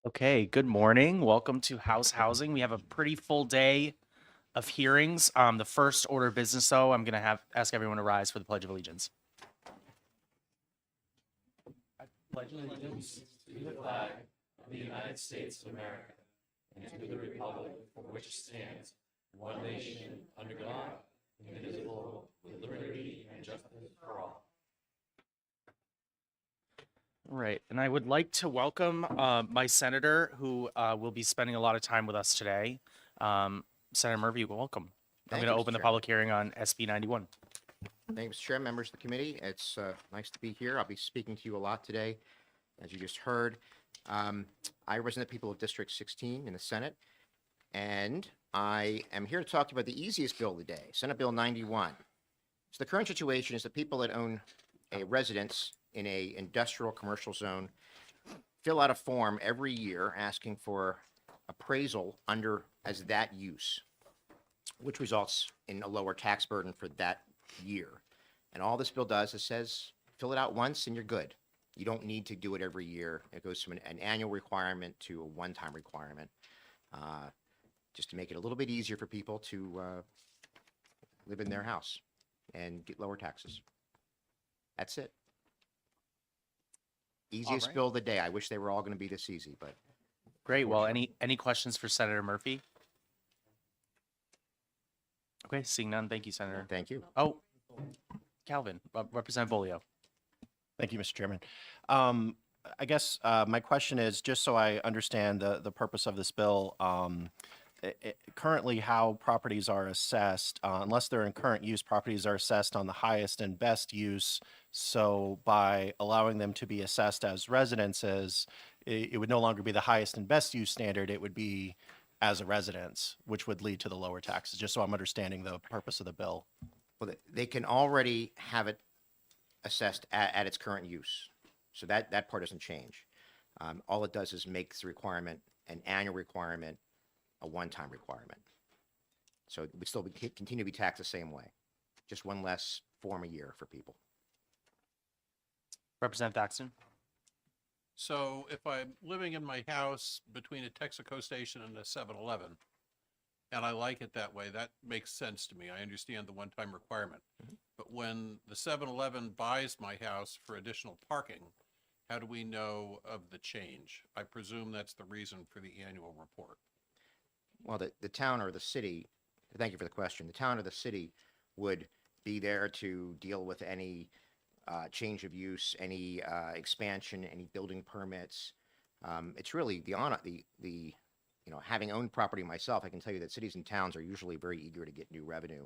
Okay, good morning. Welcome to House Housing. We have a pretty full day of hearings. The first order of business, though, I'm going to have ask everyone to rise for the Pledge of Allegiance. I pledge allegiance to the flag of the United States of America and to the republic for which it stands, one nation, under God, indivisible, with liberty and justice for all. All right, and I would like to welcome my senator who will be spending a lot of time with us today. Senator Murphy, welcome. I'm Thank going to you, Mr. open the Chairman. public hearing on SB 91. Thank you, Mr. Chair, members of the committee. It's nice to be here. I'll be speaking to you a lot today, as you just heard. I represent the people of District 16 in the Senate, and I am here to talk to you about the easiest bill of the day, Senate Bill 91. So the current situation is that people that own a residence in a industrial commercial zone fill out a form every year asking for appraisal under as that use, which results in a lower tax burden for that year. And all this bill does is says, fill it out once and you're good. You don't need to do it every year. It goes from an annual requirement to a one-time requirement, just to make it a little bit easier for people to live in their house and get lower taxes. That's it. Easiest right. bill of the day. I wish they were all going to be this easy, but Great. Well, any questions for Senator Murphy? Okay, seeing none. Thank you, Senator. thank you. Oh, Calvin, Representative Bolio. Thank you, Mr. Chairman. I guess my question is, just so I understand the purpose of this bill, currently how properties are assessed, unless they're in current use, properties are assessed on the highest and best use. So by allowing them to be assessed as residences, it would no longer be the highest and best use standard. It would be as a residence, which would lead to the lower taxes, just so I'm understanding the purpose of the bill. Well, they can already have it assessed at its current use. So that part doesn't change. All it does is makes the requirement an annual requirement, a one-time requirement. So it would still continue to be taxed the same way, just one less form a year for people. Representative Thaxton. So if I'm living in my house between a Texaco station and a 7-Eleven, and I like it that way, that makes sense to me. I understand the one-time requirement. But when the 7-Eleven buys my house for additional parking, how do we know of the change? I presume that's the reason for the annual report. Well, the town or the city, thank you for the question, the town or the city would be there to deal with any change of use, any expansion, any building permits. It's really having owned property myself, I can tell you that cities and towns are usually very eager to get new revenue.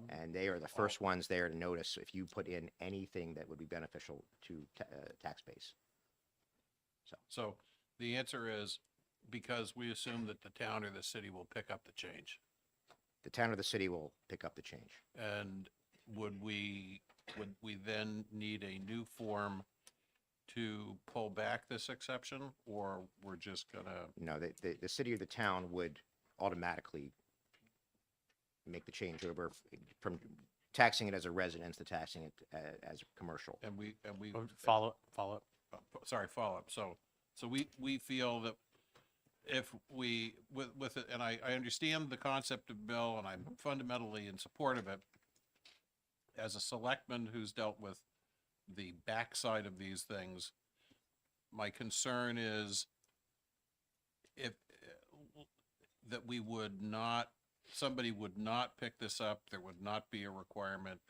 And they are the first ones there to notice if you put in anything that would be beneficial to tax base. So the answer is because we assume that the town or the city will pick up the change. The town or the city will pick up the change. And would we then need a new form to pull back this exception, or we're just gonna? No, the city or the town would automatically make the change over from taxing it as a residence to taxing it as a commercial. And we Follow up. sorry, follow up. So we feel that if we with it, and I understand the concept of bill, and I'm fundamentally in support of it. As a selectman who's dealt with the backside of these things, my concern is if that somebody would not pick this up, there would not be a requirement.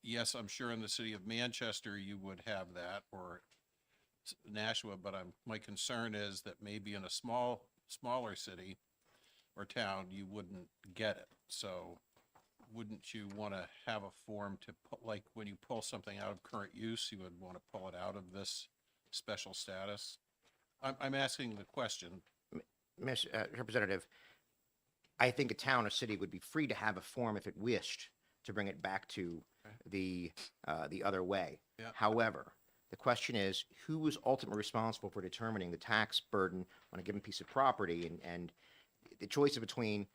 Yes, I'm sure in the city of Manchester you would have that, or Nashua, but my concern is that maybe in a smaller city or town, you wouldn't get it. So wouldn't you want to have a form to put, like when you pull something out of current use, you would want to pull it out of this special status? I'm asking the question. Representative, I think a town or city would be free to have a form if it wished to bring it back to the other way. Yeah. However, the question is, who is ultimately responsible for determining the tax burden on a given piece of property? And the choice is between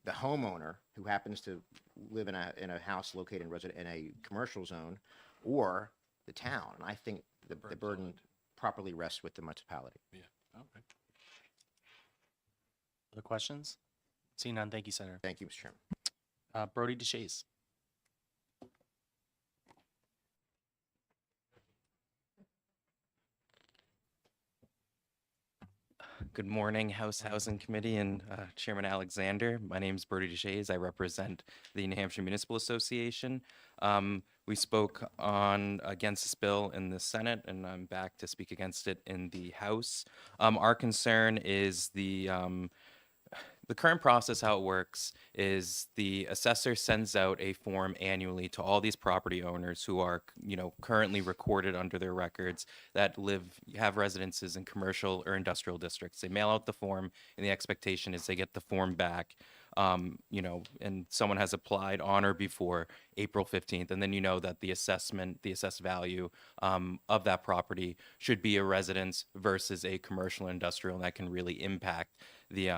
the homeowner who happens to live in a house located in a commercial zone, or the town. And I think the burden properly rests with the municipality. Yeah, okay. Other questions? Seeing none, thank you, Senator. Thank you, Mr. Chairman. Brody DeShays. Good morning, House Housing Committee and Chairman Alexander. My name is Bertie DeShays. I represent the New Hampshire Municipal Association. We spoke on against this bill in the Senate, and I'm back to speak against it in the House. Our concern is the current process. How it works is the assessor sends out a form annually to all these property owners who are, currently recorded under their records that have residences in commercial or industrial districts. They mail out the form, and the expectation is they get the form back, and someone has applied on or before April 15th, and then you know that the assessed value of that property should be a residence versus a commercial or industrial, and that can really impact the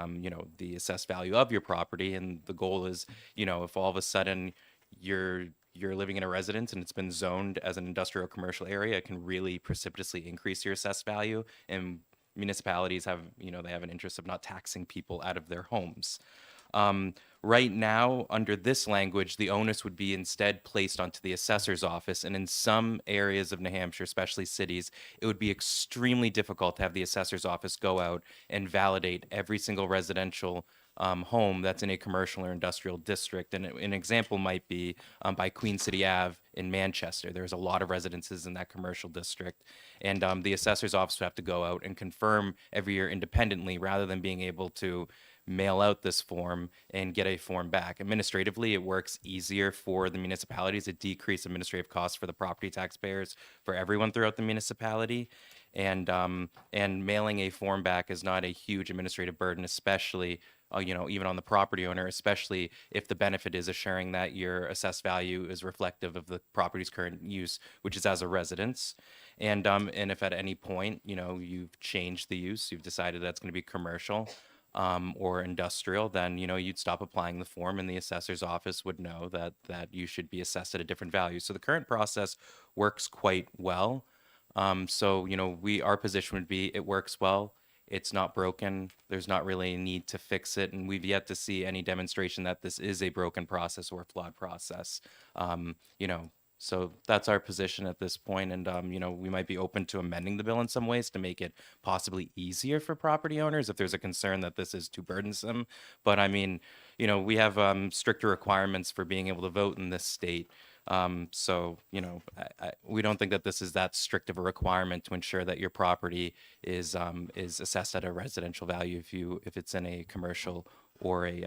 the assessed value of your property. And the goal is, if all of a sudden you're living in a residence and it's been zoned as an industrial or commercial area, it can really precipitously increase your assessed value. And municipalities have, they have an interest of not taxing people out of their homes. Right now, under this language, the onus would be instead placed onto the assessor's office. And in some areas of New Hampshire, especially cities, it would be extremely difficult to have the assessor's office go out and validate every single residential home that's in a commercial or industrial district. And an example might be by Queen City Ave in Manchester. There's a lot of residences in that commercial district. And the assessor's office would have to go out and confirm every year independently rather than being able to mail out this form and get a form back. Administratively, it works easier for the municipalities. It decreases administrative costs for the property taxpayers, for everyone throughout the municipality. And mailing a form back is not a huge administrative burden, especially even on the property owner, especially if the benefit is assuring that your assessed value is reflective of the property's current use, which is as a residence. And if at any point, you've changed the use, you've decided that's going to be commercial, or industrial, then you'd stop applying the form, and the assessor's office would know that you should be assessed at a different value. So the current process works quite well. So our position would be it works well. It's not broken. There's not really a need to fix it, and we've yet to see any demonstration that this is a broken process or a flawed process. So that's our position at this point. And, we might be open to amending the bill in some ways to make it possibly easier for property owners if there's a concern that this is too burdensome. But I mean, we have stricter requirements for being able to vote in this state. So, we don't think that this is that strict of a requirement to ensure that your property is assessed at a residential value if it's in a commercial or a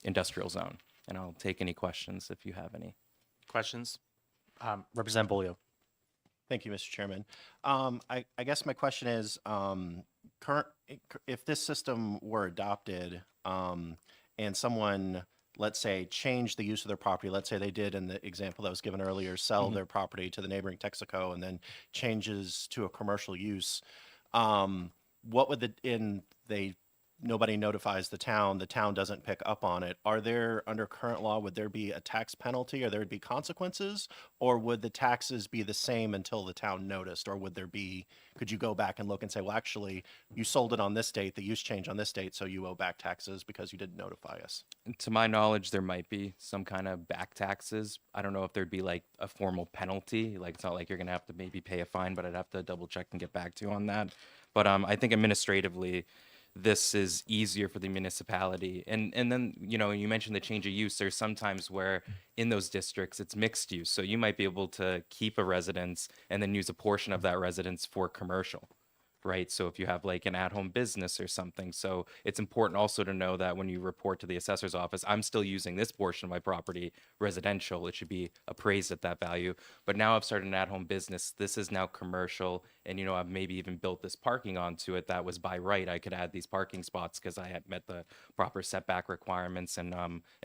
industrial zone. And I'll take any questions if you have any. Questions? Representative Bolio. Thank you, Mr. Chairman. I guess my question is, if this system were adopted, and someone, let's say, changed the use of their property, let's say they did in the example that was given earlier, sell their property to the neighboring Texaco and then changes to a commercial use, what would nobody notifies the town doesn't pick up on it. Under current law, would there be a tax penalty, or there would be consequences, or would the taxes be the same until the town noticed? Or could you go back and look and say, well, actually, you sold it on this date, the use changed on this date, so you owe back taxes because you didn't notify us? To my knowledge, there might be some kind of back taxes. I don't know if there'd be like a formal penalty. Like, it's not like you're gonna have to maybe pay a fine, but I'd have to double check and get back to you on that. But I think administratively, this is easier for the municipality. And then, you mentioned the change of use. There's sometimes where in those districts it's mixed use. So you might be able to keep a residence and then use a portion of that residence for commercial, right? So if you have like an at-home business or something. So it's important also to know that when you report to the assessor's office, I'm still using this portion of my property residential. It should be appraised at that value. But now I've started an at-home business. This is now commercial. And, I've maybe even built this parking onto it that was by right. I could add these parking spots because I had met the proper setback requirements and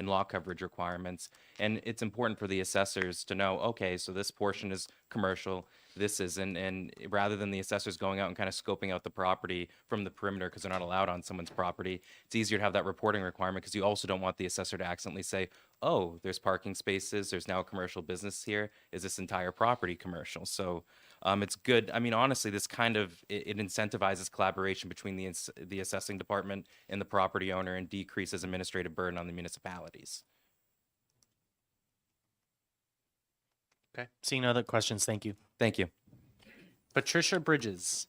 lot coverage requirements. And it's important for the assessors to know, okay, so this portion is commercial, this isn't. And rather than the assessors going out and kind of scoping out the property from the perimeter because they're not allowed on someone's property, it's easier to have that reporting requirement because you also don't want the assessor to accidentally say, oh, there's parking spaces, there's now a commercial business here, is this entire property commercial? So It's good. I mean, honestly, this kind of it incentivizes collaboration between the assessing department and the property owner and decreases administrative burden on the municipalities. Okay. Seeing no other questions, thank you. Thank you. Patricia Bridges.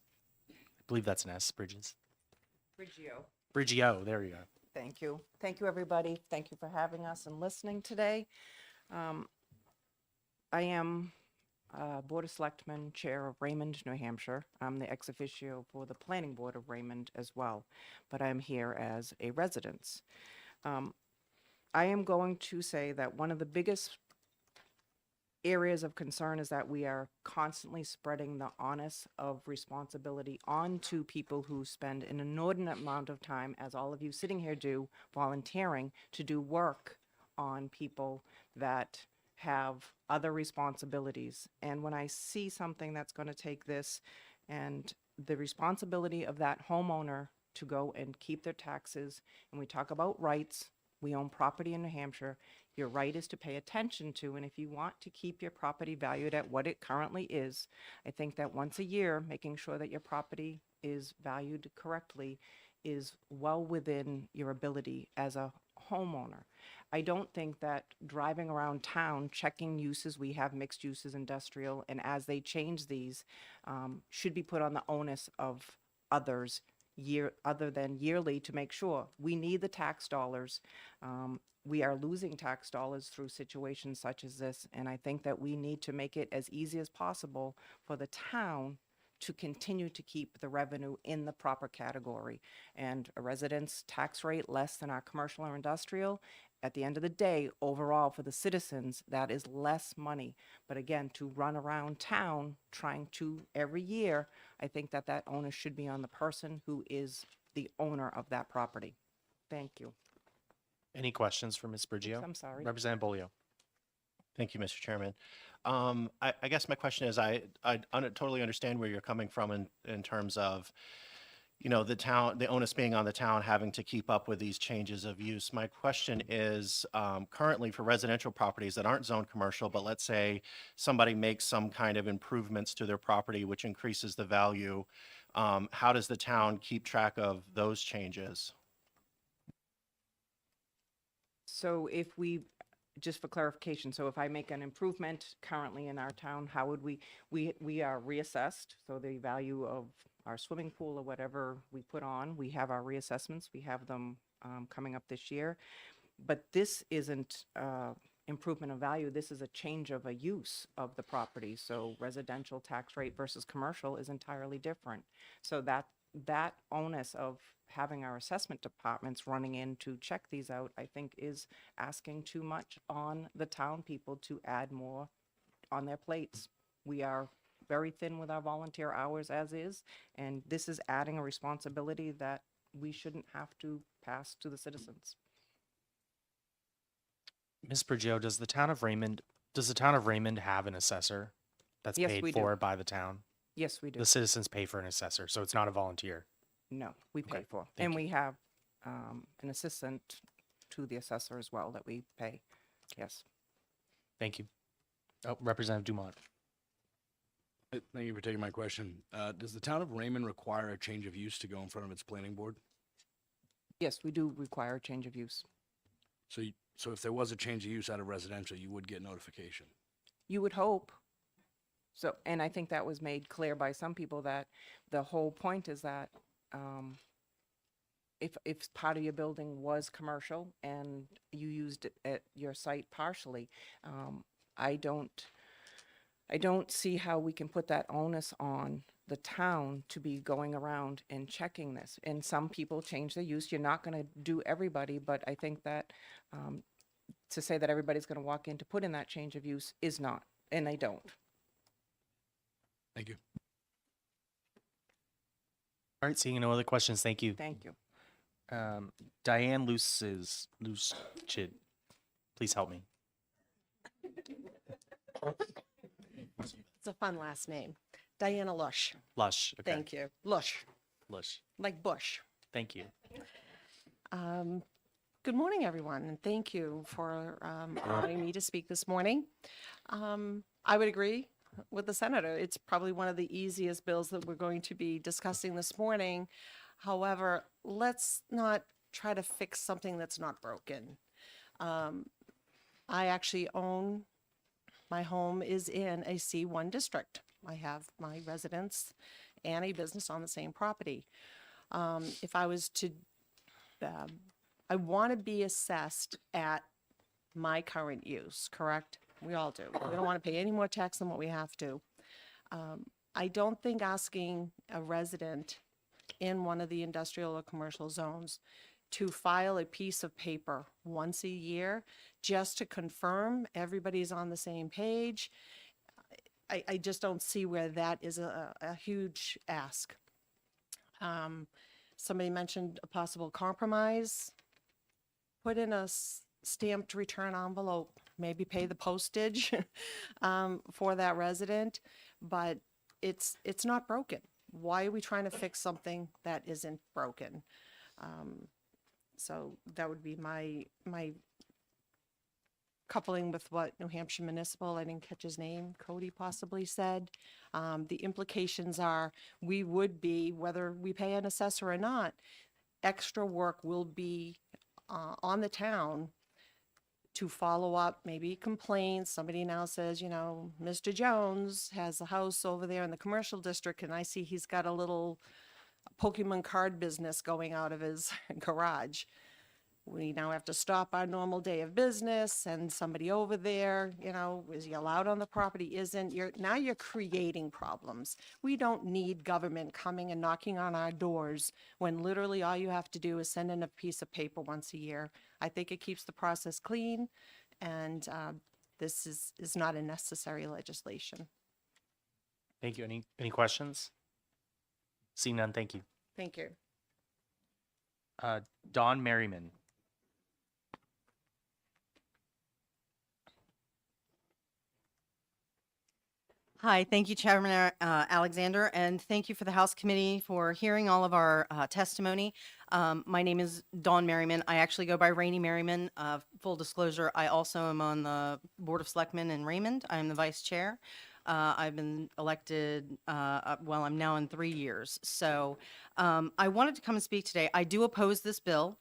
I believe that's an S, Bridges. Brigio. Brigio, there you go. Thank you. Thank you, everybody. Thank you for having us and listening today. I am Board of Selectmen Chair of Raymond, New Hampshire. I'm the ex officio for the Planning Board of Raymond as well, but I'm here as a resident. I am going to say that one of the biggest areas of concern is that we are constantly spreading the onus of responsibility onto people who spend an inordinate amount of time, as all of you sitting here do, volunteering to do work on people that have other responsibilities. And when I see something that's going to take this and the responsibility of that homeowner to go and keep their taxes, and we talk about rights, we own property in New Hampshire. Your right is to pay attention to, and if you want to keep your property valued at what it currently is, I think that once a year, making sure that your property is valued correctly is well within your ability as a homeowner. I don't think that driving around town, checking uses, we have mixed uses, industrial, and as they change these, should be put on the onus of others other than yearly to make sure. We need the tax dollars. We are losing tax dollars through situations such as this, and I think that we need to make it as easy as possible for the town to continue to keep the revenue in the proper category. And a residence tax rate less than our commercial or industrial, at the end of the day, overall for the citizens, that is less money. But again, to run around town trying to every year, I think that that onus should be on the person who is the owner of that property. Thank you. Any questions for Ms. Brigio? I'm sorry. Representative Bolio. Thank you, Mr. Chairman. I guess my question is, I totally understand where you're coming from in terms of, you know, the onus being on the town having to keep up with these changes of use. My question is, currently for residential properties that aren't zoned commercial, but let's say somebody makes some kind of improvements to their property which increases the value, how does the town keep track of those changes? So if we, just for clarification, so if I make an improvement currently in our town, how would we are reassessed? So the value of our swimming pool or whatever we put on, we have our reassessments, we have them coming up this year. But this isn't improvement of value, this is a change of a use of the property. So residential tax rate versus commercial is entirely different. So that onus of having our assessment departments running in to check these out, I think is asking too much on the town people to add more on their plates. We are very thin with our volunteer hours as is, and this is adding a responsibility that we shouldn't have to pass to the citizens. Ms. Brigio, does the town of Raymond have an assessor that's Yes, we paid do. for by the town? Yes, we do. The citizens pay for an assessor, so it's not a volunteer. No, we pay Okay, for. thank And you. we have an assistant to the assessor as well that we pay. Yes. Thank you. Oh, Representative Dumont. Thank you for taking my question. Does the town of Raymond require a change of use to go in front of its planning board? Yes, we do require a change of use. So if there was a change of use out of residential, you would get notification? You would hope. So, and I think that was made clear by some people that the whole point is that if part of your building was commercial and you used it at your site partially, I don't see how we can put that onus on the town to be going around and checking this. And some people change their use. You're not going to do everybody, but I think that to say that everybody's going to walk in to put in that change of use is not, and they don't. Thank you. All right, seeing no other questions, thank you. Thank you. Diane Luschid, please help me. It's a fun last name. Diana Lush. Lush, okay. Thank you. Lush, Lush, like Bush. thank you. Good morning, everyone, and thank you for allowing me to speak this morning. I would agree with the senator. It's probably one of the easiest bills that we're going to be discussing this morning. However, let's not try to fix something that's not broken. I actually own, my home is in a C1 district. I have my residence and a business on the same property. If I was to, I want to be assessed at my current use, correct? We all do. We don't want to pay any more tax than what we have to. I don't think asking a resident in one of the industrial or commercial zones to file a piece of paper once a year just to confirm everybody's on the same page, I just don't see where that is a huge ask. Somebody mentioned a possible compromise. Put in a stamped return envelope, maybe pay the postage for that resident, but it's not broken. Why are we trying to fix something that isn't broken? So that would be my coupling with what New Hampshire Municipal, I didn't catch his name, Cody possibly said. The implications are we would be, whether we pay an assessor or not, extra work will be on the town to follow up, maybe complaints. Somebody now says, you know, Mr. Jones has a house over there in the commercial district and I see he's got a little Pokemon card business going out of his garage. We now have to stop our normal day of business, send somebody over there, you know, is he allowed on the property? Isn't, now you're creating problems. We don't need government coming and knocking on our doors when literally all you have to do is send in a piece of paper once a year. I think it keeps the process clean, and this is not a necessary legislation. Thank you. Any questions? Seeing none, thank you. Thank you. Don Merriman. Hi, thank you, Chairman Alexander, and thank you for the House Committee for hearing all of our testimony. My name is Dawn Merriman. I actually go by Rainey Merriman. Full disclosure, I also am on the Board of Selectmen in Raymond. I'm the Vice Chair. I've been elected, well, I'm now in 3 years. So I wanted to come and speak today. I do oppose this bill.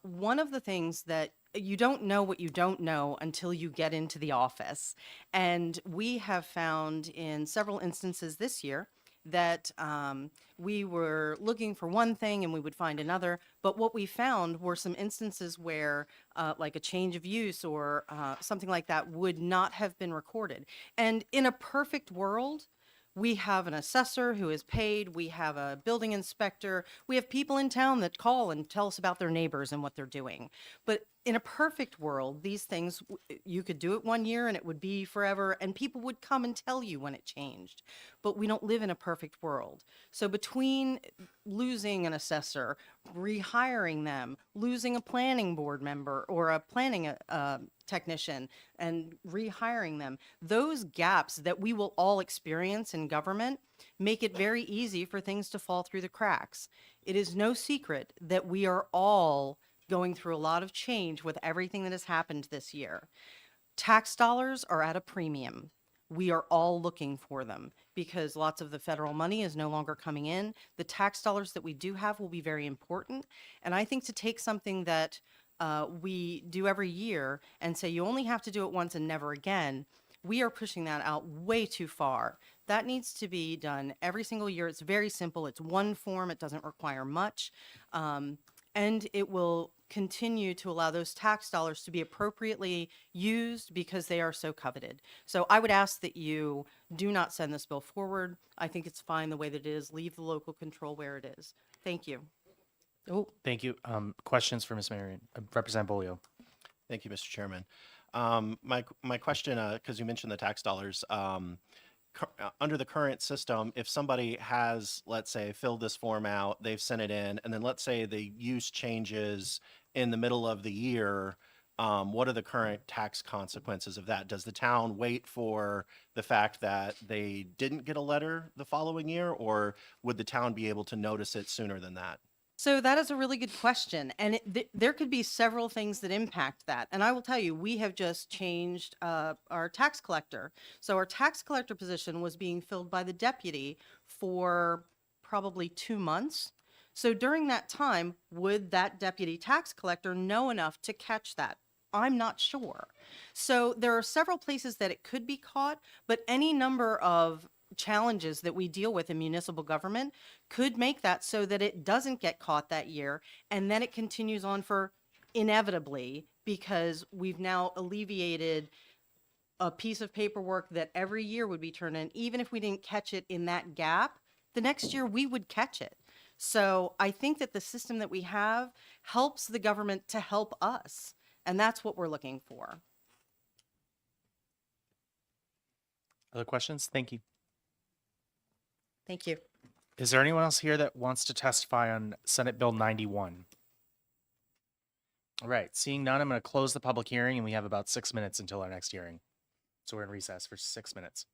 One of the things that you don't know what you don't know until you get into the office. And we have found in several instances this year that we were looking for one thing and we would find another. But what we found were some instances where like a change of use or something like that would not have been recorded. And in a perfect world, we have an assessor who is paid. We have a building inspector. We have people in town that call and tell us about their neighbors and what they're doing. But in a perfect world, these things, you could do it 1 year and it would be forever and people would come and tell you when it changed. But we don't live in a perfect world. So between losing an assessor, rehiring them, losing a planning board member or a planning technician and rehiring them, those gaps that we will all experience in government make it very easy for things to fall through the cracks. It is no secret that we are all going through a lot of change with everything that has happened this year. Tax dollars are at a premium. We are all looking for them because lots of the federal money is no longer coming in. The tax dollars that we do have will be very important. And I think to take something that we do every year and say you only have to do it once and never again, we are pushing that out way too far. That needs to be done every single year. It's very simple. It's one form. It doesn't require much. And it will continue to allow those tax dollars to be appropriately used because they are so coveted. So I would ask that you do not send this bill forward. I think it's fine the way that it is. Leave the local control where it is. Thank you. Oh, thank you. Questions for Ms. Marion, Representative Bolio. Thank you, Mr. Chairman. My question, because you mentioned the tax dollars, under the current system, if somebody has, let's say, filled this form out, they've sent it in, and then let's say the use changes in the middle of the year, what are the current tax consequences of that? Does the town wait for the fact that they didn't get a letter the following year, or would the town be able to notice it sooner than that? So that is a really good question, and there could be several things that impact that. And I will tell you, we have just changed our tax collector. So our tax collector position was being filled by the deputy for probably 2 months. So during that time, would that deputy tax collector know enough to catch that? I'm not sure. So there are several places that it could be caught, but any number of challenges that we deal with in municipal government could make that so that it doesn't get caught that year, and then it continues on for inevitably, because we've now alleviated a piece of paperwork that every year would be turned in. Even if we didn't catch it in that gap, the next year we would catch it. So I think that the system that we have helps the government to help us, and that's what we're looking for. Other questions? Thank you. Thank you. Is there anyone else here that wants to testify on Senate Bill 91? All right, seeing none, I'm going to close the public hearing, and we have about 6 minutes until our next hearing. So we're in recess for 6 minutes.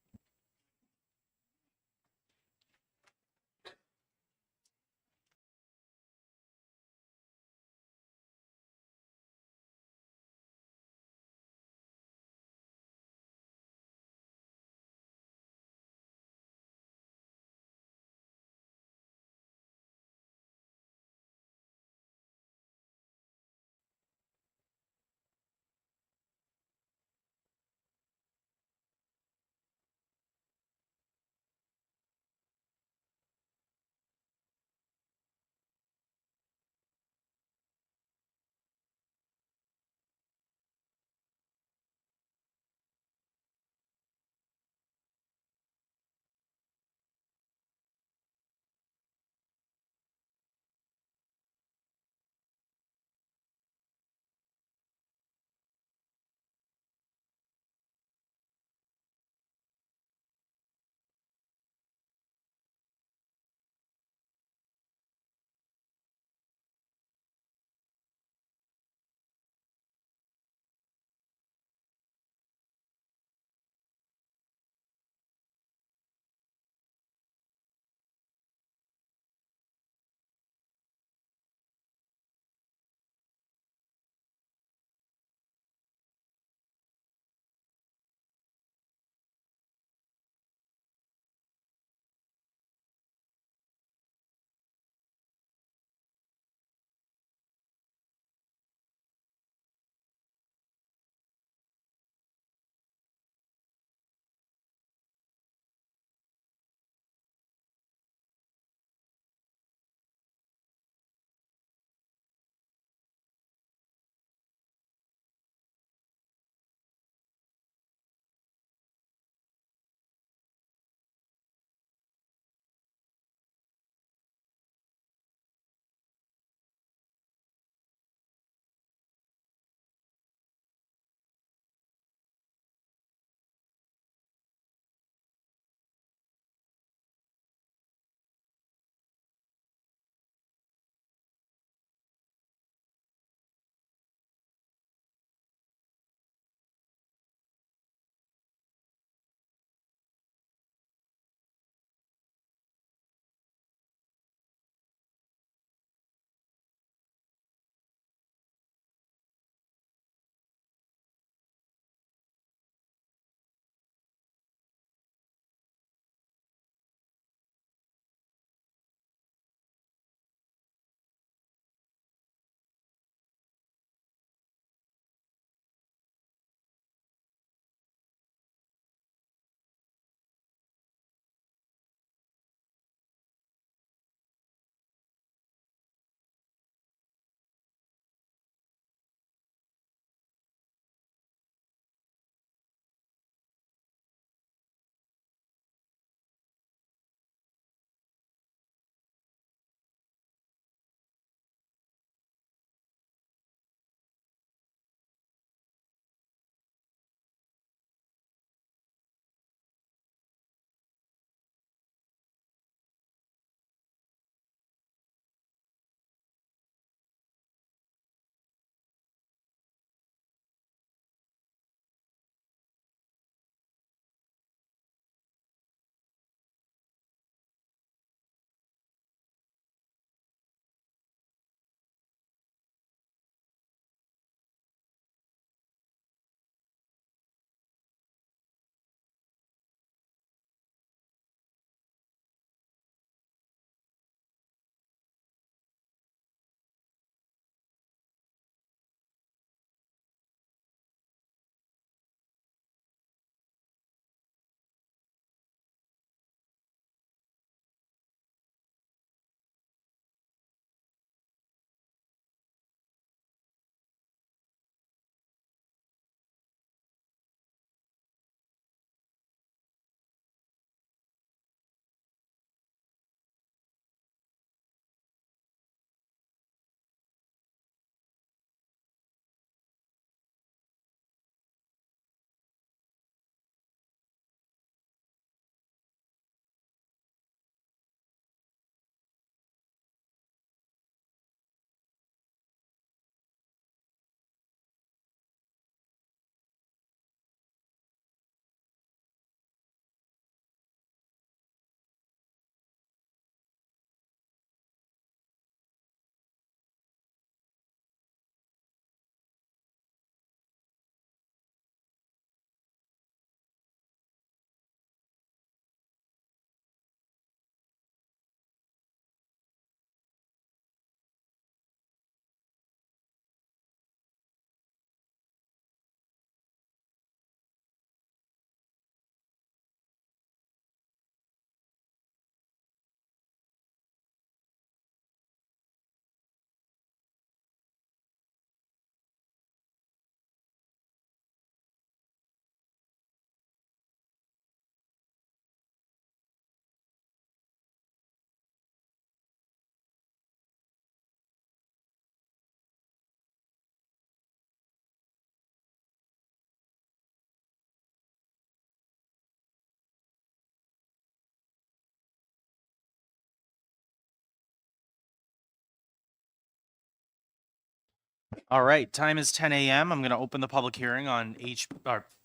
All right, time is 10 a.m. I'm going to open the public hearing on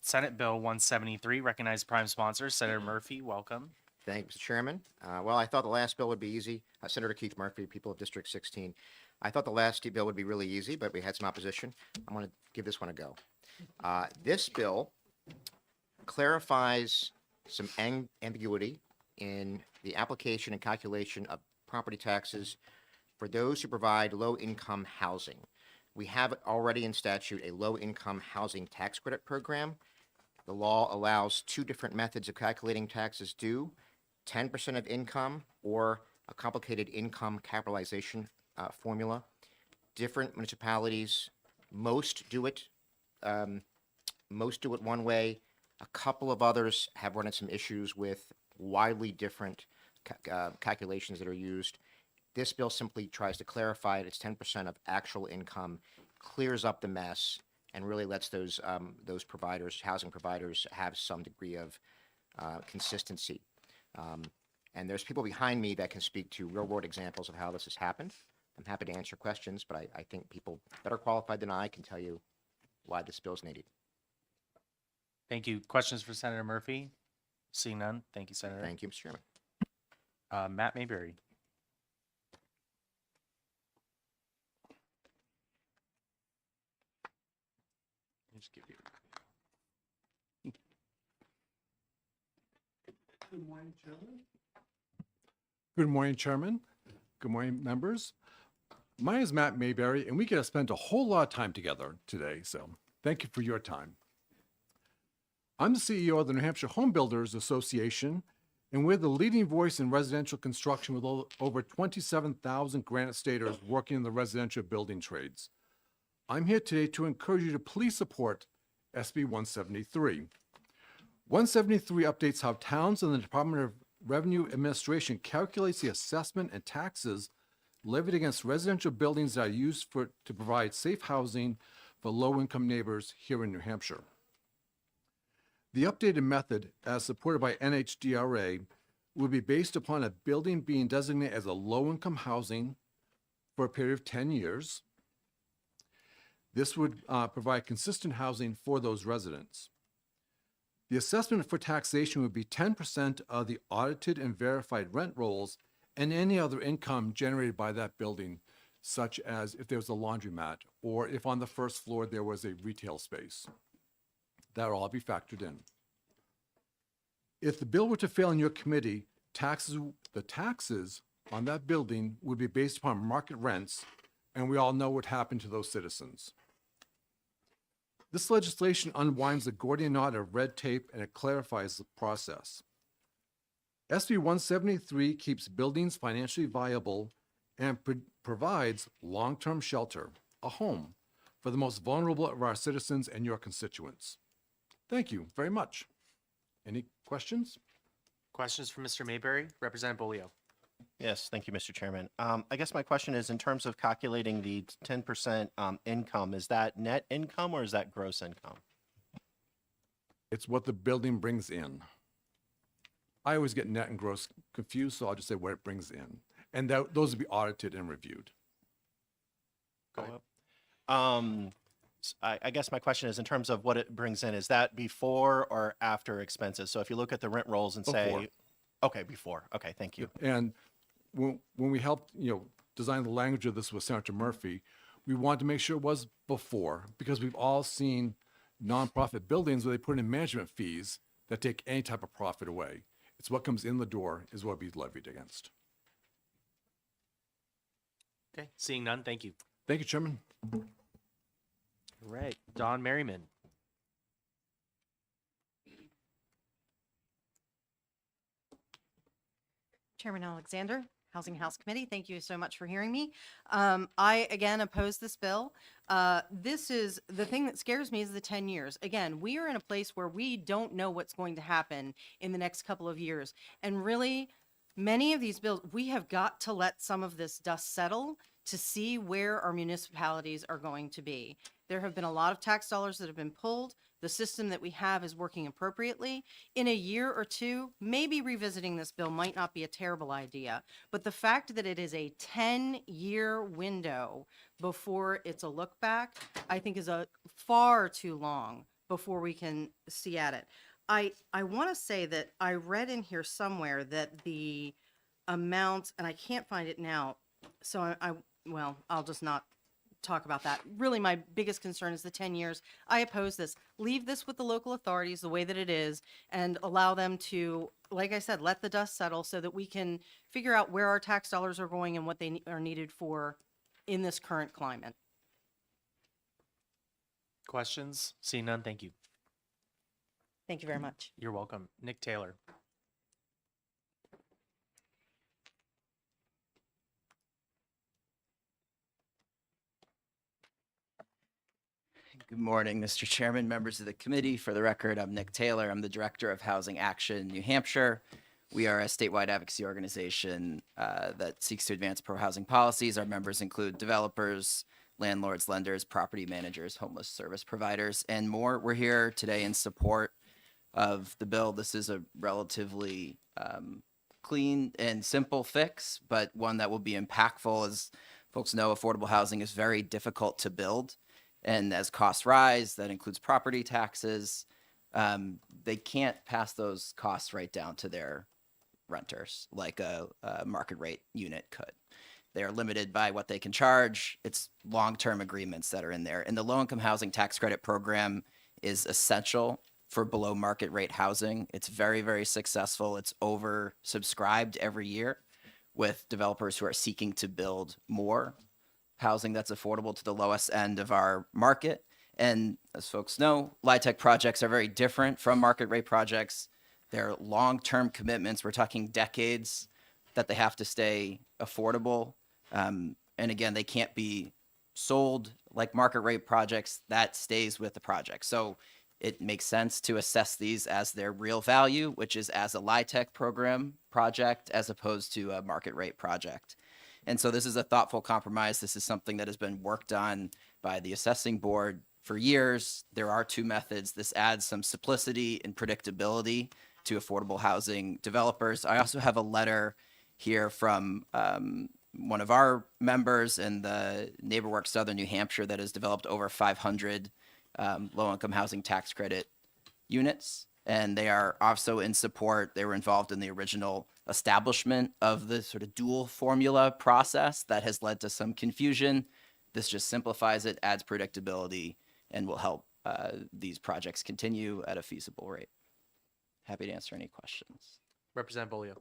Senate Bill 173. Recognize prime sponsor, Senator Murphy. Welcome. Thank you, Mr. Chairman. Well, I thought the last bill would be easy. Senator Keith Murphy, people of District 16. I thought the last bill would be really easy, but we had some opposition. I'm going to give this one a go. This bill clarifies some ambiguity in the application and calculation of property taxes for those who provide low-income housing. We have already in statute a low-income housing tax credit program. The law allows two different methods of calculating taxes due, 10% of income or a complicated income capitalization formula. Different municipalities, most do it one way. A couple of others have run into some issues with widely different calculations that are used. This bill simply tries to clarify it. It's 10% of actual income, clears up the mess, and really lets those providers, housing providers, have some degree of consistency. And there's people behind me that can speak to real-world examples of how this has happened. I'm happy to answer questions, but I think people better qualified than I can tell you why this bill is needed. Thank you. Questions for Senator Murphy? Seeing none. Thank you, Senator. Thank you, Mr. Chairman. Matt Mayberry. Just give you. Good morning, Chairman. Good morning, Chairman. Good morning, members. My name is Matt Mayberry, and we get to spend a whole lot of time together today, so thank you for your time. I'm the CEO of the New Hampshire Home Builders Association, and we're the leading voice in residential construction with over 27,000 Granite Staters working in the residential building trades. I'm here today to encourage you to please support SB 173. 173 updates how towns and the Department of Revenue Administration calculates the assessment and taxes levied against residential buildings that are used to provide safe housing for low-income neighbors here in New Hampshire. The updated method, as supported by NHDRA, will be based upon a building being designated as a low-income housing for a period of 10 years. This would provide consistent housing for those residents. The assessment for taxation would be 10% of the audited and verified rent rolls and any other income generated by that building, such as if there was a laundromat or if on the first floor there was a retail space. That will all be factored in. If the bill were to fail in your committee, the taxes on that building would be based upon market rents, and we all know what happened to those citizens. This legislation unwinds the Gordian knot of red tape and it clarifies the process. SB 173 keeps buildings financially viable and provides long-term shelter, a home, for the most vulnerable of our citizens and your constituents. Thank you very much. Any questions? Questions for Mr. Mayberry? Representative Bolio. Yes, thank you, Mr. Chairman. I guess my question is, in terms of calculating the 10% income, is that net income or is that gross income? It's what the building brings in. I always get net and gross confused, so I'll just say what it brings in. And those will be audited and reviewed. Go ahead. I guess my question is, in terms of what it brings in, is that before or after expenses? So if you look at the rent rolls and say, Before. okay, before. Okay, thank you. And when we helped, design the language of this with Senator Murphy, we wanted to make sure it was before, because we've all seen nonprofit buildings where they put in management fees that take any type of profit away. It's what comes in the door is what we levied against. Okay, seeing none, thank you. Thank you, Chairman. All right, Don Merriman. Chairman Alexander, Housing House Committee, thank you so much for hearing me. I, again, oppose this bill. This is, the thing that scares me is the 10 years. Again, we are in a place where we don't know what's going to happen in the next couple of years. And really, many of these bills, we have got to let some of this dust settle to see where our municipalities are going to be. There have been a lot of tax dollars that have been pulled. The system that we have is working appropriately. In a year or two, maybe revisiting this bill might not be a terrible idea. But the fact that it is a 10-year window before it's a look back, I think is a far too long before we can see at it. I want to say that I read in here somewhere that the amount, and I can't find it now, so well, I'll just not talk about that. Really, my biggest concern is the 10 years. I oppose this. Leave this with the local authorities the way that it is and allow them to, like I said, let the dust settle so that we can figure out where our tax dollars are going and what they are needed for in this current climate. Questions? Seeing none, thank you. Thank you very much. You're welcome. Nick Taylor. Good morning, Mr. Chairman, members of the committee. For the record, I'm Nick Taylor. I'm the Director of Housing Action New Hampshire. We are a statewide advocacy organization that seeks to advance pro-housing policies. Our members include developers, landlords, lenders, property managers, homeless service providers, and more. We're here today in support of the bill. This is a relatively clean and simple fix, but one that will be impactful. As folks know, affordable housing is very difficult to build. And as costs rise, that includes property taxes, they can't pass those costs right down to their renters like a market rate unit could. They are limited by what they can charge. It's long-term agreements that are in there. And the low-income housing tax credit program is essential for below market rate housing. It's very, very successful. It's oversubscribed every year with developers who are seeking to build more housing that's affordable to the lowest end of our market. And as folks know, LIHTC projects are very different from market rate projects. They're long-term commitments. We're talking decades that they have to stay affordable. And again, they can't be sold like market rate projects. That stays with the project. So it makes sense to assess these as their real value, which is as a LIHTC program project as opposed to a market rate project. And so this is a thoughtful compromise. This is something that has been worked on by the assessing board for years. There are two methods. This adds some simplicity and predictability to affordable housing developers. I also have a letter here from one of our members in the NeighborWorks Southern New Hampshire that has developed over 500 low-income housing tax credit units. And they are also in support. They were involved in the original establishment of the sort of dual formula process that has led to some confusion. This just simplifies it, adds predictability, and will help these projects continue at a feasible rate. Happy to answer any questions. Representative Bolio.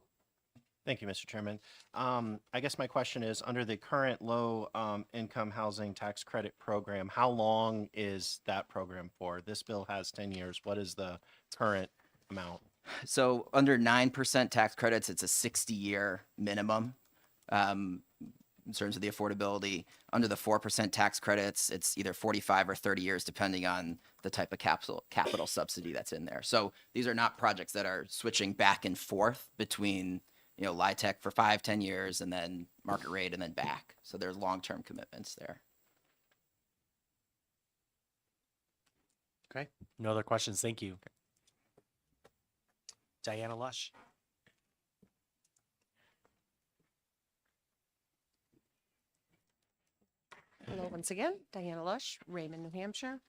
Thank you, Mr. Chairman. I guess my question is, under the current low income housing tax credit program, how long is that program for? This bill has 10 years. What is the current amount? So under 9% tax credits, it's a 60-year minimum in terms of the affordability. Under the 4% tax credits, it's either 45 or 30 years, depending on the type of capital subsidy that's in there. So these are not projects that are switching back and forth between LIHTC for 5-10 years and then market rate and then back. So there's long-term commitments there. Okay. No other questions. Thank you. Diana Lush. Hello, once again, Diana Lush, Raymond, New Hampshire.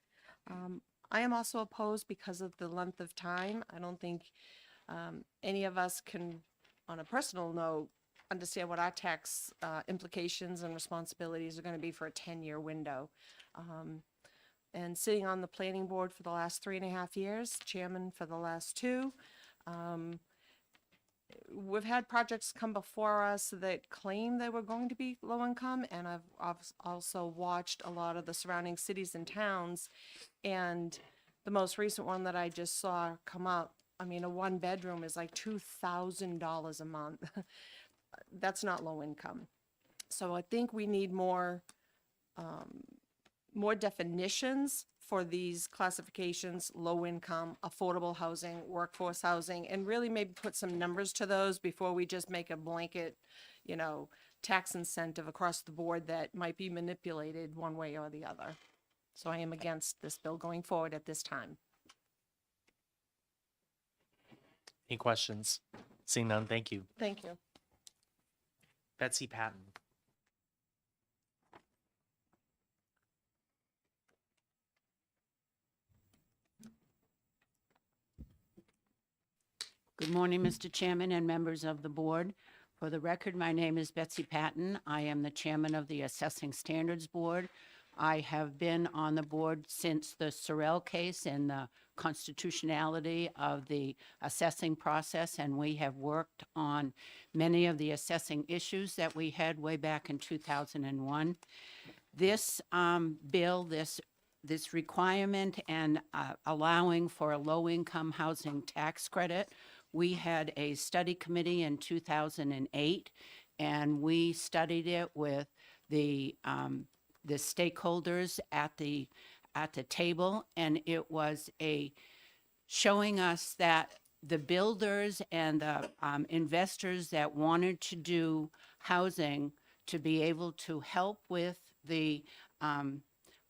I am also opposed because of the length of time. I don't think any of us can, on a personal note, understand what our tax implications and responsibilities are going to be for a 10-year window. And sitting on the planning board for the last 3.5 years, chairman for the last 2, we've had projects come before us that claim they were going to be low income, and I've also watched a lot of the surrounding cities and towns, and the most recent one that I just saw come up, I mean, a 1-bedroom is like $2,000 a month. That's not low income. So I think we need more definitions for these classifications: low income, affordable housing, workforce housing, and really maybe put some numbers to those before we just make a blanket, tax incentive across the board that might be manipulated one way or the other. So I am against this bill going forward at this time. Any questions? Seeing none, thank you. Thank you. Betsy Patton. Good morning, Mr. Chairman and members of the board. For the record, my name is Betsy Patton. I am the chairman of the Assessing Standards Board. I have been on the board since the Sorrell case and the constitutionality of the assessing process, and we have worked on many of the assessing issues that we had way back in 2001. This bill, this requirement and allowing for a low-income housing tax credit, we had a study committee in 2008, and we studied it with the stakeholders at the table, and it was showing us that the builders and the investors that wanted to do housing to be able to help with the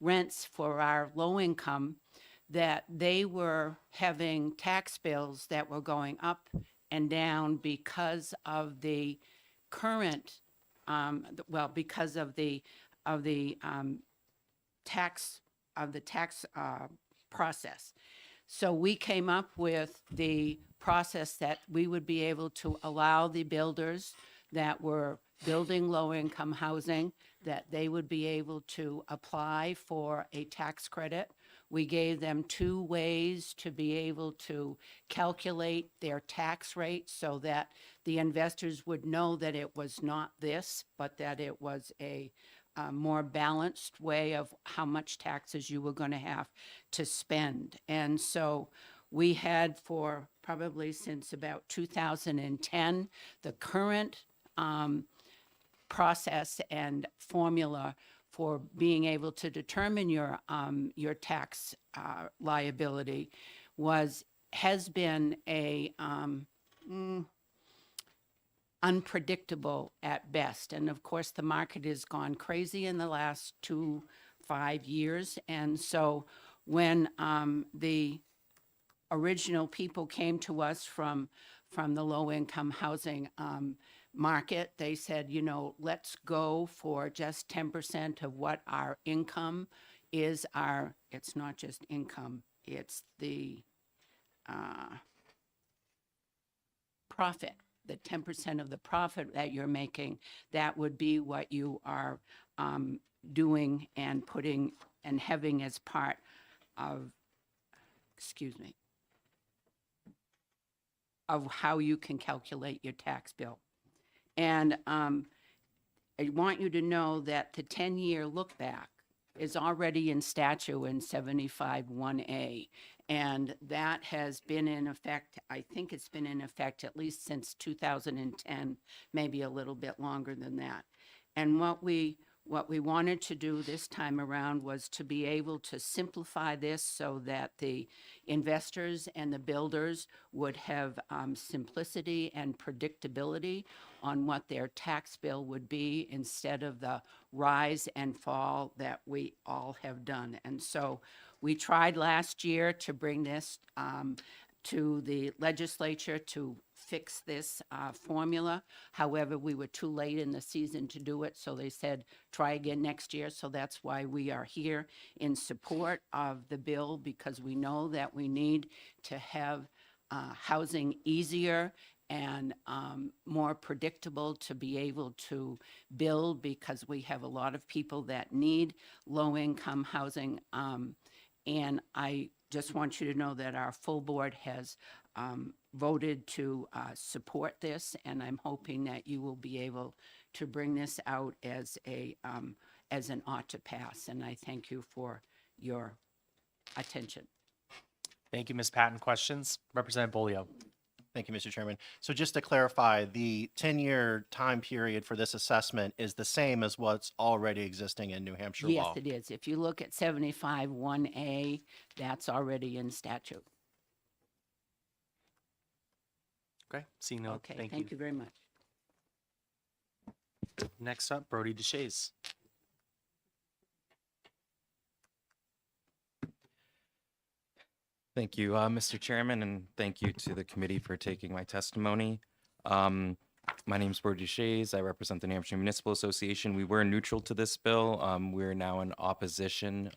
rents for our low income, that they were having tax bills that were going up and down because of the current, because of the tax process. So we came up with the process that we would be able to allow the builders that were building low-income housing, that they would be able to apply for a tax credit. We gave them 2 ways to be able to calculate their tax rate so that the investors would know that it was not this, but that it was a more balanced way of how much taxes you were going to have to spend. And so we had, for probably since about 2010, the current process and formula for being able to determine your tax liability has been unpredictable at best. And of course, the market has gone crazy in the last 5 years. And so when the original people came to us from the low-income housing market, they said, let's go for just 10% of what our income is. It's not just income, it's the profit. The 10% of the profit that you're making, that would be what you are doing and putting and having as part of, of how you can calculate your tax bill. And I want you to know that the 10-year look back is already in statute in 75-1A. And that has been in effect, I think it's been in effect at least since 2010, maybe a little bit longer than that. And what we wanted to do this time around was to be able to simplify this so that the investors and the builders would have simplicity and predictability on what their tax bill would be instead of the rise and fall that we all have done. And so we tried last year to bring this to the legislature to fix this formula. However, we were too late in the season to do it, so they said, try again next year. So that's why we are here in support of the bill, because we know that we need to have housing easier and more predictable to be able to build, because we have a lot of people that need low-income housing. And I just want you to know that our full board has voted to support this, and I'm hoping that you will be able to bring this out as an ought to pass. And I thank you for your attention. Thank you, Ms. Patton. Questions? Representative Bolio. Thank you, Mr. Chairman. So just to clarify, the 10-year time period for this assessment is the same as what's already existing in New Hampshire law? Yes, it is. If you look at 75-1A, that's already in statute. Okay, seeing no, Okay, thank you. thank you very much. Next up, Brody DeShays. Thank you, Mr. Chairman, and thank you to the committee for taking my testimony. My name is Brody Shays. I represent the New Hampshire Municipal Association. We were neutral to this bill. We're now in opposition.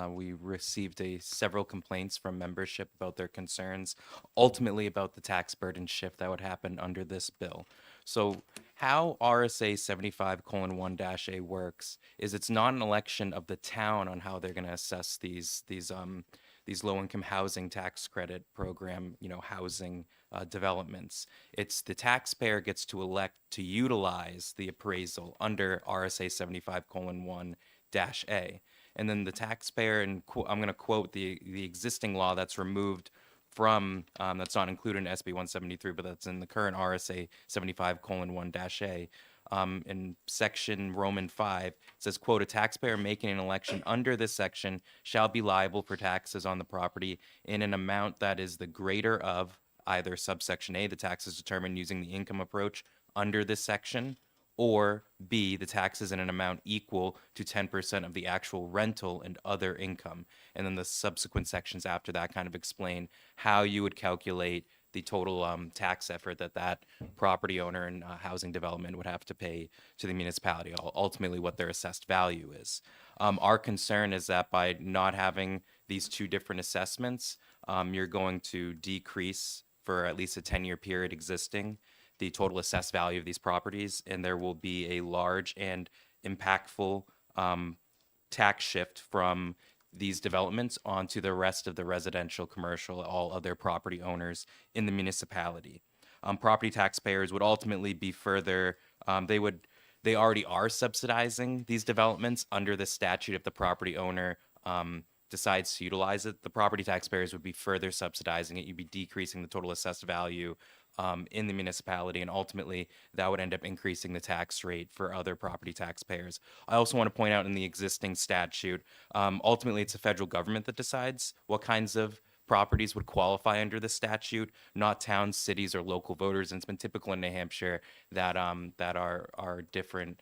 We received several complaints from membership about their concerns, ultimately about the tax burden shift that would happen under this bill. So how RSA 75:1-A works is it's not an election of the town on how they're going to assess these low-income housing tax credit program, housing developments. It's the taxpayer gets to elect to utilize the appraisal under RSA 75:1-A. And then the taxpayer, and I'm going to quote the existing law that's removed from, that's not included in SB 173, but that's in the current RSA 75:1-A. In section Roman 5, it says, quote, a taxpayer making an election under this section shall be liable for taxes on the property in an amount that is the greater of either subsection A, the taxes determined using the income approach under this section, or B, the taxes in an amount equal to 10% of the actual rental and other income. And then the subsequent sections after that kind of explain how you would calculate the total tax effort that property owner and housing development would have to pay to the municipality, ultimately what their assessed value is. Our concern is that by not having these two different assessments, you're going to decrease for at least a 10-year period existing the total assessed value of these properties, and there will be a large and impactful tax shift from these developments onto the rest of the residential, commercial, all other property owners in the municipality. Property taxpayers would ultimately be further, they already are subsidizing these developments under the statute. If the property owner decides to utilize it, the property taxpayers would be further subsidizing it. You'd be decreasing the total assessed value in the municipality, and ultimately that would end up increasing the tax rate for other property taxpayers. I also want to point out in the existing statute, ultimately it's the federal government that decides what kinds of properties would qualify under the statute, not towns, cities, or local voters. And it's been typical in New Hampshire that our different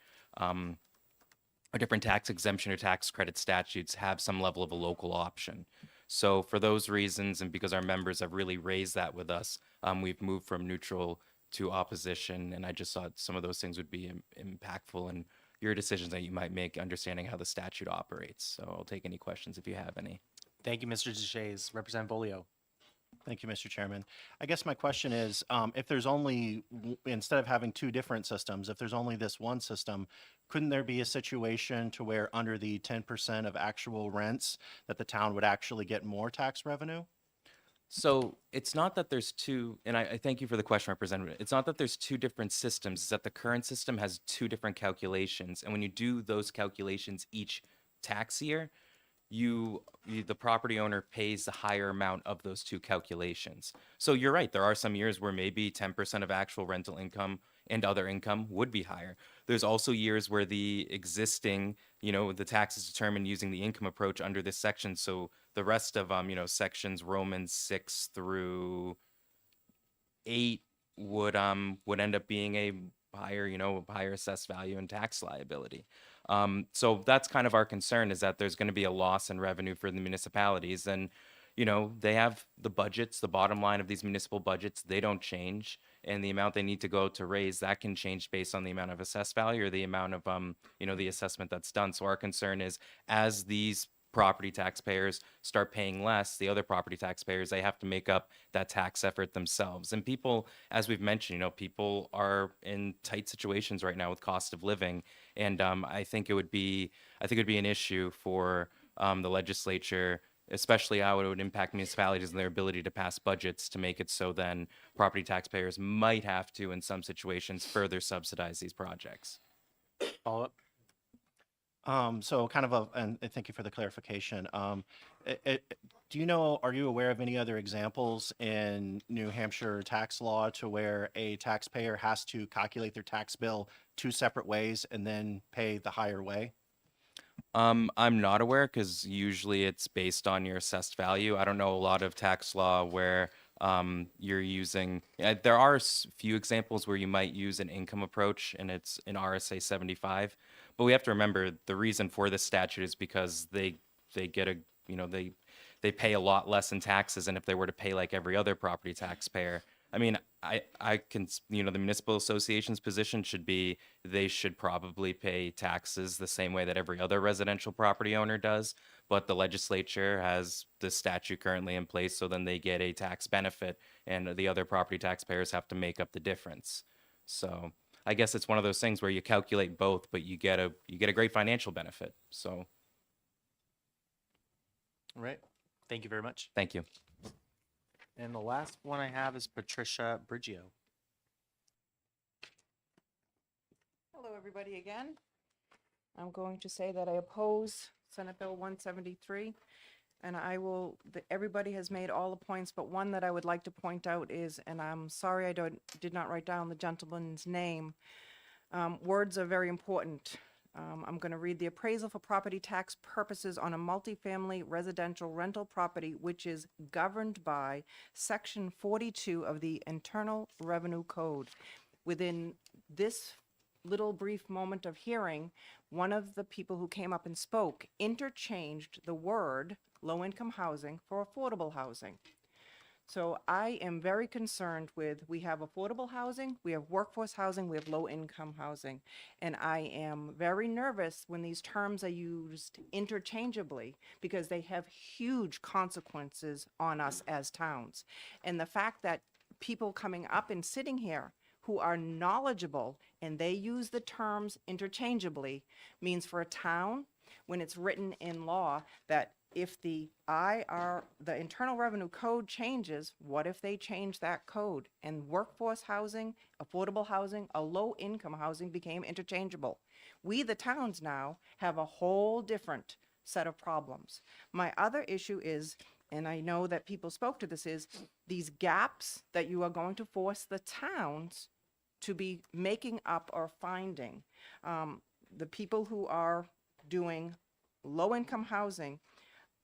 tax exemption or tax credit statutes have some level of a local option. So for those reasons, and because our members have really raised that with us, we've moved from neutral to opposition. And I just thought some of those things would be impactful in your decisions that you might make, understanding how the statute operates. So I'll take any questions if you have any. Thank you, Mr. DeShays. Representative Bolio. Thank you, Mr. Chairman. I guess my question is, if there's only, instead of having two different systems, if there's only this one system, couldn't there be a situation to where under the 10% of actual rents that the town would actually get more tax revenue? So it's not that there's two, and I thank you for the question, Representative. It's not that there's two different systems. It's that the current system has two different calculations. And when you do those calculations each tax year, the property owner pays the higher amount of those two calculations. So you're right. There are some years where maybe 10% of actual rental income and other income would be higher. There's also years where the existing, the tax is determined using the income approach under this section. So the rest of, sections Romans 6 through 8 would end up being a higher assessed value and tax liability. So that's kind of our concern, is that there's going to be a loss in revenue for the municipalities. And, they have the budgets, the bottom line of these municipal budgets, they don't change. And the amount they need to go to raise, that can change based on the amount of assessed value or the amount of, the assessment that's done. So our concern is, as these property taxpayers start paying less, the other property taxpayers, they have to make up that tax effort themselves. And people, as we've mentioned, people are in tight situations right now with cost of living. And I think it would be an issue for the legislature, especially how it would impact municipalities and their ability to pass budgets, to make it so then property taxpayers might have to, in some situations, further subsidize these projects. Follow up. So kind of and thank you for the clarification. Are you aware of any other examples in New Hampshire tax law to where a taxpayer has to calculate their tax bill two separate ways and then pay the higher way? I'm not aware, because usually it's based on your assessed value. I don't know a lot of tax law where you're using, there are few examples where you might use an income approach and it's in RSA 75. But we have to remember the reason for this statute is because they get a, you know, they pay a lot less in taxes. And if they were to pay like every other property taxpayer, I mean, I can, you know, the municipal association's position should be they should probably pay taxes the same way that every other residential property owner does. But the legislature has the statute currently in place, so then they get a tax benefit, and the other property taxpayers have to make up the difference. So I guess it's one of those things where you calculate both, but you get a great financial benefit. So All right. Thank you very much. thank you. And the last one I have is Patricia Brigio. Hello, everybody, again. I'm going to say that I oppose Senate Bill 173, and everybody has made all the points, but one that I would like to point out is, and I'm sorry I did not write down the gentleman's name, words are very important. I'm going to read the appraisal for property tax purposes on a multifamily residential rental property, which is governed by Section 42 of the Internal Revenue Code. Within this little brief moment of hearing, one of the people who came up and spoke interchanged the word low-income housing for affordable housing. So I am very concerned with, we have affordable housing, we have workforce housing, we have low-income housing. And I am very nervous when these terms are used interchangeably because they have huge consequences on us as towns. And the fact that people coming up and sitting here who are knowledgeable and they use the terms interchangeably means for a town, when it's written in law, that if the Internal Revenue Code changes, what if they change that code? And workforce housing, affordable housing, a low-income housing became interchangeable. We, the towns now, have a whole different set of problems. My other issue is, and I know that people spoke to this, is these gaps that you are going to force the towns to be making up or finding. The people who are doing low-income housing,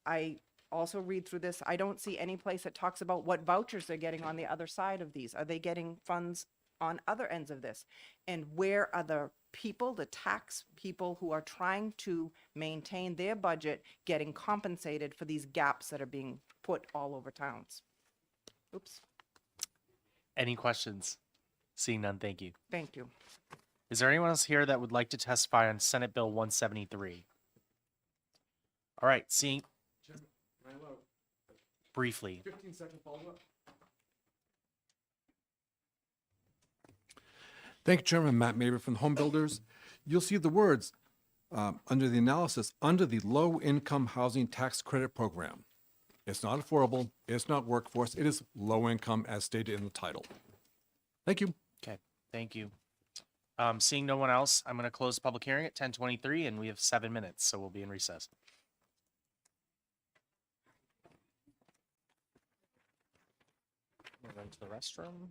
I also read through this, I don't see any place that talks about what vouchers they're getting on the other side of these. Are they getting funds on other ends of this? And where are the people, the tax people who are trying to maintain their budget, getting compensated for these gaps that are being put all over towns? Oops, Any questions? Seeing none, thank you. thank you. Is there anyone else here that would like to testify on Senate Bill 173? All right, seeing briefly. 15-second follow-up. Thank you, Chairman Matt Maber from the Home Builders. You'll see the words under the analysis, under the Low-Income Housing Tax Credit Program. It's not affordable, it's not workforce, it is low income as stated in the title. Thank you. Okay, thank you. Seeing no one else, I'm going to close the public hearing at 10:23, and we have 7 minutes, so we'll be in recess. We're going to the restroom.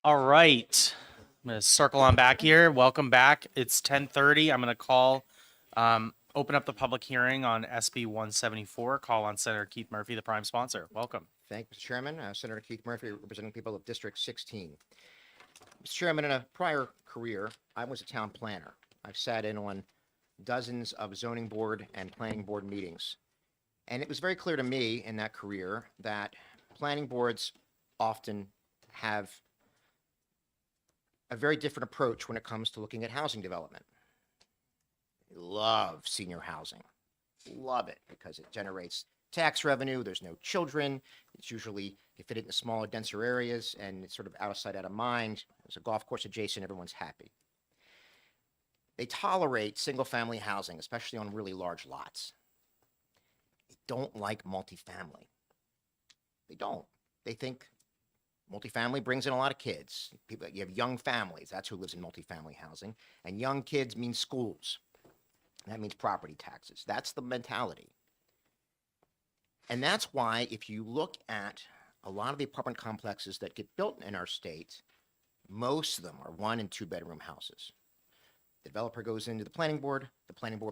All right. I'm going to circle on back here. Welcome back. It's 10:30. I'm going to open up the public hearing on SB 174. Call on Senator Keith Murphy, the prime sponsor. Welcome. Thank you, Mr. Chairman. Senator Keith Murphy, representing people of District 16. Mr. Chairman, in a prior career, I was a town planner. I've sat in on dozens of zoning board and planning board meetings. And it was very clear to me in that career that planning boards often have a very different approach when it comes to looking at housing development. They love senior housing. Love it because it generates tax revenue. There's no children. It's usually, you fit it in smaller, denser areas, and it's sort of out of sight, out of mind. There's a golf course adjacent, everyone's happy. They tolerate single-family housing, especially on really large lots. They don't like multifamily. They don't. They think multifamily brings in a lot of kids. People, you have young families. That's who lives in multifamily housing. And young kids means schools. That means property taxes. That's the mentality. And that's why if you look at a lot of the apartment complexes that get built in our state, most of them are 1 and 2 bedroom houses. The developer goes into the planning board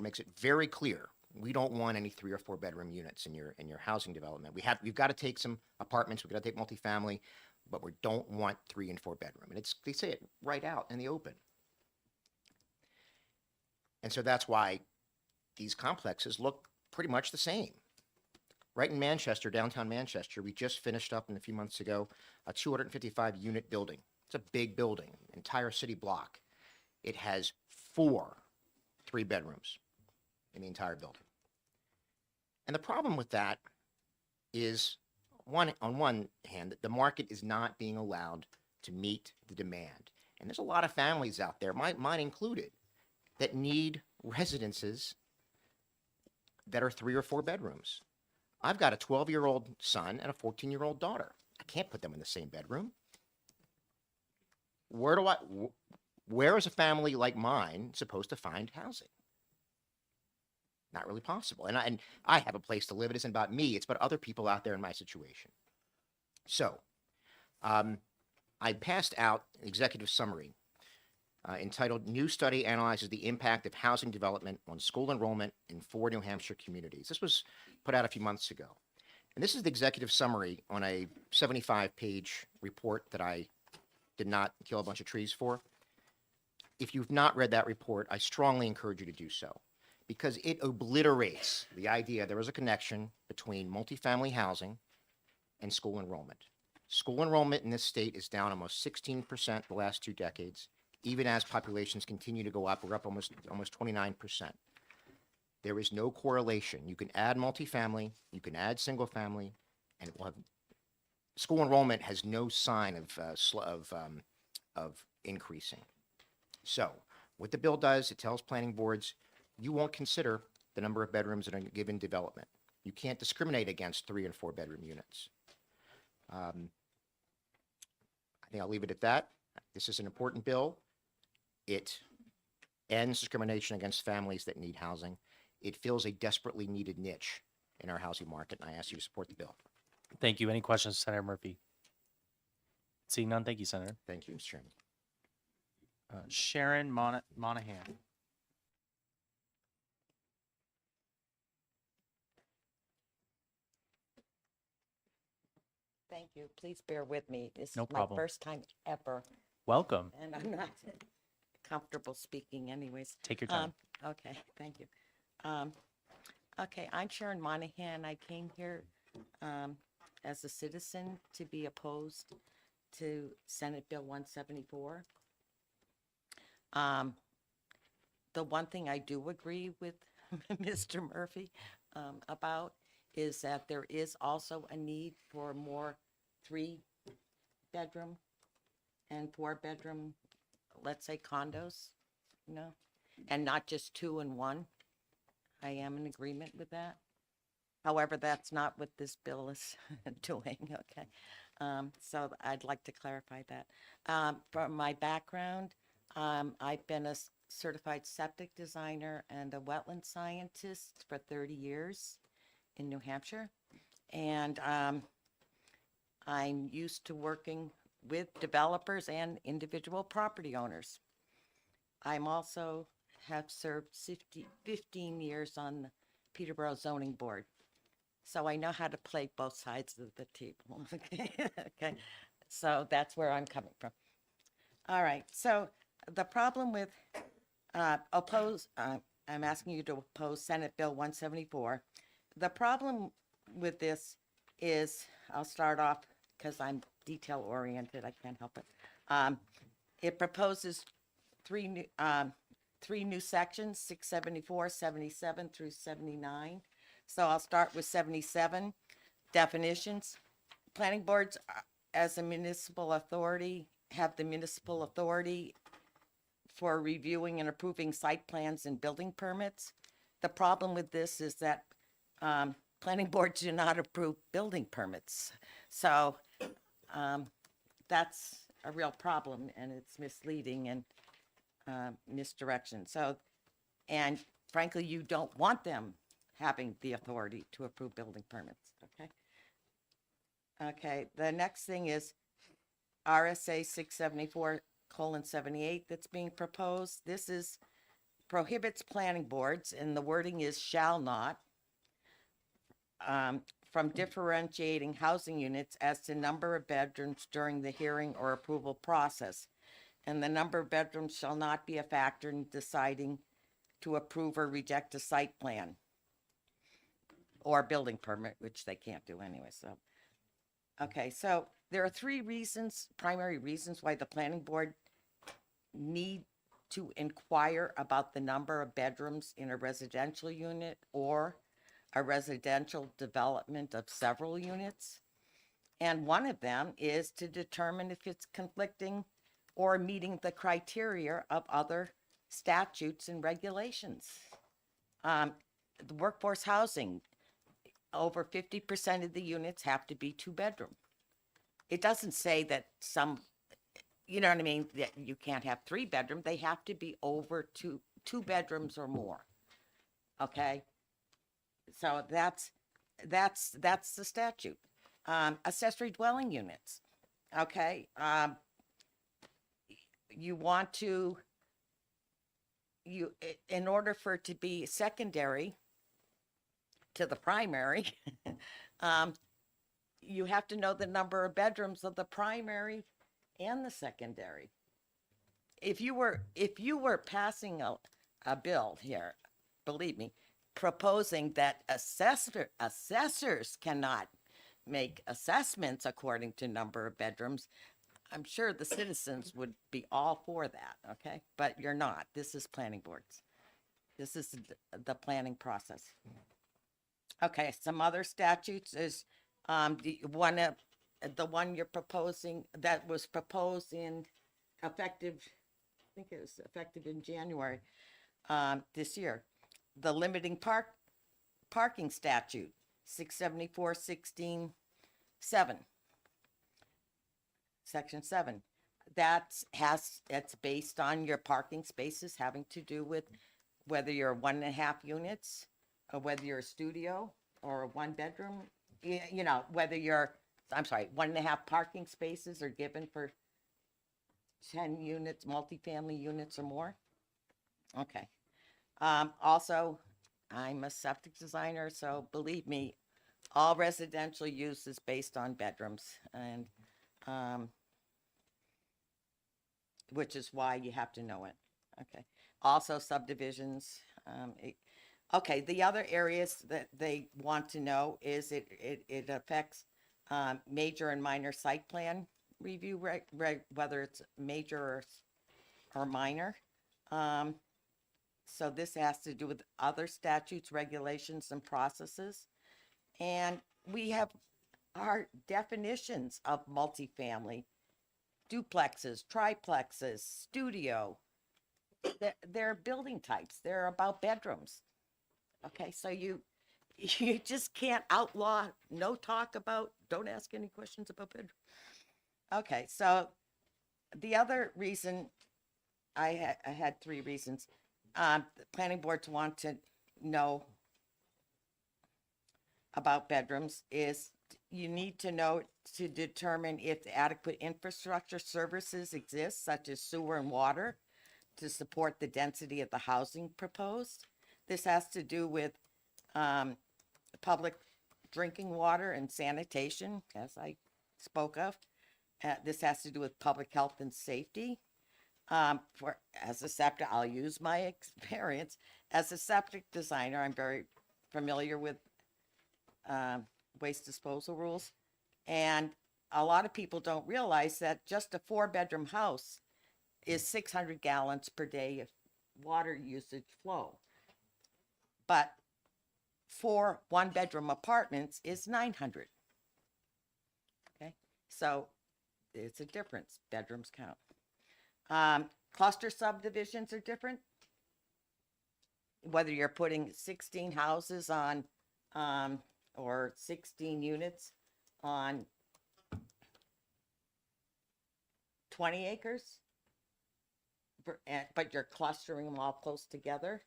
makes it very clear. We don't want any 3 or 4 bedroom units in your housing development. We've got to take some apartments, we've got to take multifamily, but we don't want 3 and 4 bedroom. And they say it right out in the open. And so that's why these complexes look pretty much the same. Right in Manchester, downtown Manchester, we just finished up a few months ago a 255 unit building. It's a big building, entire city block. It has 4 3 bedrooms in the entire building. And the problem with that is, on one hand, the market is not being allowed to meet the demand. And there's a lot of families out there, mine included, that need residences that are 3 or 4 bedrooms. I've got a 12-year-old son and a 14-year-old daughter. I can't put them in the same bedroom. Where is a family like mine supposed to find housing? Not really possible. And I have a place to live. It isn't about me. It's about other people out there in my situation. So, I passed out an executive summary entitled New Study Analyzes the Impact of Housing Development on School Enrollment in 4 New Hampshire Communities. This was put out a few months ago. And this is the executive summary on a 75-page report that I did not kill a bunch of trees for. If you've not read that report, I strongly encourage you to do so, because it obliterates the idea there is a connection between multifamily housing and school enrollment. School enrollment in this state is down almost 16% the last 2 decades. Even as populations continue to go up, we're up almost 29%. There is no correlation. You can add multifamily, you can add single family, and it will have, school enrollment has no sign of increasing. So what the bill does, it tells planning boards, you won't consider the number of bedrooms in a given development. You can't discriminate against 3 and 4 bedroom units. I think I'll leave it at that. This is an important bill. It ends discrimination against families that need housing. It fills a desperately needed niche in our housing market, and I ask you to support the bill. Thank you. Any questions, Senator Murphy? Seeing none, thank you, Senator. Thank you, Mr. Chairman. Sharon Monahan. Thank you. Please bear with me. This is No my problem. first time ever, Welcome. and I'm not comfortable speaking anyways. Take your time. Okay, thank you. Okay, I'm Sharon Monahan. I came here as a citizen to be opposed to Senate Bill 174. The one thing I do agree with Mr. Murphy about is that there is also a need for more 3-bedroom and 4-bedroom, let's say condos, you know, and not just 2 and 1. I am in agreement with that. However, that's not what this bill is doing, okay? So I'd like to clarify that. From my background, I've been a certified septic designer and a wetland scientist for 30 years in New Hampshire. And I'm used to working with developers and individual property owners. I'm also have served 15 years on the Peterborough Zoning Board. So I know how to play both sides of the table. Okay. Okay. So that's where I'm coming from. All right. So the problem with I'm asking you to oppose Senate Bill 174. The problem with this is, I'll start off because I'm detail oriented. I can't help it. It proposes three new sections, 674, 77 through 79. So I'll start with 77, definitions. Planning boards, as a municipal authority, have the municipal authority for reviewing and approving site plans and building permits. The problem with this is that planning boards do not approve building permits. So that's a real problem, and it's misleading and misdirection. So, and frankly, you don't want them having the authority to approve building permits, okay? Okay, the next thing is RSA 674:78 that's being proposed. This is prohibits planning boards, and the wording is shall not, from differentiating housing units as to number of bedrooms during the hearing or approval process. And the number of bedrooms shall not be a factor in deciding to approve or reject a site plan or building permit, which they can't do anyway. So, okay, so there are three reasons, primary reasons why the planning board need to inquire about the number of bedrooms in a residential unit or a residential development of several units. And one of them is to determine if it's conflicting or meeting the criteria of other statutes and regulations. The workforce housing, over 50% of the units have to be 2-bedroom. It doesn't say that some, you know what I mean, that you can't have 3-bedroom. They have to be over two bedrooms or more. Okay, so that's the statute. Accessory dwelling units. Okay, you want to, in order for it to be secondary to the primary, you have to know the number of bedrooms of the primary and the secondary. If you were passing a bill here, believe me, proposing that assessors cannot make assessments according to number of bedrooms, I'm sure the citizens would be all for that, okay? But you're not. This is planning boards. This is the planning process. Okay, some other statutes is the one you're proposing that was proposed in effective, I think it was effective in January this year. The limiting parking statute, 674-16-7. Section 7. It's based on your parking spaces having to do with whether you're 1.5 units or whether you're a studio or a 1-bedroom, you know, whether you're, I'm sorry, 1.5 parking spaces are given for 10 units, multifamily units or more. Okay. Also, I'm a septic designer, so believe me, all residential use is based on bedrooms, and which is why you have to know it. Okay. Also subdivisions. Okay. The other areas that they want to know is it affects major and minor site plan review, whether it's major or minor. So this has to do with other statutes, regulations, and processes. And we have our definitions of multifamily: duplexes, triplexes, studio. They're building types. They're about bedrooms. Okay, so you just can't outlaw no talk about, don't ask any questions about bedroom. Okay, so the other reason, I had three reasons. The planning boards want to know about bedrooms is, you need to note to determine if adequate infrastructure services exist, such as sewer and water, to support the density of the housing proposed. This has to do with public drinking water and sanitation, as I spoke of. This has to do with public health and safety. As a septic, I'll use my experience. As a septic designer, I'm very familiar with waste disposal rules. And a lot of people don't realize that just a 4-bedroom house is 600 gallons per day of water usage flow. But 4 1-bedroom apartments is 900. Okay, so it's a difference. Bedrooms count. Cluster subdivisions are different. Whether you're putting 16 houses on, or 16 units on 20 acres, but you're clustering them all close together.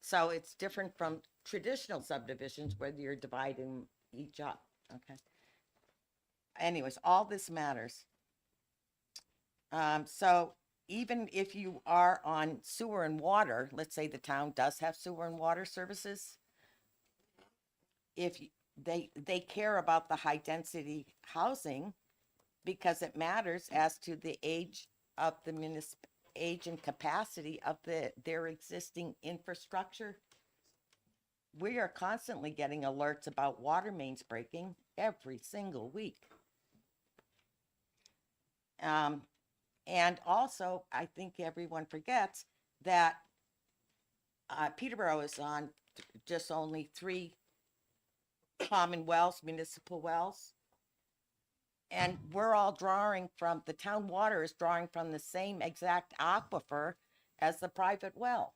So it's different from traditional subdivisions where you're dividing each up, okay? Anyways, all this matters. So even if you are on sewer and water, let's say the town does have sewer and water services, if they care about the high density housing because it matters as to the age of the age and capacity of their existing infrastructure. We are constantly getting alerts about water mains breaking every single week. And also, I think everyone forgets that Peterborough is on just only 3 common wells, municipal wells. And we're all drawing from, the town water is drawing from the same exact aquifer as the private well.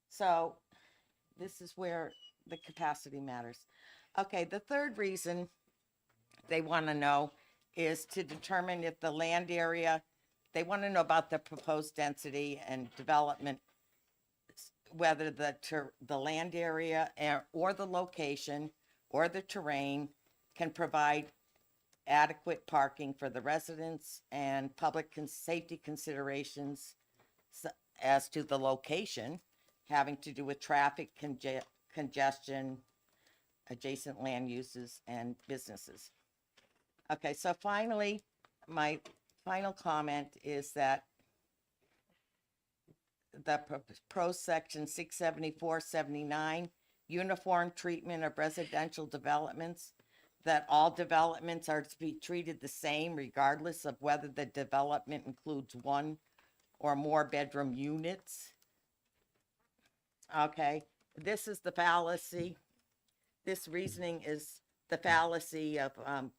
So this is where the capacity matters. Okay, the third reason they want to know is to determine if the land area, they want to know about the proposed density and development, whether the land area or the location or the terrain can provide adequate parking for the residents and public safety considerations as to the location having to do with traffic congestion, adjacent land uses, and businesses. Okay, so finally, my final comment is that the pro section 674-79, uniform treatment of residential developments, that all developments are to be treated the same regardless of whether the development includes 1 or more bedroom units. Okay, this is the fallacy. This reasoning is the fallacy of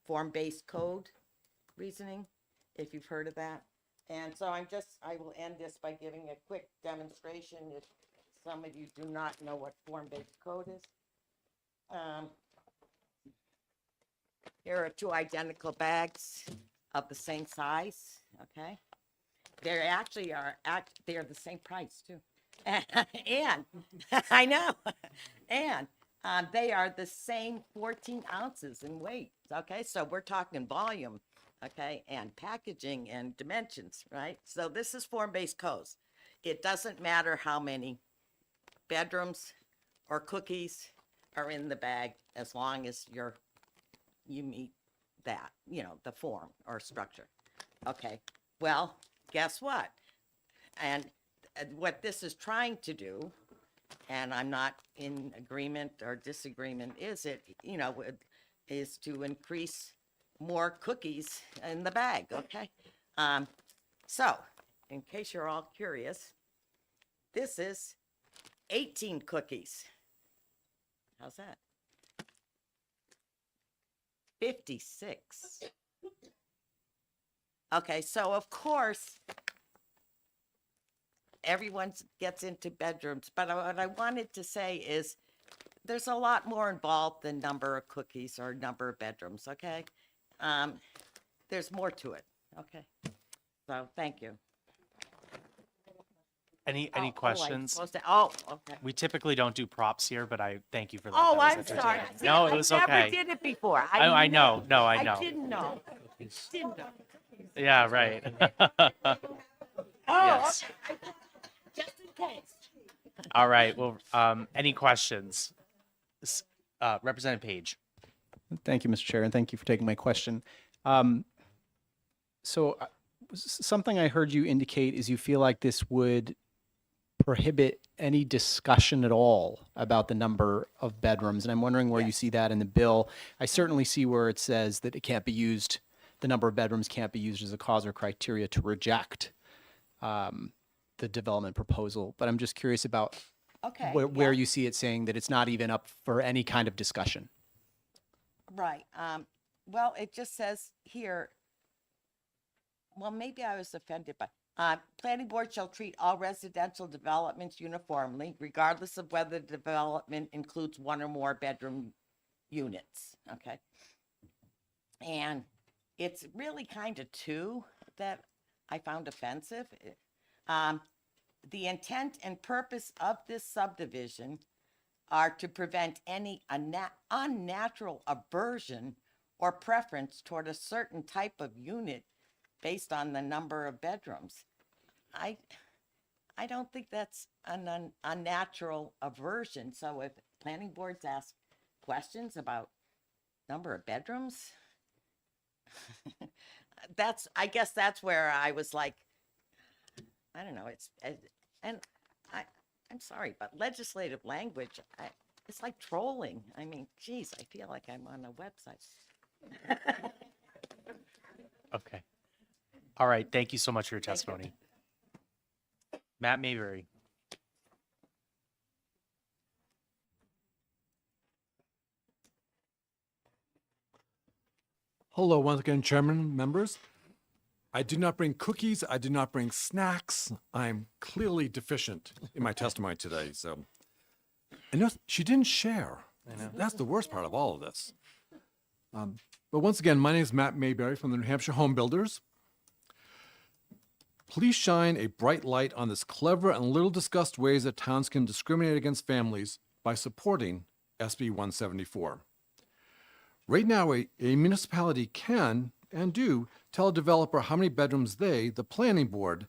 form-based code reasoning, if you've heard of that. And so I will end this by giving a quick demonstration if some of you do not know what form-based code is. Here are 2 identical bags of the same size, okay? They actually are, they're the same price too. And, I know, and they are the same 14 ounces in weight, okay? So we're talking volume, okay, and packaging and dimensions, right? So this is form-based codes. It doesn't matter how many bedrooms or cookies are in the bag as long as you meet that, the form or structure. Okay, well, guess what? And what this is trying to do, and I'm not in agreement or disagreement, is to increase more cookies in the bag, okay? So, in case you're all curious, this is 18 cookies. How's that? 56. Okay, so of course, everyone gets into bedrooms, but what I wanted to say is there's a lot more involved than number of cookies or number of bedrooms, okay? There's more to it, okay? So, thank you. Any Oh, I'm questions? supposed to- Oh, okay. We typically don't do props here, but I thank you for that. Oh, That was I'm sorry. entertaining. See, No, it I was never okay. did it before. I know. No, I I know. didn't know. Didn't know. Yeah, right. Oh, Yes. okay. Just in case. All right. Well, any questions? Representative Page. Thank you, Mr. Chair, and thank you for taking my question. Something I heard you indicate is you feel like this would prohibit any discussion at all about the number of bedrooms, and I'm wondering where you see that in the bill. I certainly see where it says that it can't be used, the number of bedrooms can't be used as a cause or criteria to reject the development proposal, but I'm just curious about Okay. where yeah. you see it saying that it's not even up for any kind of discussion. Right. Well, it just says here, well, maybe I was offended by, planning board shall treat all residential developments uniformly, regardless of whether the development includes one or more bedroom units, okay? And it's really kind of two that I found offensive. The intent and purpose of this subdivision are to prevent any unnatural aversion or preference toward a certain type of unit based on the number of bedrooms. I don't think that's an unnatural aversion. So if planning boards ask questions about number of bedrooms, I guess that's where I was like, I don't know, I'm sorry, but legislative language, it's like trolling. I mean, geez, I feel like I'm on a website. Okay. All right. Thank you so much for your testimony. Matt Mayberry. Hello, once again, Chairman, members. I did not bring cookies. I did not bring snacks. I'm clearly deficient in my testimony today. So, and notice, she didn't share. That's the worst part of all of this. But once again, my name is Matt Mayberry from the New Hampshire Home Builders. Please shine a bright light on this clever and little discussed ways that towns can discriminate against families by supporting SB 174. Right now, a municipality can and do tell a developer how many bedrooms they, the planning board,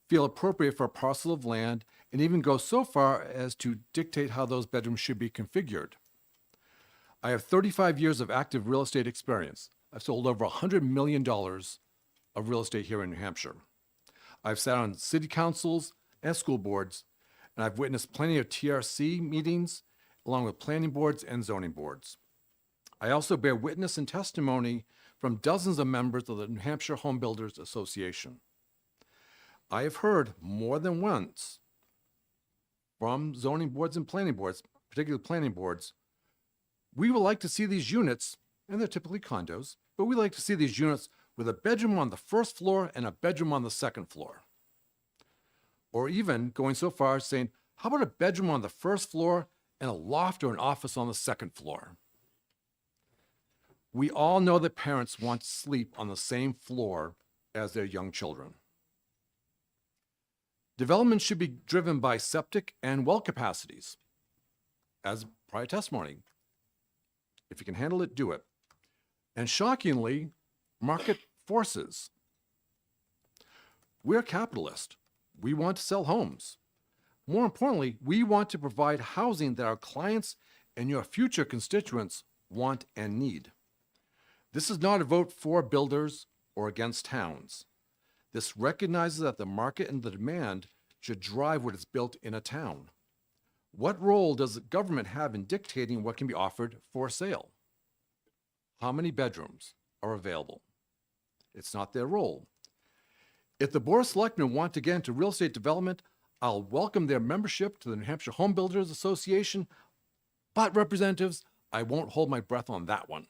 feel appropriate for a parcel of land, and even go so far as to dictate how those bedrooms should be configured. I have 35 years of active real estate experience. I've sold over $100 million of real estate here in New Hampshire. I've sat on city councils and school boards, and I've witnessed plenty of TRC meetings, along with planning boards and zoning boards. I also bear witness and testimony from dozens of members of the New Hampshire Home Builders Association. I have heard more than once from zoning boards and planning boards, particularly planning boards, we would like to see these units, and they're typically condos, but we like to see these units with a bedroom on the first floor and a bedroom on the second floor. Or even going so far as saying, how about a bedroom on the first floor and a loft or an office on the second floor? We all know that parents want to sleep on the same floor as their young children. Development should be driven by septic and well capacities. As prior testimony, if you can handle it, do it. And shockingly, market forces. We're capitalist. We want to sell homes. More importantly, we want to provide housing that our clients and your future constituents want and need. This is not a vote for builders or against towns. This recognizes that the market and the demand should drive what is built in a town. What role does the government have in dictating what can be offered for sale? How many bedrooms are available? It's not their role. If the Board of Selectmen want to get into real estate development, I'll welcome their membership to the New Hampshire Home Builders Association, but representatives, I won't hold my breath on that one.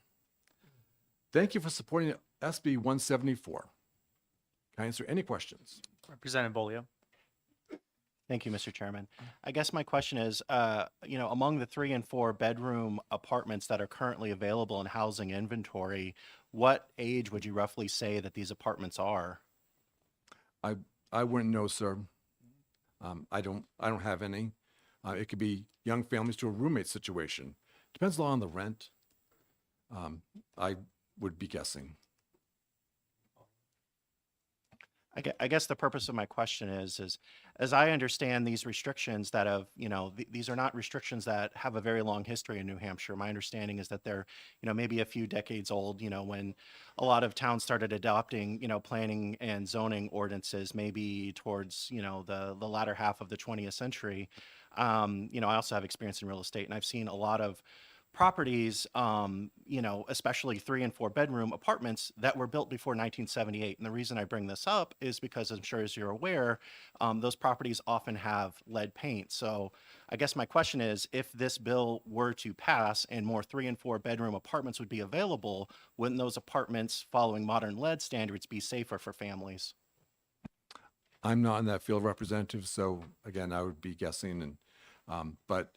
Thank you for supporting SB 174. Can I answer any questions? Representative Bolio. Thank you, Mr. Chairman. I guess my question is, among the 3 and 4 bedroom apartments that are currently available in housing inventory, what age would you roughly say that these apartments are? I wouldn't know, sir. I don't have any. It could be young families to a roommate situation. Depends a lot on the rent. I would be guessing. I guess the purpose of my question is as I understand these restrictions that have, these are not restrictions that have a very long history in New Hampshire. My understanding is that they're, maybe a few decades old, when a lot of towns started adopting, planning and zoning ordinances, maybe towards, the latter half of the 20th century. I also have experience in real estate, and I've seen a lot of properties, especially 3 and 4 bedroom apartments that were built before 1978. And the reason I bring this up is because I'm sure, as you're aware, those properties often have lead paint. So I guess my question is, if this bill were to pass and more 3 and 4 bedroom apartments would be available, wouldn't those apartments following modern lead standards be safer for families? I'm not in that field representative, so again, I would be guessing. But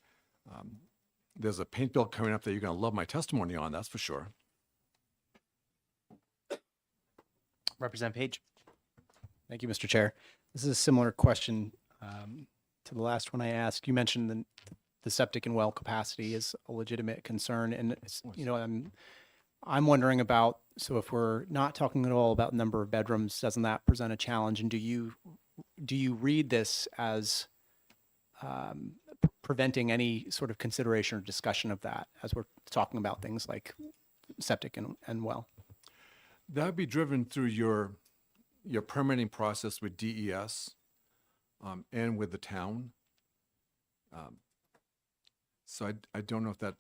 there's a paint bill coming up that you're going to love my testimony on, that's for sure. Representative Page. Thank you, Mr. Chair. This is a similar question to the last one I asked. You mentioned the septic and well capacity is a legitimate concern, and I'm wondering about, so if we're not talking at all about number of bedrooms, doesn't that present a challenge? And do you read this as preventing any sort of consideration or discussion of that as we're talking about things like septic and well? That would be driven through your permitting process with DES and with the town. So I don't know if that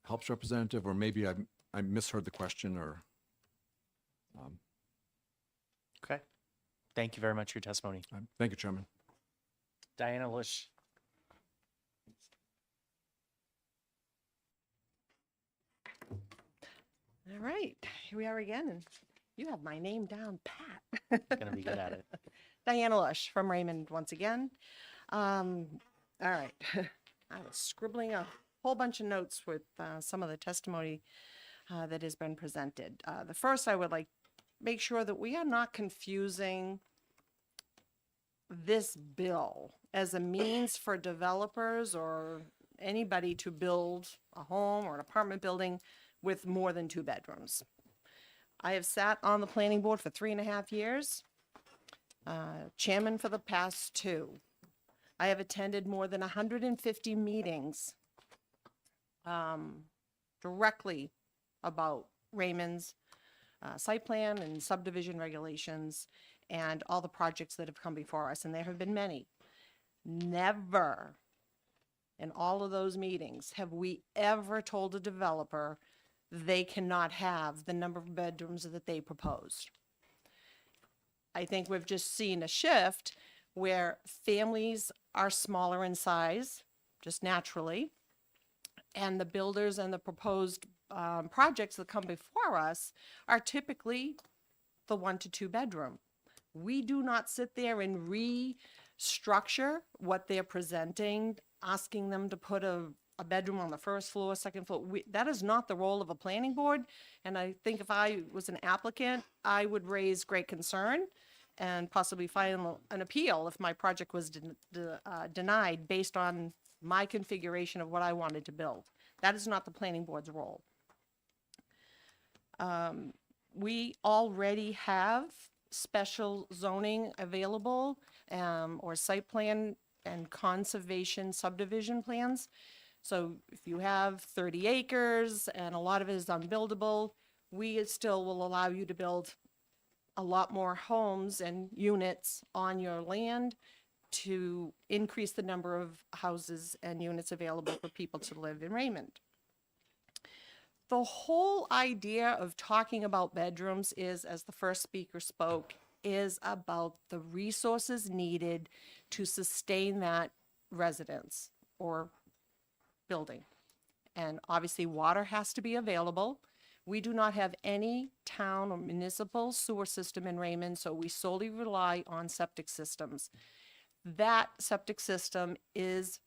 helps, Representative, or maybe I misheard the question, or. Okay. Thank you very much for your testimony. Thank you, Chairman. Diana Lish. All right, here we are again, and you have my name down pat. Gonna be good at it. Diana Lush from Raymond once again. All right, I was scribbling a whole bunch of notes with some of the testimony that has been presented. The first, I would like make sure that we are not confusing this bill as a means for developers or anybody to build a home or an apartment building with more than 2 bedrooms. I have sat on the planning board for 3.5 years, chairman for the past 2. I have attended more than 150 meetings directly about Raymond's site plan and subdivision regulations and all the projects that have come before us, and there have been many. Never in all of those meetings have we ever told a developer they cannot have the number of bedrooms that they proposed. I think we've just seen a shift where families are smaller in size, just naturally, and the builders and the proposed projects that come before us are typically the 1 to 2 bedroom. We do not sit there and restructure what they're presenting, asking them to put a bedroom on the first floor, second floor. That is not the role of a planning board. And I think if I was an applicant, I would raise great concern and possibly file an appeal if my project was denied based on my configuration of what I wanted to build. That is not the planning board's role. We already have special zoning available or site plan and conservation subdivision plans. So if you have 30 acres and a lot of it is unbuildable, we still will allow you to build a lot more homes and units on your land to increase the number of houses and units available for people to live in Raymond. The whole idea of talking about bedrooms is, as the first speaker spoke, is about the resources needed to sustain that residence or building. And obviously water has to be available. We do not have any town or municipal sewer system in Raymond, so we solely rely on septic systems. That septic system is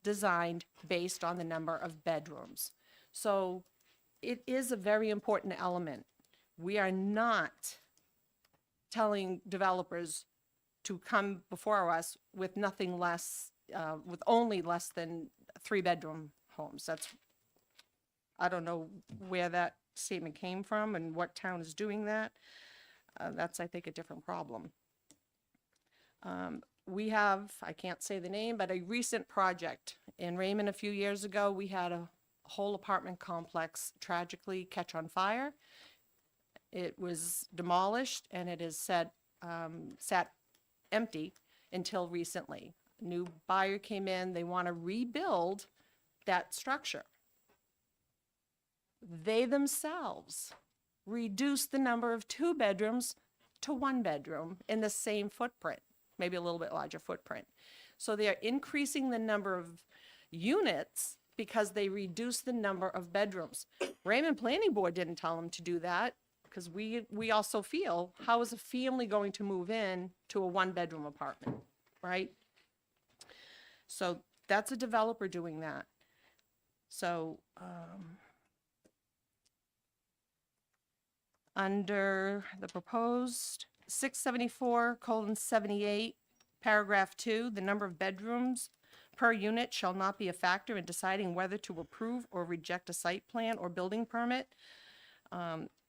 designed based on the number of bedrooms. So it is a very important element. We are not telling developers to come before us with nothing less, with only less than 3-bedroom homes. I don't know where that statement came from and what town is doing that. That's, I think, a different problem. We have, I can't say the name, but a recent project in Raymond a few years ago, we had a whole apartment complex tragically catch on fire. It was demolished and it has sat empty until recently. A new buyer came in, they want to rebuild that structure. They themselves reduced the number of 2 bedrooms to 1 bedroom in the same footprint, maybe a little bit larger footprint. So they are increasing the number of units because they reduced the number of bedrooms. Raymond Planning Board didn't tell them to do that because we also feel, how is a family going to move in to a 1-bedroom apartment, right? So that's a developer doing that. So, under the proposed 674:78, paragraph 2, the number of bedrooms per unit shall not be a factor in deciding whether to approve or reject a site plan or building permit.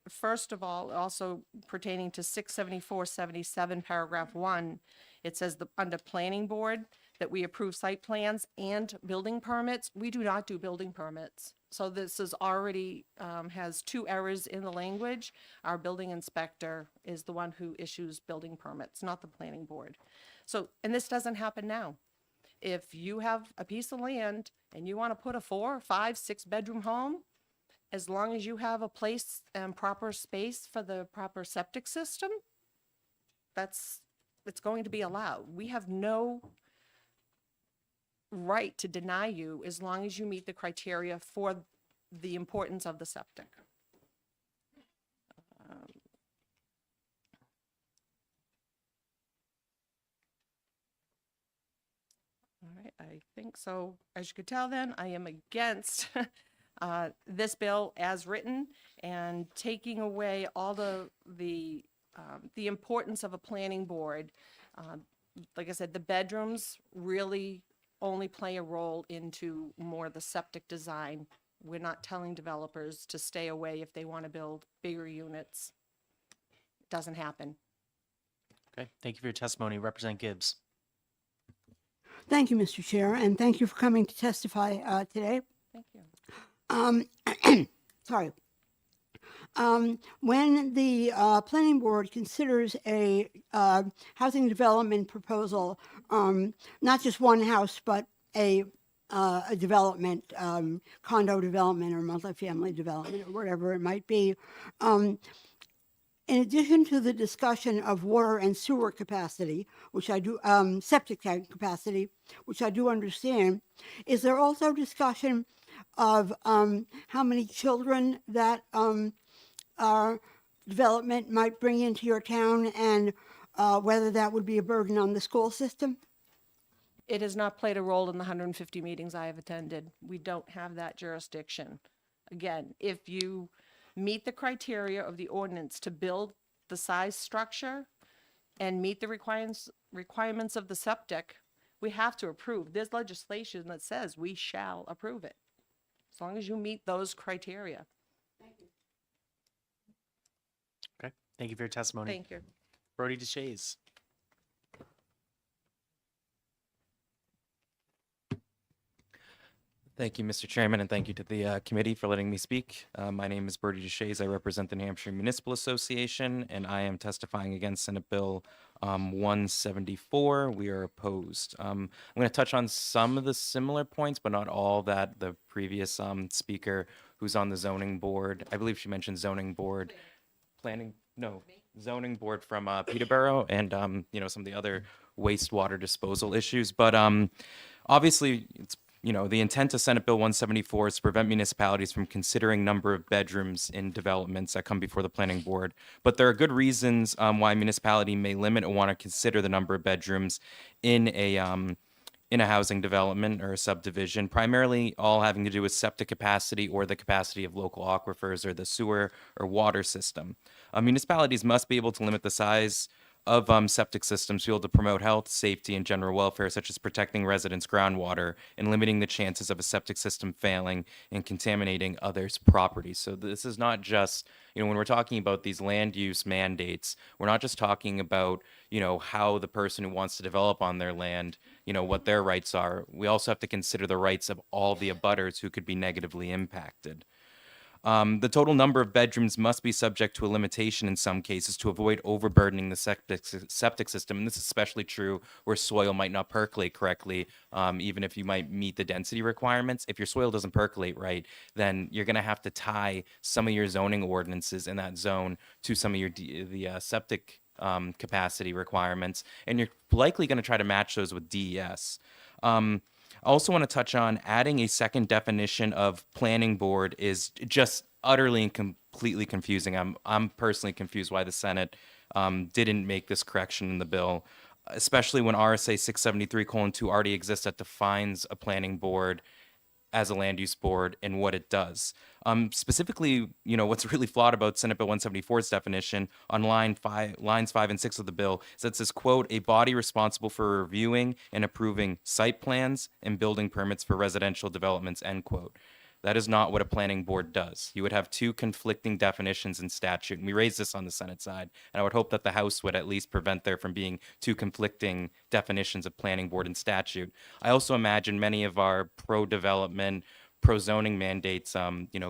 First of all, also pertaining to 674:77, paragraph 1, it says under planning board that we approve site plans and building permits. We do not do building permits. So this is already, has 2 errors in the language. Our building inspector is the one who issues building permits, not the planning board. So, and this doesn't happen now. If you have a piece of land and you want to put a 4, 5, 6-bedroom home, as long as you have a place and proper space for the proper septic system, it's going to be allowed. We have no right to deny you as long as you meet the criteria for the importance of the septic. All right, I think so. As you could tell then, I am against this bill as written and taking away all the importance of a planning board. Like I said, the bedrooms really only play a role into more the septic design. We're not telling developers to stay away if they want to build bigger units. It doesn't happen. Okay, thank you for your testimony. Representative Gibbs. Thank you, Mr. Chair, and thank you for coming to testify today. Thank you. Sorry. When the planning board considers a housing development proposal, not just one house, but a development, condo development or multifamily development or whatever it might be, in addition to the discussion of water and sewer capacity, which I do, septic tank capacity, which I do understand, is there also discussion of how many children that development might bring into your town and whether that would be a burden on the school system? It has not played a role in the 150 meetings I have attended. We don't have that jurisdiction. Again, if you meet the criteria of the ordinance to build the size structure and meet the requirements of the septic, we have to approve. There's legislation that says we shall approve it, as long as you meet those criteria. Okay, thank you for your testimony. Thank you. Brody DeShays. Thank you, Mr. Chairman, and thank you to the committee for letting me speak. My name is Bertie DeShays. I represent the New Hampshire Municipal Association, and I am testifying against Senate Bill 174. We are opposed. I'm going to touch on some of the similar points, but not all that the previous speaker who's on the zoning board, I believe she mentioned zoning board, zoning board from Peterborough and, some of the other wastewater disposal issues. But obviously, it's the intent of Senate Bill 174 is to prevent municipalities from considering number of bedrooms in developments that come before the planning board. But there are good reasons why a municipality may limit or want to consider the number of bedrooms in a housing development or a subdivision, primarily all having to do with septic capacity or the capacity of local aquifers or the sewer or water system. Municipalities must be able to limit the size septic systems to be able to promote health, safety, and general welfare, such as protecting residents' groundwater and limiting the chances of a septic system failing and contaminating others' property. So this is not just, when we're talking about these land use mandates, we're not just talking about, how the person who wants to develop on their land, what their rights are. We also have to consider the rights of all the abutters who could be negatively impacted. The total number of bedrooms must be subject to a limitation in some cases to avoid overburdening the septic system. And this is especially true where soil might not percolate correctly, even if you might meet the density requirements. If your soil doesn't percolate right, then you're going to have to tie some of your zoning ordinances in that zone to some of the septic capacity requirements. And you're likely going to try to match those with DES. I also want to touch on adding a second definition of planning board is just utterly and completely confusing. I'm personally confused why the Senate didn't make this correction in the bill, especially when RSA 673:2 already exists that defines a planning board as a land use board and what it does. Specifically, what's really flawed about Senate Bill 174's definition on lines 5 and 6 of the bill is that it says, quote, a body responsible for reviewing and approving site plans and building permits for residential developments, end quote. That is not what a planning board does. You would have two conflicting definitions in statute, and we raised this on the Senate side, and I would hope that the House would at least prevent there from being two conflicting definitions of planning board and statute. I also imagine many of our pro-development, pro-zoning mandates,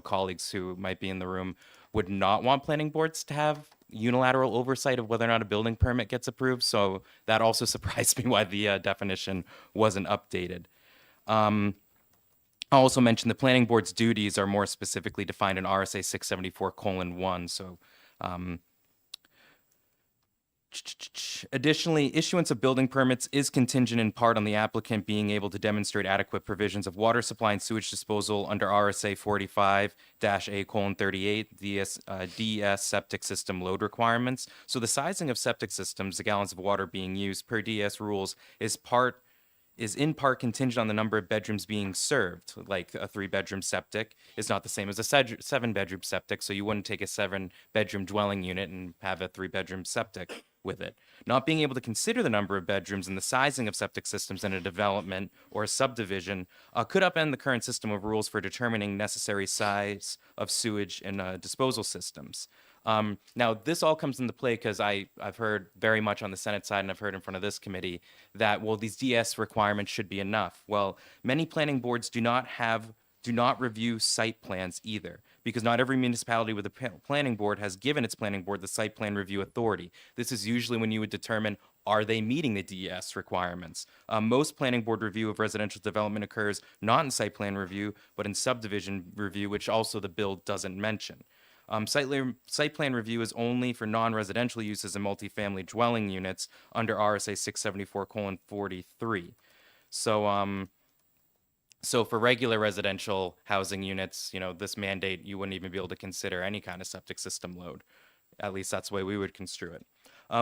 colleagues who might be in the room would not want planning boards to have unilateral oversight of whether or not a building permit gets approved, so that also surprised me why the definition wasn't updated. I'll also mention the planning board's duties are more specifically defined in RSA 674:1. So, additionally, issuance of building permits is contingent in part on the applicant being able to demonstrate adequate provisions of water supply and sewage disposal under RSA 45-A:38, DES septic system load requirements. So the sizing of septic systems, the gallons of water being used per DES rules, is in part contingent on the number of bedrooms being served. Like a 3-bedroom septic is not the same as a 7-bedroom septic, so you wouldn't take a 7-bedroom dwelling unit and have a 3-bedroom septic with it. Not being able to consider the number of bedrooms and the sizing of septic systems in a development or a subdivision could upend the current system of rules for determining necessary size of sewage and disposal systems. Now, this all comes into play because I've heard very much on the Senate side, and I've heard in front of this committee, that, well, these DS requirements should be enough. Well, many planning boards do not review site plans either, because not every municipality with a planning board has given its planning board the site plan review authority. This is usually when you would determine, are they meeting the DES requirements? Most planning board review of residential development occurs not in site plan review, but in subdivision review, which also the bill doesn't mention. Site plan review is only for non-residential uses in multifamily dwelling units under RSA 674:43. So, so for regular residential housing units, this mandate, you wouldn't even be able to consider any kind of septic system load. At least that's the way we would construe it.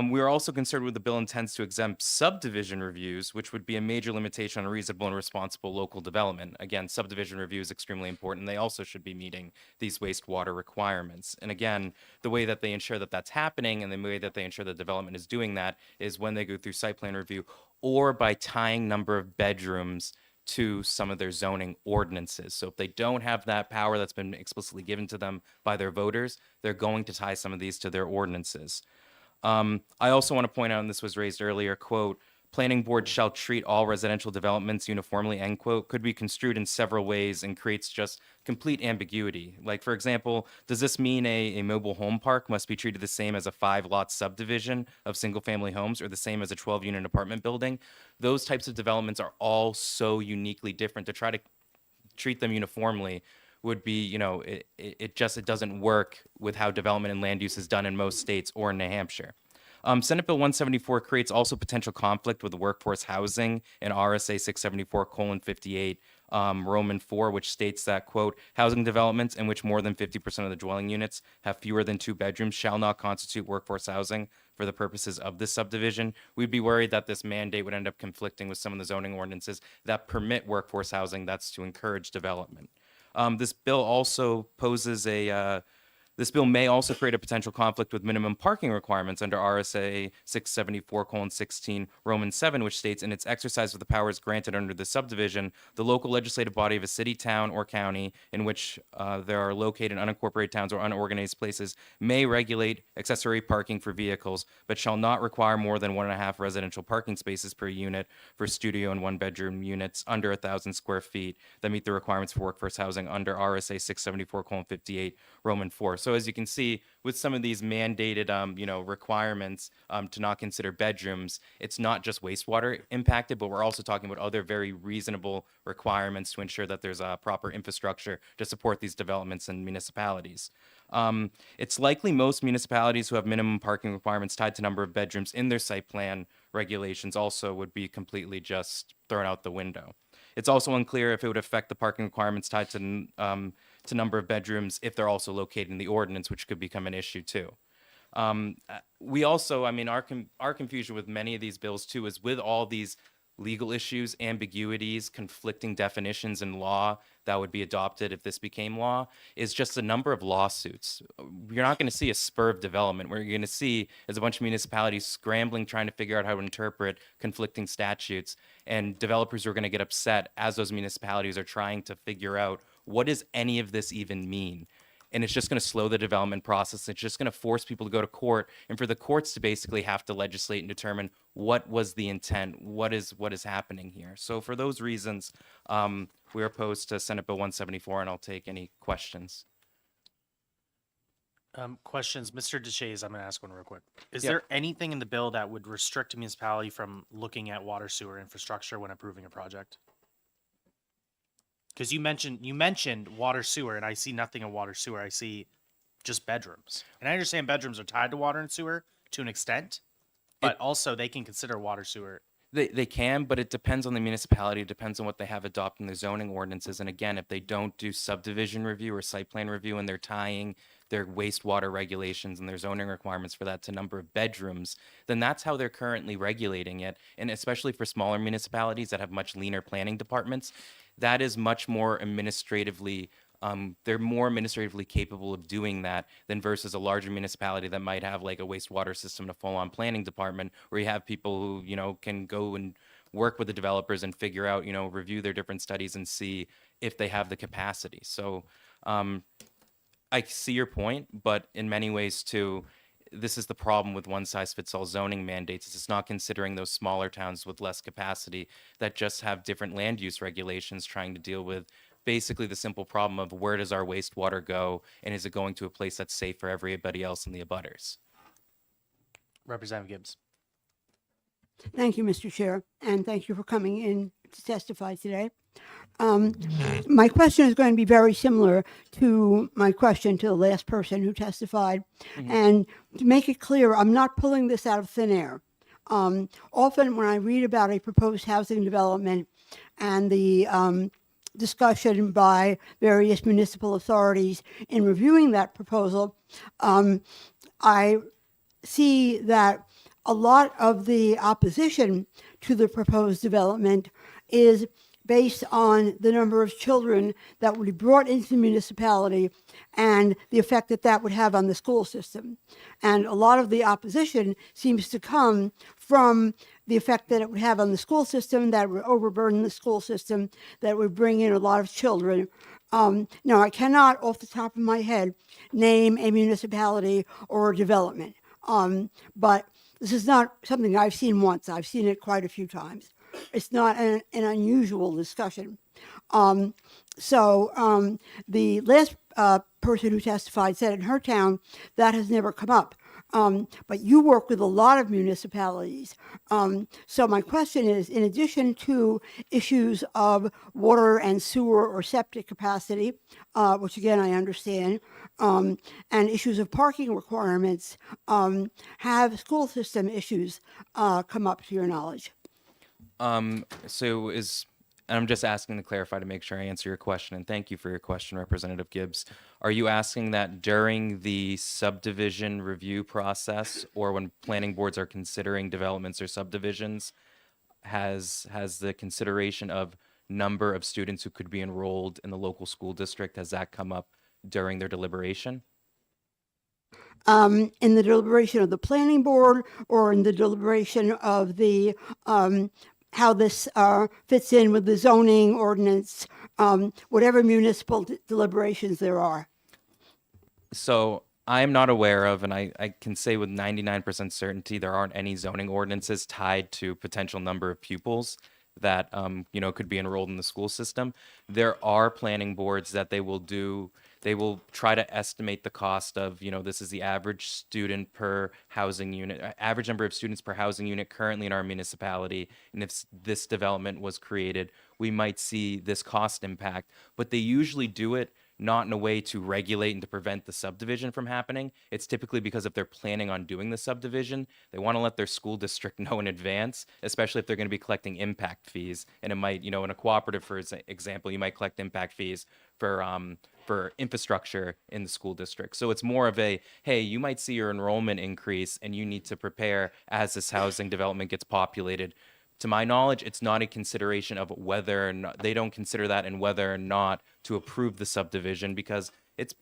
We are also concerned with the bill intends to exempt subdivision reviews, which would be a major limitation on reasonable and responsible local development. Again, subdivision review is extremely important. They also should be meeting these wastewater requirements. And again, the way that they ensure that that's happening and the way that they ensure the development is doing that is when they go through site plan review or by tying number of bedrooms to some of their zoning ordinances. So if they don't have that power that's been explicitly given to them by their voters, they're going to tie some of these to their ordinances. I also want to point out, and this was raised earlier, quote, planning board shall treat all residential developments uniformly, end quote, could be construed in several ways and creates just complete ambiguity. Like, for example, does this mean a mobile home park must be treated the same as a 5-lot subdivision of single-family homes or the same as a 12-unit apartment building? Those types of developments are all so uniquely different. To try to treat them uniformly would be, it doesn't work with how development and land use is done in most states or in New Hampshire. Senate Bill 174 creates also potential conflict with workforce housing in RSA 674:58, Roman 4, which states that, quote, housing developments in which more than 50% of the dwelling units have fewer than 2 bedrooms shall not constitute workforce housing for the purposes of this subdivision. We'd be worried that this mandate would end up conflicting with some of the zoning ordinances that permit workforce housing that's to encourage development. This bill also poses a This bill may also create a potential conflict with minimum parking requirements under RSA 674:16 Roman 7, which states, in its exercise of the powers granted under the subdivision, the local legislative body of a city, town, or county in which there are located unincorporated towns or unorganized places may regulate accessory parking for vehicles, but shall not require more than 1.5 residential parking spaces per unit for studio and one-bedroom units under 1,000 square feet that meet the requirements for workforce housing under RSA 674:58 Roman 4. So as you can see, with some of these mandated, requirements to not consider bedrooms, it's not just wastewater impacted, but we're also talking about other very reasonable requirements to ensure that there's a proper infrastructure to support these developments in municipalities. It's likely most municipalities who have minimum parking requirements tied to number of bedrooms in their site plan regulations also would be completely just thrown out the window. It's also unclear if it would affect the parking requirements tied to number of bedrooms if they're also located in the ordinance, which could become an issue too. We also, our confusion with many of these bills too is with all these legal issues, ambiguities, conflicting definitions in law that would be adopted if this became law, is just a number of lawsuits. You're not going to see a spur of development. What you're going to see is a bunch of municipalities scrambling, trying to figure out how to interpret conflicting statutes, and developers are going to get upset as those municipalities are trying to figure out what does any of this even mean. And it's just going to slow the development process. It's just going to force people to go to court, and for the courts to basically have to legislate and determine what was the intent, what is happening here. So for those reasons, we are opposed to Senate Bill 174, and I'll take any questions. Questions, Mr. Deshays, I'm going to ask one real quick. Is Yep. there anything in the bill that would restrict a municipality from looking at water sewer infrastructure when approving a project? Because you mentioned water sewer, and I see nothing of water sewer. I see just bedrooms, and I understand bedrooms are tied to water and sewer to an extent, but also they can consider water sewer. They can, but it depends on the municipality. It depends on what they have adopted in their zoning ordinances. And again, if they don't do subdivision review or site plan review and they're tying their wastewater regulations and their zoning requirements for that to number of bedrooms, then that's how they're currently regulating it. And especially for smaller municipalities that have much leaner planning departments, that is much more administratively they're more administratively capable of doing that than versus a larger municipality that might have like a wastewater system and a full-on planning department where you have people who, can go and work with the developers and figure out, review their different studies and see if they have the capacity. So I see your point, but in many ways too, this is the problem with one-size-fits-all zoning mandates. It's not considering those smaller towns with less capacity that just have different land use regulations trying to deal with basically the simple problem of where does our wastewater go, and is it going to a place that's safe for everybody else in the abutters? Representative Gibbs. Thank you, Mr. Chair, and thank you for coming in to testify today. My question is going to be very similar to my question to the last person who testified. And to make it clear, I'm not pulling this out of thin air. Often when I read about a proposed housing development and the discussion by various municipal authorities in reviewing that proposal, I see that a lot of the opposition to the proposed development is based on the number of children that would be brought into the municipality and the effect that that would have on the school system. And a lot of the opposition seems to come from the effect that it would have on the school system, that would overburden the school system, that would bring in a lot of children. Now, I cannot, off the top of my head, name a municipality or a development, but this is not something I've seen once. I've seen it quite a few times. It's not an unusual discussion. So the last person who testified said in her town that has never come up. But you work with a lot of municipalities. So my question is, in addition to issues of water and sewer or septic capacity, which again I understand, and issues of parking requirements, have school system issues come up to your knowledge? And I'm just asking to clarify to make sure I answer your question, and thank you for your question, Representative Gibbs. Are you asking that during the subdivision review process or when planning boards are considering developments or subdivisions, has the consideration of number of students who could be enrolled in the local school district, has that come up during their deliberation? in the deliberation of the planning board or in the deliberation of the how this fits in with the zoning ordinance, whatever municipal deliberations there are. So I'm not aware of, and I can say with 99% certainty, there aren't any zoning ordinances tied to potential number of pupils that, could be enrolled in the school system. There are planning boards that they will try to estimate the cost of, this is the average student per housing unit, average number of students per housing unit currently in our municipality. And if this development was created, we might see this cost impact, but they usually do it not in a way to regulate and to prevent the subdivision from happening. It's typically because if they're planning on doing the subdivision, they want to let their school district know in advance, especially if they're going to be collecting impact fees. And it might, in a cooperative, for example, you might collect impact fees for infrastructure in the school district. So it's more of a, hey, you might see your enrollment increase and you need to prepare as this housing development gets populated. To my knowledge, it's not a consideration of whether or not they don't consider that and whether or not to approve the subdivision, because it's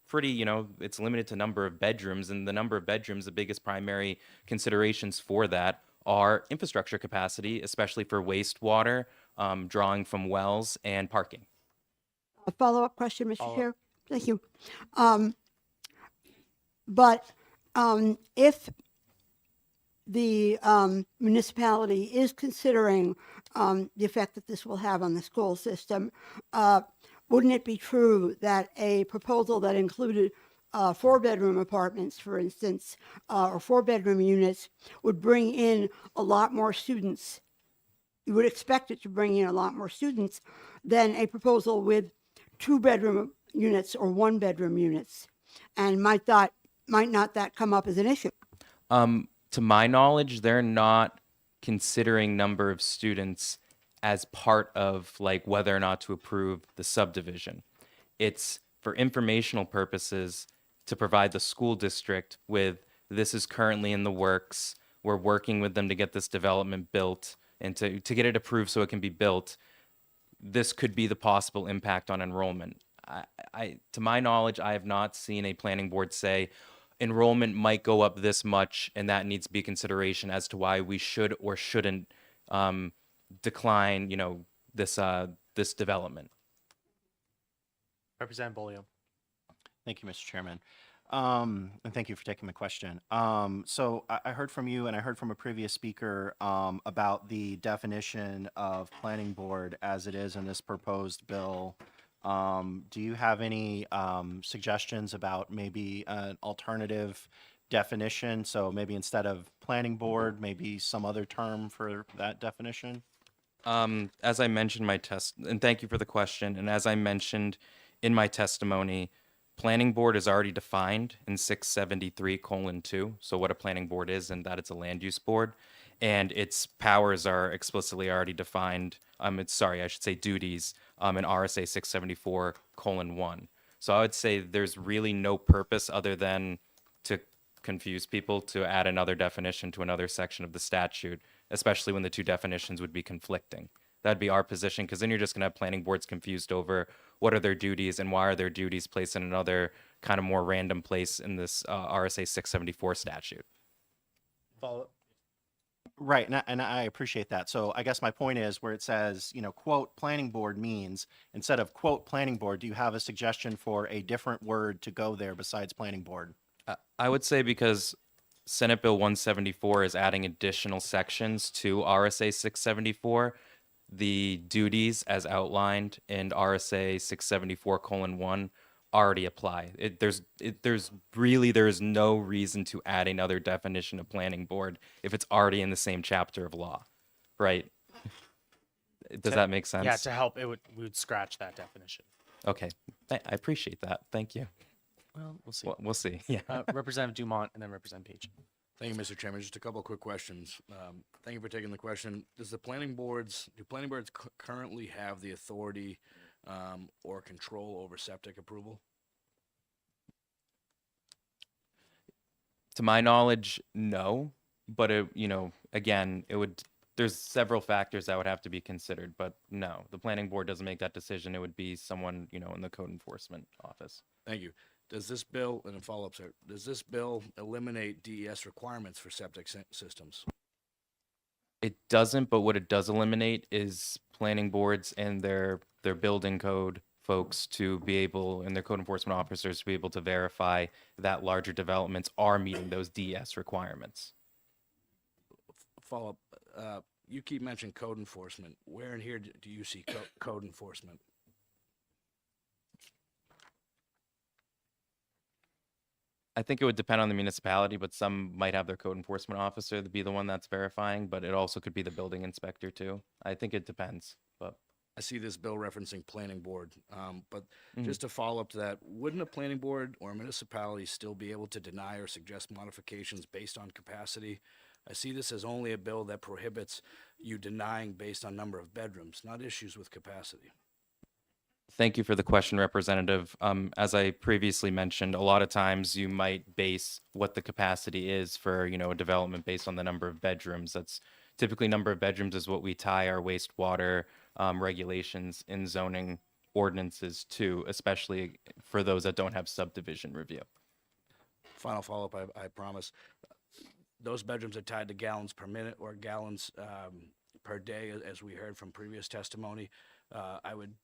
pretty, it's limited to number of bedrooms, and the number of bedrooms, the biggest primary considerations for that are infrastructure capacity, especially for wastewater, drawing from wells, and parking. A follow-up question, Mr. Chair? Thank you. But if the municipality is considering the effect that this will have on the school system, wouldn't it be true that a proposal that included 4-bedroom apartments, for instance, or 4-bedroom units would bring in a lot more students? You would expect it to bring in a lot more students than a proposal with 2-bedroom units or 1-bedroom units. And might not that come up as an issue? To my knowledge, they're not considering number of students as part of like whether or not to approve the subdivision. It's for informational purposes to provide the school district with, this is currently in the works. We're working with them to get this development built and to get it approved so it can be built. This could be the possible impact on enrollment. To my knowledge, I have not seen a planning board say enrollment might go up this much, and that needs to be consideration as to why we should or shouldn't decline, this development. Representative Bolio. Thank you, Mr. Chairman. And thank you for taking my question. So I heard from you and I heard from a previous speaker about the definition of planning board as it is in this proposed bill. Do you have any suggestions about maybe an alternative definition? So maybe instead of planning board, maybe some other term for that definition? As I mentioned and thank you for the question, and as I mentioned in my testimony, planning board is already defined in 673:2, so what a planning board is, and that it's a land use board, and its powers are explicitly already defined, duties, in RSA 674:1. So I would say there's really no purpose other than to confuse people to add another definition to another section of the statute, especially when the two definitions would be conflicting. That'd be our position, because then you're just going to have planning boards confused over what are their duties and why are their duties placed in another kind of more random place in this RSA 674 statute. Follow. Right, and I appreciate that. So I guess my point is where it says, quote, planning board means, instead of quote, planning board, do you have a suggestion for a different word to go there besides planning board? I would say because Senate Bill 174 is adding additional sections to RSA 674, the duties as outlined in RSA 674:1 already apply. There is no reason to add another definition of planning board if it's already in the same chapter of law, right? Does that make sense? Yeah, to help, we would scratch that definition. Okay, I appreciate that. Thank you. Well, we'll see. We'll see. Yeah. Representative Dumont and then Representative Page. Thank you, Mr. Chairman. Just a couple of quick questions. Thank you for taking the question. Do planning boards currently have the authority or control over septic approval? To my knowledge, no. But again, there's several factors that would have to be considered. But no, the planning board doesn't make that decision. It would be someone in the code enforcement office. Thank you. Does this bill, and a follow-up, sir, does this bill eliminate DES requirements for septic systems? It doesn't, but what it does eliminate is planning boards and their building code folks to be able, and their code enforcement officers to be able to verify that larger developments are meeting those DS requirements. Follow-up, you keep mentioning code enforcement. Where in here do you see code enforcement? I think it would depend on the municipality, but some might have their code enforcement officer to be the one that's verifying, but it also could be the building inspector too. I think it depends, but. I see this bill referencing planning board, but Mhm. just to follow up to that, wouldn't a planning board or a municipality still be able to deny or suggest modifications based on capacity? I see this as only a bill that prohibits you denying based on number of bedrooms, not issues with capacity. Thank you for the question, Representative. As I previously mentioned, a lot of times you might base what the capacity is for, a development based on the number of bedrooms. That's typically number of bedrooms is what we tie our wastewater regulations in zoning ordinances to, especially for those that don't have subdivision review. Final follow-up, I promise. Those bedrooms are tied to gallons per minute or gallons per day, as we heard from previous testimony. I would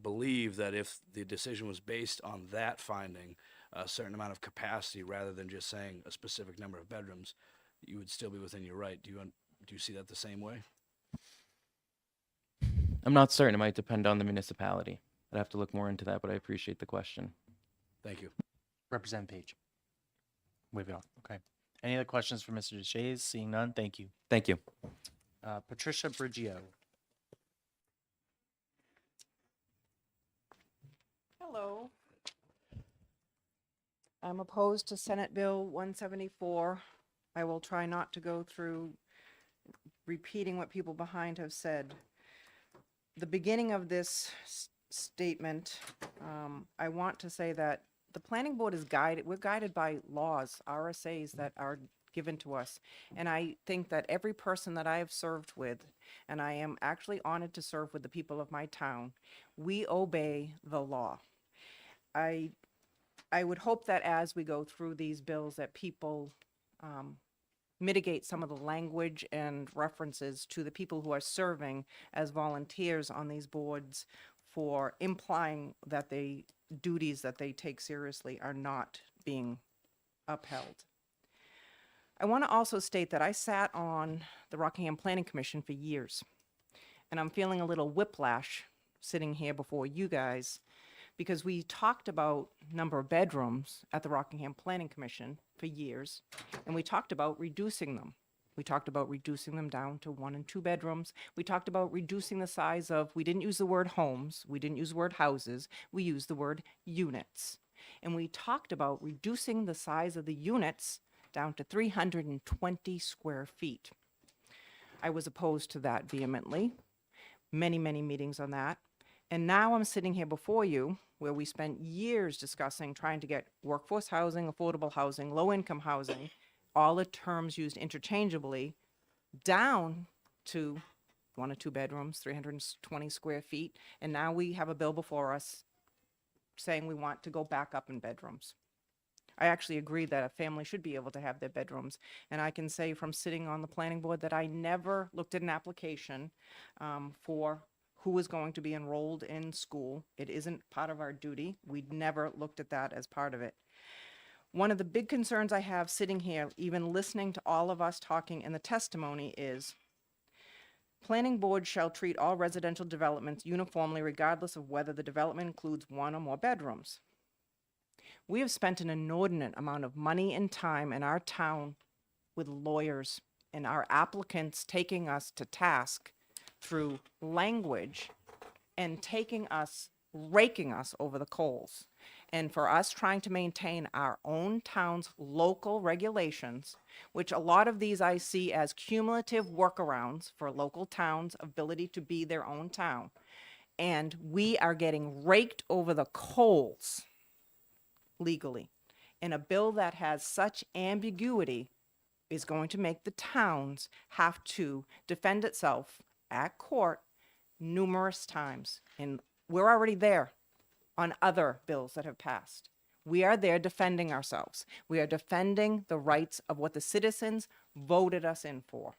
believe that if the decision was based on that finding, a certain amount of capacity rather than just saying a specific number of bedrooms, you would still be within your right. Do you see that the same way? I'm not certain. It might depend on the municipality. I'd have to look more into that, but I appreciate the question. Thank you. Representative Page. Wave it on. Okay. Any other questions for Mr. Deshays? Seeing none, thank you. Thank you. Patricia Brigio. Hello. I'm opposed to Senate Bill 174. I will try not to go through repeating what people behind have said. The beginning of this statement, I want to say that the planning board is guided, we're guided by laws, RSAs that are given to us. And I think that every person that I have served with, and I am actually honored to serve with the people of my town, we obey the law. I would hope that as we go through these bills that people mitigate some of the language and references to the people who are serving as volunteers on these boards for implying that the duties that they take seriously are not being upheld. I want to also state that I sat on the Rockingham Planning Commission for years, and I'm feeling a little whiplash sitting here before you guys because we talked about number of bedrooms at the Rockingham Planning Commission for years, and we talked about reducing them. We talked about reducing them down to 1 and 2 bedrooms. We talked about reducing the size of, we didn't use the word homes, we didn't use the word houses, we used the word units. And we talked about reducing the size of the units down to 320 square feet. I was opposed to that vehemently. Many, many meetings on that. And now I'm sitting here before you where we spent years discussing trying to get workforce housing, affordable housing, low-income housing, all the terms used interchangeably, down to 1 or 2 bedrooms, 320 square feet. And now we have a bill before us saying we want to go back up in bedrooms. I actually agree that a family should be able to have their bedrooms. And I can say from sitting on the planning board that I never looked at an application for who was going to be enrolled in school. It isn't part of our duty. We never looked at that as part of it. One of the big concerns I have sitting here, even listening to all of us talking in the testimony, is planning board shall treat all residential developments uniformly regardless of whether the development includes 1 or more bedrooms. We have spent an inordinate amount of money and time in our town with lawyers and our applicants taking us to task through language and raking us over the coals. And for us trying to maintain our own town's local regulations, which a lot of these I see as cumulative workarounds for local towns' ability to be their own town. And we are getting raked over the coals legally. And a bill that has such ambiguity is going to make the towns have to defend itself at court numerous times. And we're already there on other bills that have passed. We are there defending ourselves. We are defending the rights of what the citizens voted us in for.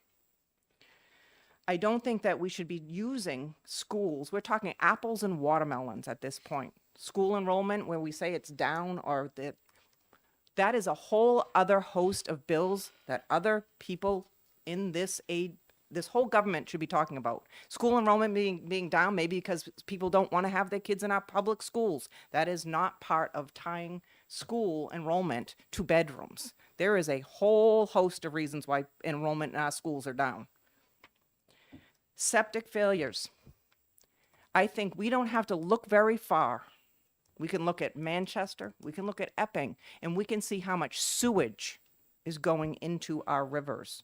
I don't think that we should be using schools. We're talking apples and watermelons at this point. School enrollment, where we say it's down, or that is a whole other host of bills that other people in this whole government should be talking about. School enrollment being down, maybe because people don't want to have their kids in our public schools. That is not part of tying school enrollment to bedrooms. There is a whole host of reasons why enrollment in our schools are down. Septic failures. I think we don't have to look very far. We can look at Manchester, we can look at Epping, and we can see how much sewage is going into our rivers.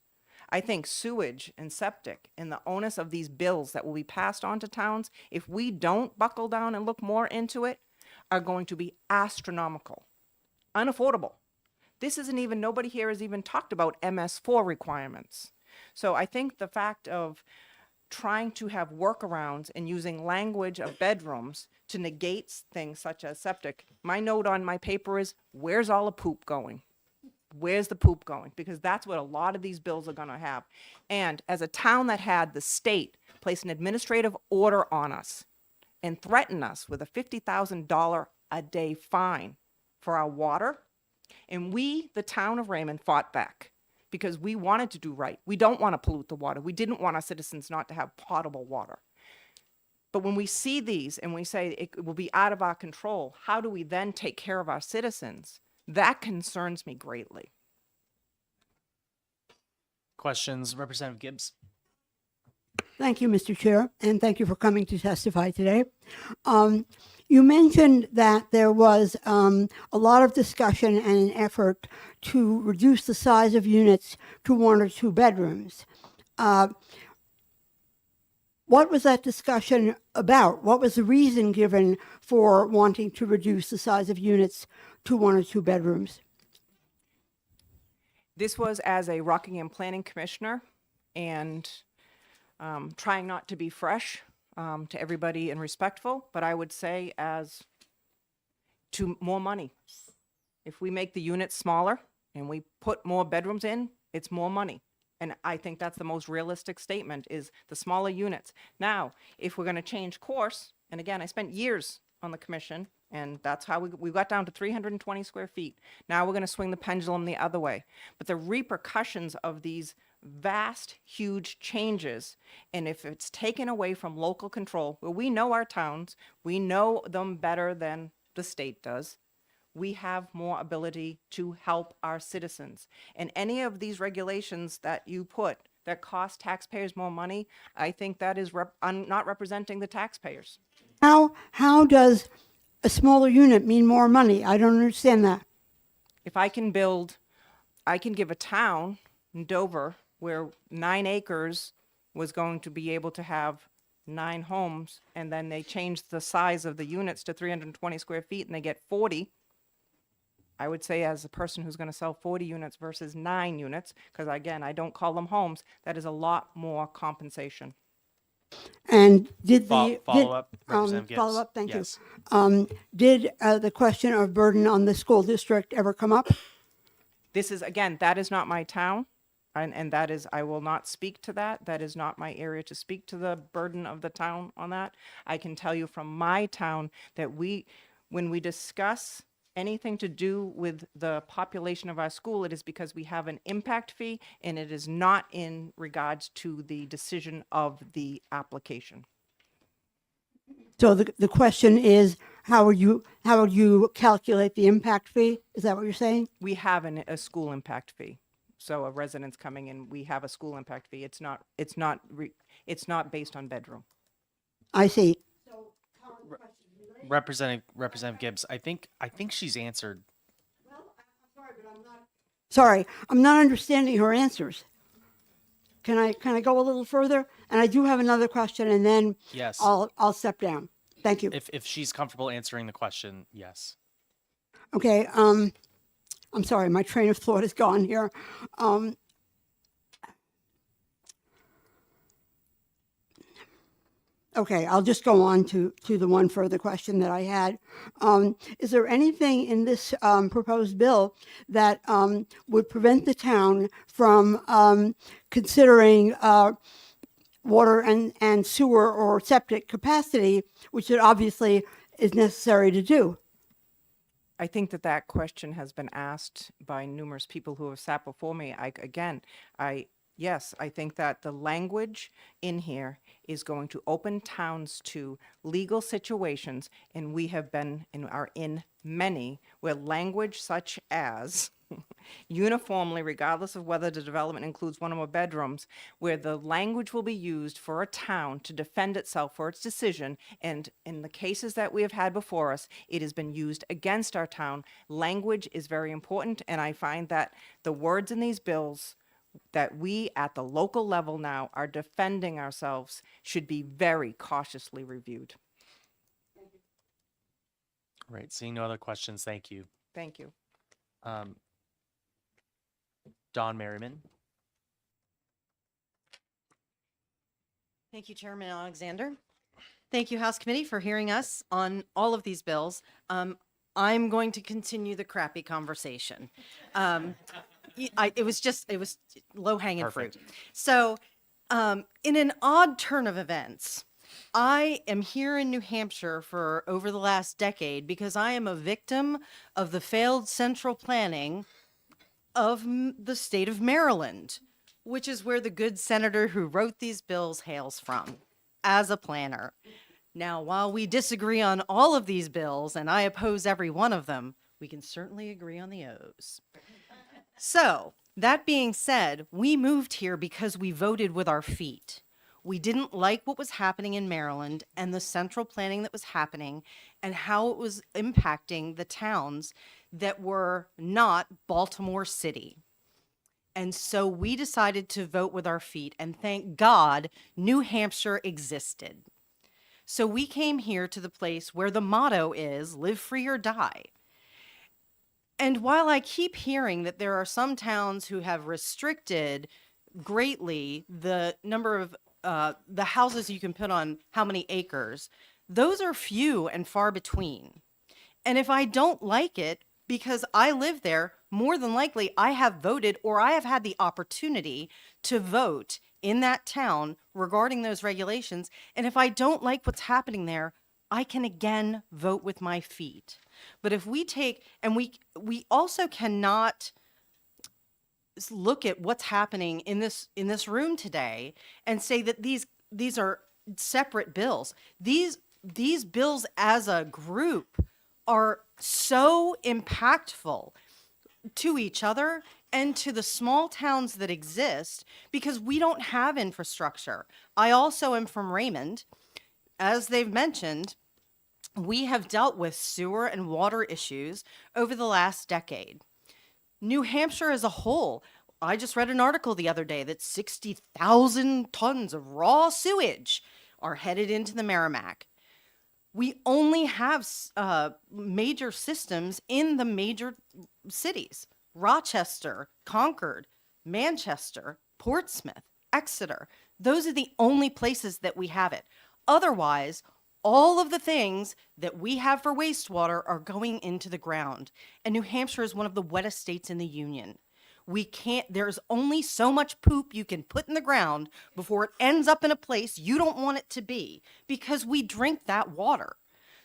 I think sewage and septic and the onus of these bills that will be passed on to towns, if we don't buckle down and look more into it, are going to be astronomical, unaffordable. This isn't even, nobody here has even talked about MS4 requirements. So I think the fact of trying to have workarounds and using language of bedrooms to negate things such as septic. My note on my paper is, where's all the poop going? Where's the poop going? Because that's what a lot of these bills are going to have. And as a town that had the state place an administrative order on us and threaten us with a $50,000 a day fine for our water, and we, the town of Raymond, fought back because we wanted to do right. We don't want to pollute the water. We didn't want our citizens not to have potable water. But when we see these and we say it will be out of our control, how do we then take care of our citizens? That concerns me greatly. Questions, Representative Gibbs? Thank you, Mr. Chair, and thank you for coming to testify today. You mentioned that there was a lot of discussion and an effort to reduce the size of units to 1 or 2 bedrooms. What was that discussion about? What was the reason given for wanting to reduce the size of units to 1 or 2 bedrooms? This was as a Rockingham Planning Commissioner and trying not to be fresh to everybody and respectful, but I would say as to more money. If we make the units smaller and we put more bedrooms in, it's more money. And I think that's the most realistic statement, is the smaller units. Now, if we're going to change course, and again, I spent years on the commission, and that's how we got down to 320 square feet. Now we're going to swing the pendulum the other way. But the repercussions of these vast, huge changes, and if it's taken away from local control, where we know our towns, we know them better than the state does, we have more ability to help our citizens. And any of these regulations that you put that cost taxpayers more money, I think that is not representing the taxpayers. How does a smaller unit mean more money? I don't understand that. If I can give a town in Dover where 9 acres was going to be able to have 9 homes, and then they changed the size of the units to 320 square feet and they get 40, I would say, as a person who's going to sell 40 units versus 9 units, because again, I don't call them homes, that is a lot more compensation. And did Follow up, Representative Gibbs? follow up? Thank Yes. you. Did the question of burden on the school district ever come up? This is, again, that is not my town, and that is, I will not speak to that. That is not my area to speak to the burden of the town on that. I can tell you from my town that when we discuss anything to do with the population of our school, it is because we have an impact fee, and it is not in regards to the decision of the application. So the question is, how would you calculate the impact fee? Is that what you're saying? We have a school impact fee. So a resident's coming in, we have a school impact fee. It's not based on bedroom. I see. Representative Gibbs, I think she's answered. Sorry, I'm not understanding her answers. Can I go a little further? And I do have another question, and then Yes. I'll step down. Thank you. If she's comfortable answering the question, yes. Okay. I'm sorry, my train of thought is gone here. Okay, I'll just go on to the one further question that I had. Is there anything in this proposed bill that would prevent the town from considering water and sewer or septic capacity, which it obviously is necessary to do? I think that question has been asked by numerous people who have sat before me. Yes, I think that the language in here is going to open towns to legal situations, and we have been and are in many where language such as uniformly, regardless of whether the development includes one or more bedrooms, where the language will be used for a town to defend itself for its decision. And in the cases that we have had before us, it has been used against our town. Language is very important, and I find that the words in these bills that we at the local level now are defending ourselves should be very cautiously reviewed. Right. Seeing no other questions, thank you. Thank you. Don Merriman. Thank you, Chairman Alexander. Thank you, House Committee, for hearing us on all of these bills. I'm going to continue the crappy conversation. It was low-hanging fruit. So, in an odd turn of events, I am here in New Hampshire for over the last decade because I am a victim of the failed central planning of the state of Maryland, which is where the good senator who wrote these bills hails from as a planner. Now, while we disagree on all of these bills, and I oppose every one of them, we can certainly agree on the O's. So, that being said, we moved here because we voted with our feet. We didn't like what was happening in Maryland and the central planning that was happening and how it was impacting the towns that were not Baltimore City. And so we decided to vote with our feet, and thank God New Hampshire existed. So we came here to the place where the motto is live free or die. And while I keep hearing that there are some towns who have restricted greatly the number of the houses you can put on how many acres, those are few and far between. And if I don't like it, because I live there, more than likely I have voted or I have had the opportunity to vote in that town regarding those regulations. And if I don't like what's happening there, I can again vote with my feet. But if we take, and we also cannot look at what's happening in this room today and say that these are separate bills. These bills as a group are so impactful to each other and to the small towns that exist because we don't have infrastructure. I also am from Raymond. As they've mentioned, we have dealt with sewer and water issues over the last decade. New Hampshire as a whole, I just read an article the other day that 60,000 tons of raw sewage are headed into the Merrimack. We only have major systems in the major cities: Rochester, Concord, Manchester, Portsmouth, Exeter. Those are the only places that we have it. Otherwise, all of the things that we have for wastewater are going into the ground. And New Hampshire is one of the wettest states in the union. There's only so much poop you can put in the ground before it ends up in a place you don't want it to be because we drink that water.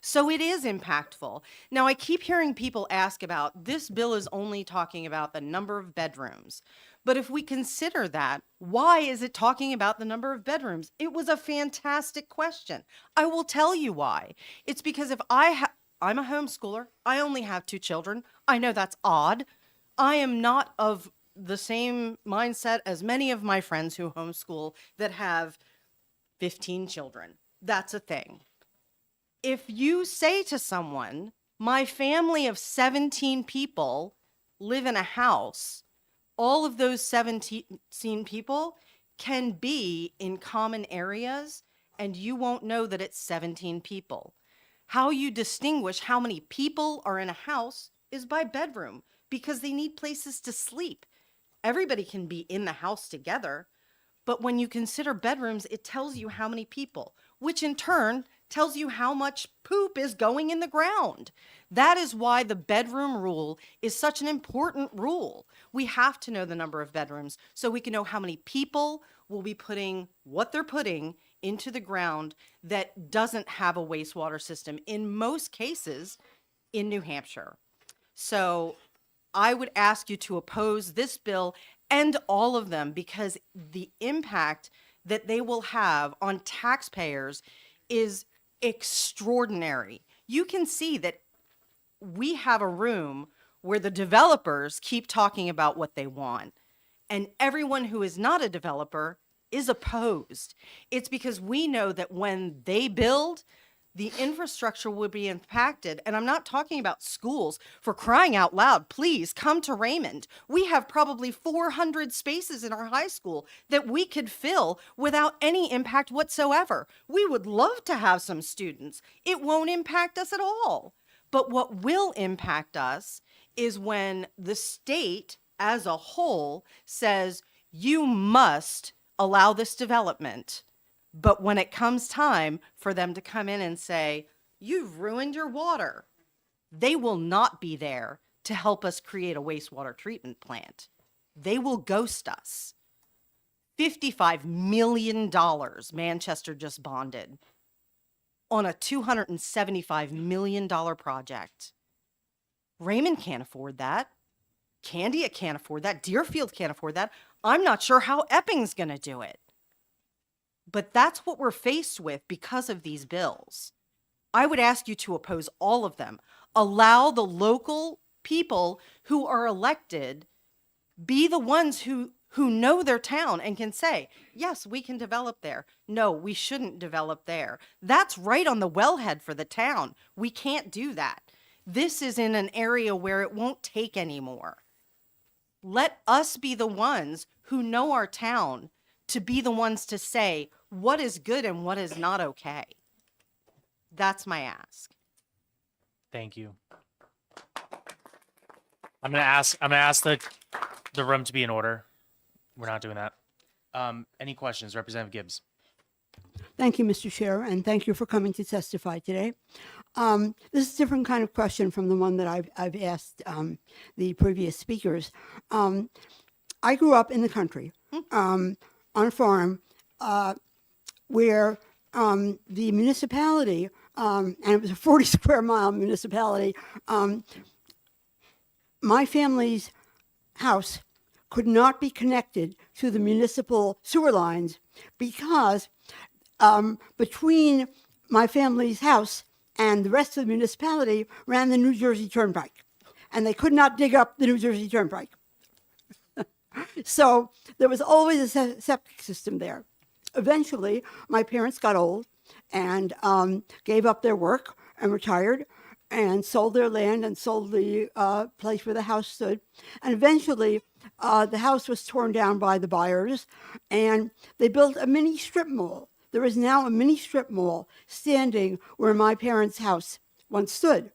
So it is impactful. Now, I keep hearing people ask about this bill is only talking about the number of bedrooms. But if we consider that, why is it talking about the number of bedrooms? It was a fantastic question. I will tell you why. It's because if I'm a homeschooler, I only have 2 children. I know that's odd. I am not of the same mindset as many of my friends who homeschool that have 15 children. That's a thing. If you say to someone, my family of 17 people live in a house, all of those 17 people can be in common areas and you won't know that it's 17 people. How you distinguish how many people are in a house is by bedroom because they need places to sleep. Everybody can be in the house together, but when you consider bedrooms, it tells you how many people. which in turn tells you how much poop is going in the ground. That is why the bedroom rule is such an important rule. We have to know the number of bedrooms so we can know how many people will be putting what they're putting into the ground that doesn't have a wastewater system in most cases in New Hampshire. So I would ask you to oppose this bill and all of them because the impact that they will have on taxpayers is extraordinary. You can see that we have a room where the developers keep talking about what they want, and everyone who is not a developer is opposed. It's because we know that when they build, the infrastructure will be impacted. And I'm not talking about schools. For crying out loud, please come to Raymond. We have probably 400 spaces in our high school that we could fill without any impact whatsoever. We would love to have some students. It won't impact us at all. But what will impact us is when the state as a whole says, you must allow this development. But when it comes time for them to come in and say, you've ruined your water, they will not be there to help us create a wastewater treatment plant. They will ghost us. $55 million Manchester just bonded on a $275 million project. Raymond can't afford that. Candia can't afford that. Deerfield can't afford that. I'm not sure how Epping's going to do it. But that's what we're faced with because of these bills. I would ask you to oppose all of them. Allow the local people who are elected be the ones who know their town and can say, yes, we can develop there. No, we shouldn't develop there. That's right on the wellhead for the town. We can't do that. This is in an area where it won't take anymore. Let us be the ones who know our town to be the ones to say what is good and what is not okay. That's my ask. Thank you. I'm gonna ask the room to be in order. We're not doing that. Any questions, Representative Gibbs? Thank you, Mr. Chair, and thank you for coming to testify today. This is a different kind of question from the one that I've asked the previous speakers. I grew up in the country on a farm where the municipality, and it was a 40 square mile municipality, my family's house could not be connected to the municipal sewer lines because between my family's house and the rest of the municipality ran the New Jersey Turnpike, and they could not dig up the New Jersey Turnpike. So there was always a septic system there. Eventually, my parents got old and gave up their work and retired and sold their land and sold the place where the house stood. And eventually, the house was torn down by the buyers, and they built a mini strip mall. There is now a mini strip mall standing where my parents' house once stood.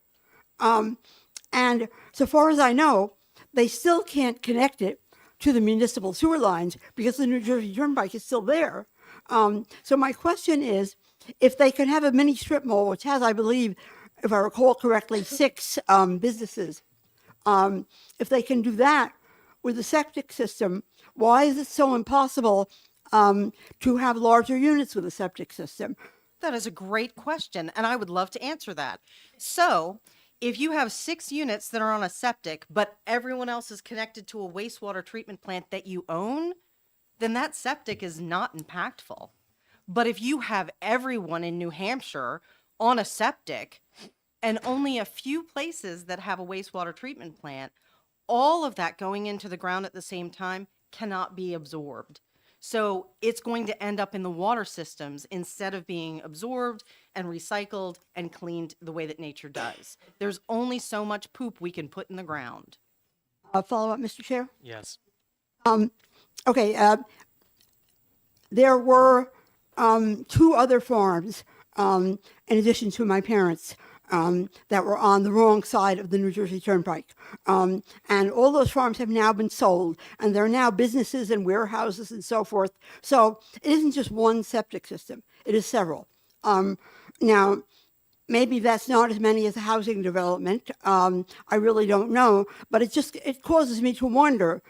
And so far as I know, they still can't connect it to the municipal sewer lines because the New Jersey Turnpike is still there. So my question is, if they can have a mini strip mall, which has, I believe, if I recall correctly, 6 businesses, if they can do that with the septic system, why is it so impossible to have larger units with a septic system? That is a great question, and I would love to answer that. So, if you have 6 units that are on a septic, but everyone else is connected to a wastewater treatment plant that you own, then that septic is not impactful. But if you have everyone in New Hampshire on a septic and only a few places that have a wastewater treatment plant, all of that going into the ground at the same time cannot be absorbed. So it's going to end up in the water systems instead of being absorbed and recycled and cleaned the way that nature does. There's only so much poop we can put in the ground. Follow up, Mr. Chair? Yes. Okay. There were 2 other farms, in addition to my parents, that were on the wrong side of the New Jersey Turnpike. And all those farms have now been sold, and they're now businesses and warehouses and so forth. So it isn't just one septic system. It is several. Now, maybe that's not as many as a housing development. I really don't know, but it causes me to wonder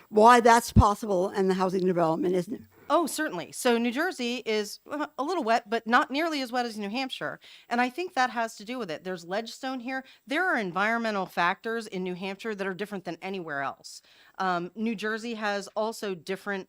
why that's possible and the housing development isn't. Oh, certainly. So New Jersey is a little wet, but not nearly as wet as New Hampshire. And I think that has to do with it. There's ledgestone here. There are environmental factors in New Hampshire that are different than anywhere else. New Jersey has also different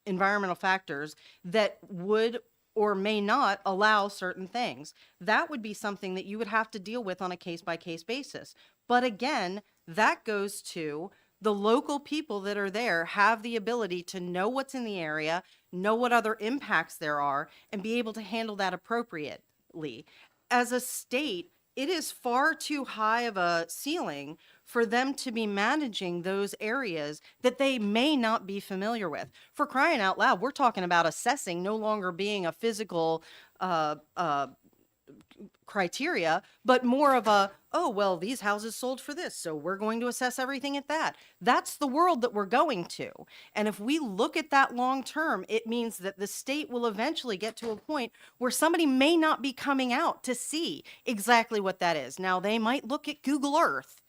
environmental factors that would or may not allow certain things. That would be something that you would have to deal with on a case-by-case basis. But again, that goes to the local people that are there have the ability to know what's in the area, know what other impacts there are, and be able to handle that appropriately. As a state, it is far too high of a ceiling for them to be managing those areas that they may not be familiar with. For crying out loud, we're talking about assessing no longer being a physical criteria, but more of a, oh, well, these houses sold for this, so we're going to assess everything at that. That's the world that we're going to. And if we look at that long term, it means that the state will eventually get to a point where somebody may not be coming out to see exactly what that is. Now, they might look at Google Earth,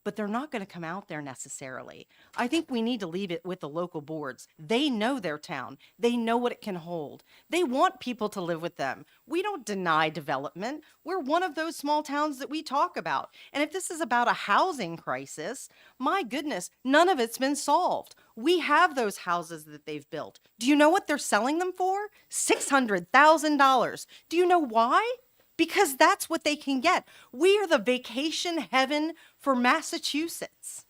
but they're not going to come out there necessarily. I think we need to leave it with the local boards. They know their town. They know what it can hold. They want people to live with them. We don't deny development. We're one of those small towns that we talk about. And if this is about a housing crisis, my goodness, none of it's been solved. We have those houses that they've built. Do you know what they're selling them for? $600,000. Do you know why? Because that's what they can get. We are the vacation heaven for Massachusetts.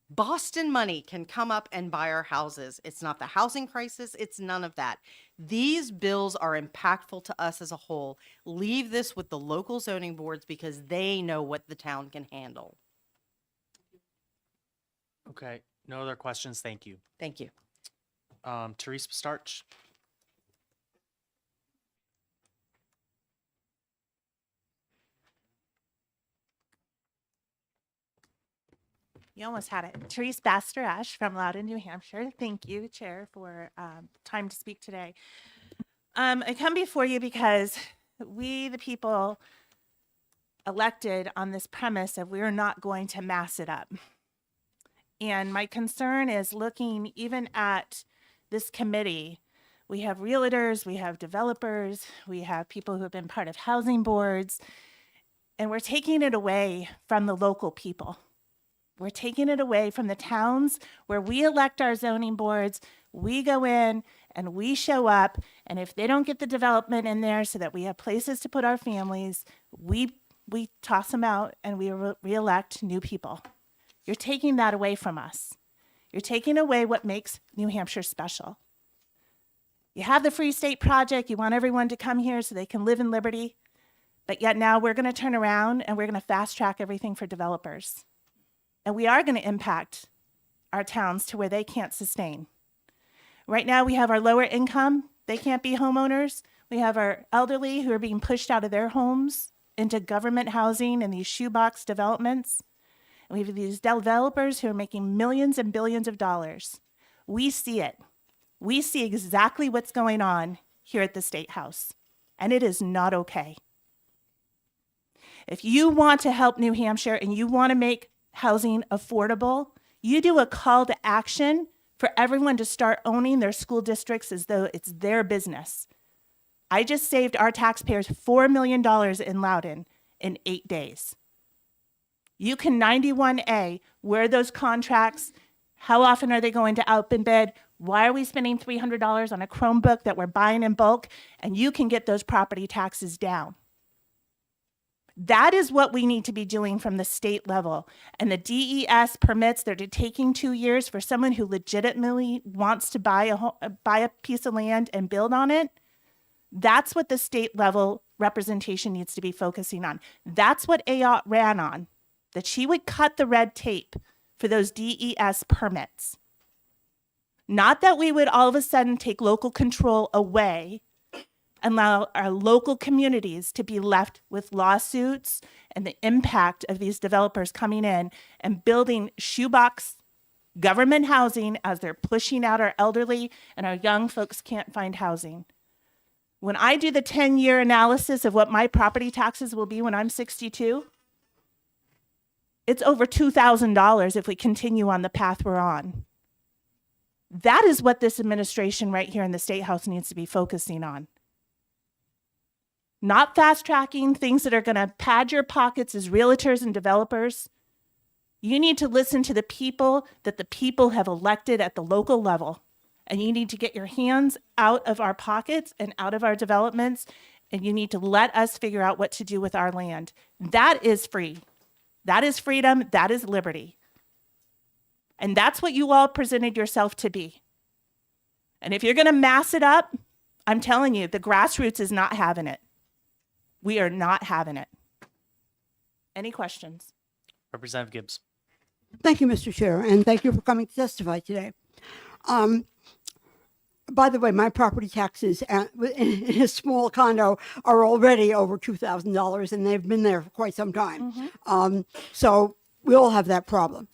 Boston money can come up and buy our houses. It's not the housing crisis. It's none of that. These bills are impactful to us as a whole. Leave this with the local zoning boards because they know what the town can handle. Okay, no other questions. Thank you. Thank you. Therese Starch. You almost had it. Therese Bastarash from Loudon, New Hampshire. Thank you, Chair, for time to speak today. I come before you because we, the people, elected on this premise of we're not going to mass it up. And my concern is looking even at this committee. We have realtors, we have developers, we have people who have been part of housing boards, and we're taking it away from the local people. We're taking it away from the towns where we elect our zoning boards. We go in and we show up, and if they don't get the development in there so that we have places to put our families, we toss them out and we re-elect new people. You're taking that away from us. You're taking away what makes New Hampshire special. You have the Free State Project. You want everyone to come here so they can live in liberty, but yet now we're going to turn around and we're going to fast track everything for developers. And we are going to impact our towns to where they can't sustain. Right now, we have our lower income. They can't be homeowners. We have our elderly who are being pushed out of their homes into government housing and these shoebox developments. And we have these developers who are making millions and billions of dollars. We see it. We see exactly what's going on here at the State House. And it is not okay. If you want to help New Hampshire and you want to make housing affordable, you do a call to action for everyone to start owning their school districts as though it's their business. I just saved our taxpayers $4 million in Loudon in 8 days. You can 91A, where are those contracts? How often are they going to open bid? Why are we spending $300 on a Chromebook that we're buying in bulk? And you can get those property taxes down. That is what we need to be doing from the state level. And the DES permits that are taking 2 years for someone who legitimately wants to buy a piece of land and build on it. That's what the state level representation needs to be focusing on. That's what AOT ran on, that she would cut the red tape for those DES permits. Not that we would all of a sudden take local control away and allow our local communities to be left with lawsuits and the impact of these developers coming in and building shoebox government housing as they're pushing out our elderly and our young folks can't find housing. When I do the 10-year analysis of what my property taxes will be when I'm 62, it's over $2,000 if we continue on the path we're on. That is what this administration right here in the State House needs to be focusing on. Not fast tracking things that are going to pad your pockets as realtors and developers. You need to listen to the people that the people have elected at the local level. And you need to get your hands out of our pockets and out of our developments. And you need to let us figure out what to do with our land. That is free. That is freedom. That is liberty. And that's what you all presented yourself to be. And if you're going to mass it up, I'm telling you, the grassroots is not having it. We are not having it. Any questions? Representative Gibbs. Thank you, Mr. Chair, and thank you for coming to testify today. By the way, my property taxes in a small condo are already over $2,000, and they've been there for quite some time. So we all have that problem.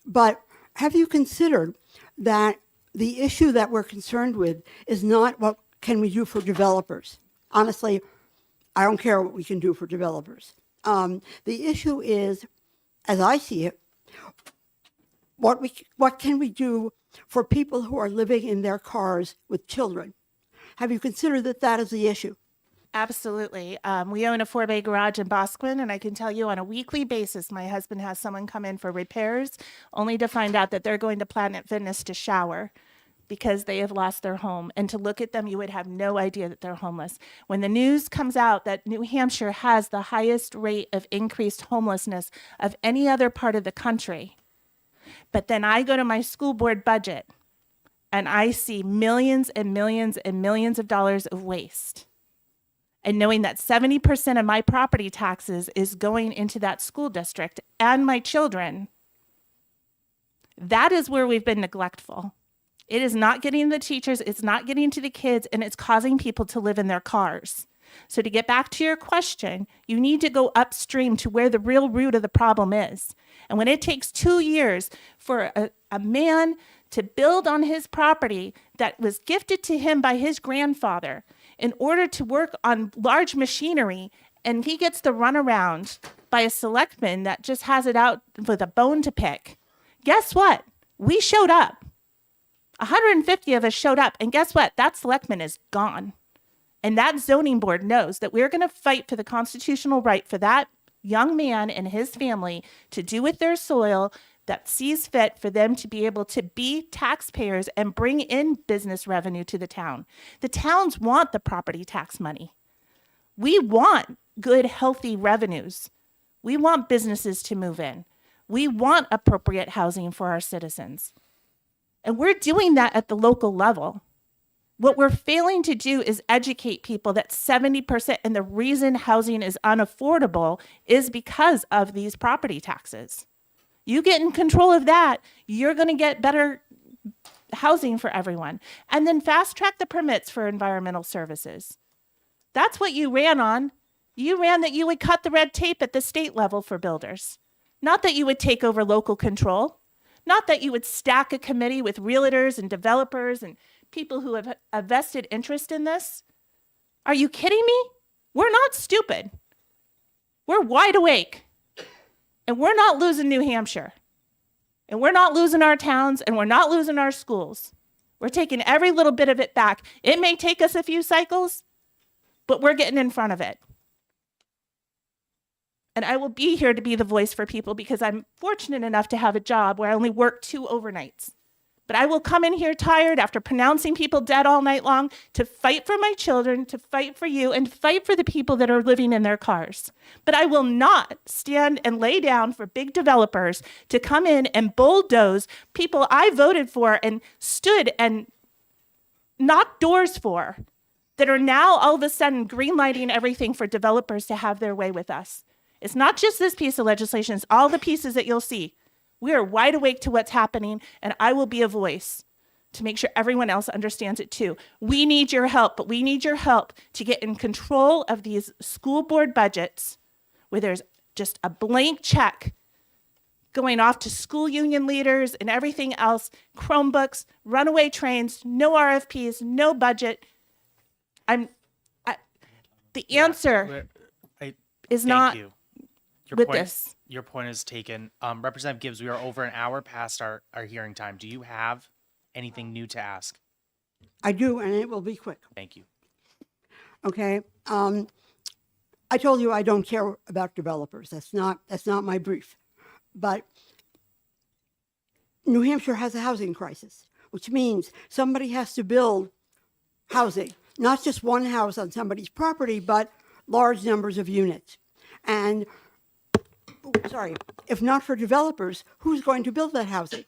But have you considered that the issue that we're concerned with is not what can we do for developers? Honestly, I don't care what we can do for developers. The issue is, as I see it, what can we do for people who are living in their cars with children? Have you considered that that is the issue? Absolutely. We own a 4-bay garage in Bosquen, and I can tell you on a weekly basis, my husband has someone come in for repairs, only to find out that they're going to Planet Fitness to shower because they have lost their home. And to look at them, you would have no idea that they're homeless. When the news comes out that New Hampshire has the highest rate of increased homelessness of any other part of the country, but then I go to my school board budget and I see millions and millions and millions of dollars of waste. And knowing that 70% of my property taxes is going into that school district and my children, that is where we've been neglectful. It is not getting the teachers, it's not getting to the kids, and it's causing people to live in their cars. So to get back to your question, you need to go upstream to where the real root of the problem is. And when it takes 2 years for a man to build on his property that was gifted to him by his grandfather in order to work on large machinery, and he gets the runaround by a selectman that just has it out with a bone to pick, guess what? We showed up. 150 of us showed up, and guess what? That selectman is gone. And that zoning board knows that we're going to fight for the constitutional right for that young man and his family to do with their soil that sees fit for them to be able to be taxpayers and bring in business revenue to the town. The towns want the property tax money. We want good, healthy revenues. We want businesses to move in. We want appropriate housing for our citizens. And we're doing that at the local level. What we're failing to do is educate people that 70%, and the reason housing is unaffordable is because of these property taxes. You get in control of that, you're going to get better housing for everyone. And then fast track the permits for environmental services. That's what you ran on. You ran that you would cut the red tape at the state level for builders. Not that you would take over local control. Not that you would stack a committee with realtors and developers and people who have a vested interest in this. Are you kidding me? We're not stupid. We're wide awake. And we're not losing New Hampshire. And we're not losing our towns, and we're not losing our schools. We're taking every little bit of it back. It may take us a few cycles, but we're getting in front of it. And I will be here to be the voice for people because I'm fortunate enough to have a job where I only work 2 overnights. But I will come in here tired after pronouncing people dead all night long to fight for my children, to fight for you, and fight for the people that are living in their cars. But I will not stand and lay down for big developers to come in and bulldoze people I voted for and stood and knocked doors for that are now all of a sudden greenlighting everything for developers to have their way with us. It's not just this piece of legislation, it's all the pieces that you'll see. We are wide awake to what's happening, and I will be a voice to make sure everyone else understands it too. We need your help, but we need your help to get in control of these school board budgets where there's just a blank check going off to school union leaders and everything else, Chromebooks, runaway trains, no RFPs, no budget. the answer is Thank not you. Your with point, this. Your point is taken. Representative Gibbs, we are over an hour past our hearing time. Do you have anything new to ask? I do, and it will be quick. Thank you. Okay. I told you I don't care about developers. That's not my brief. But New Hampshire has a housing crisis, which means somebody has to build housing, not just one house on somebody's property, but large numbers of units. And, if not for developers, who's going to build that housing?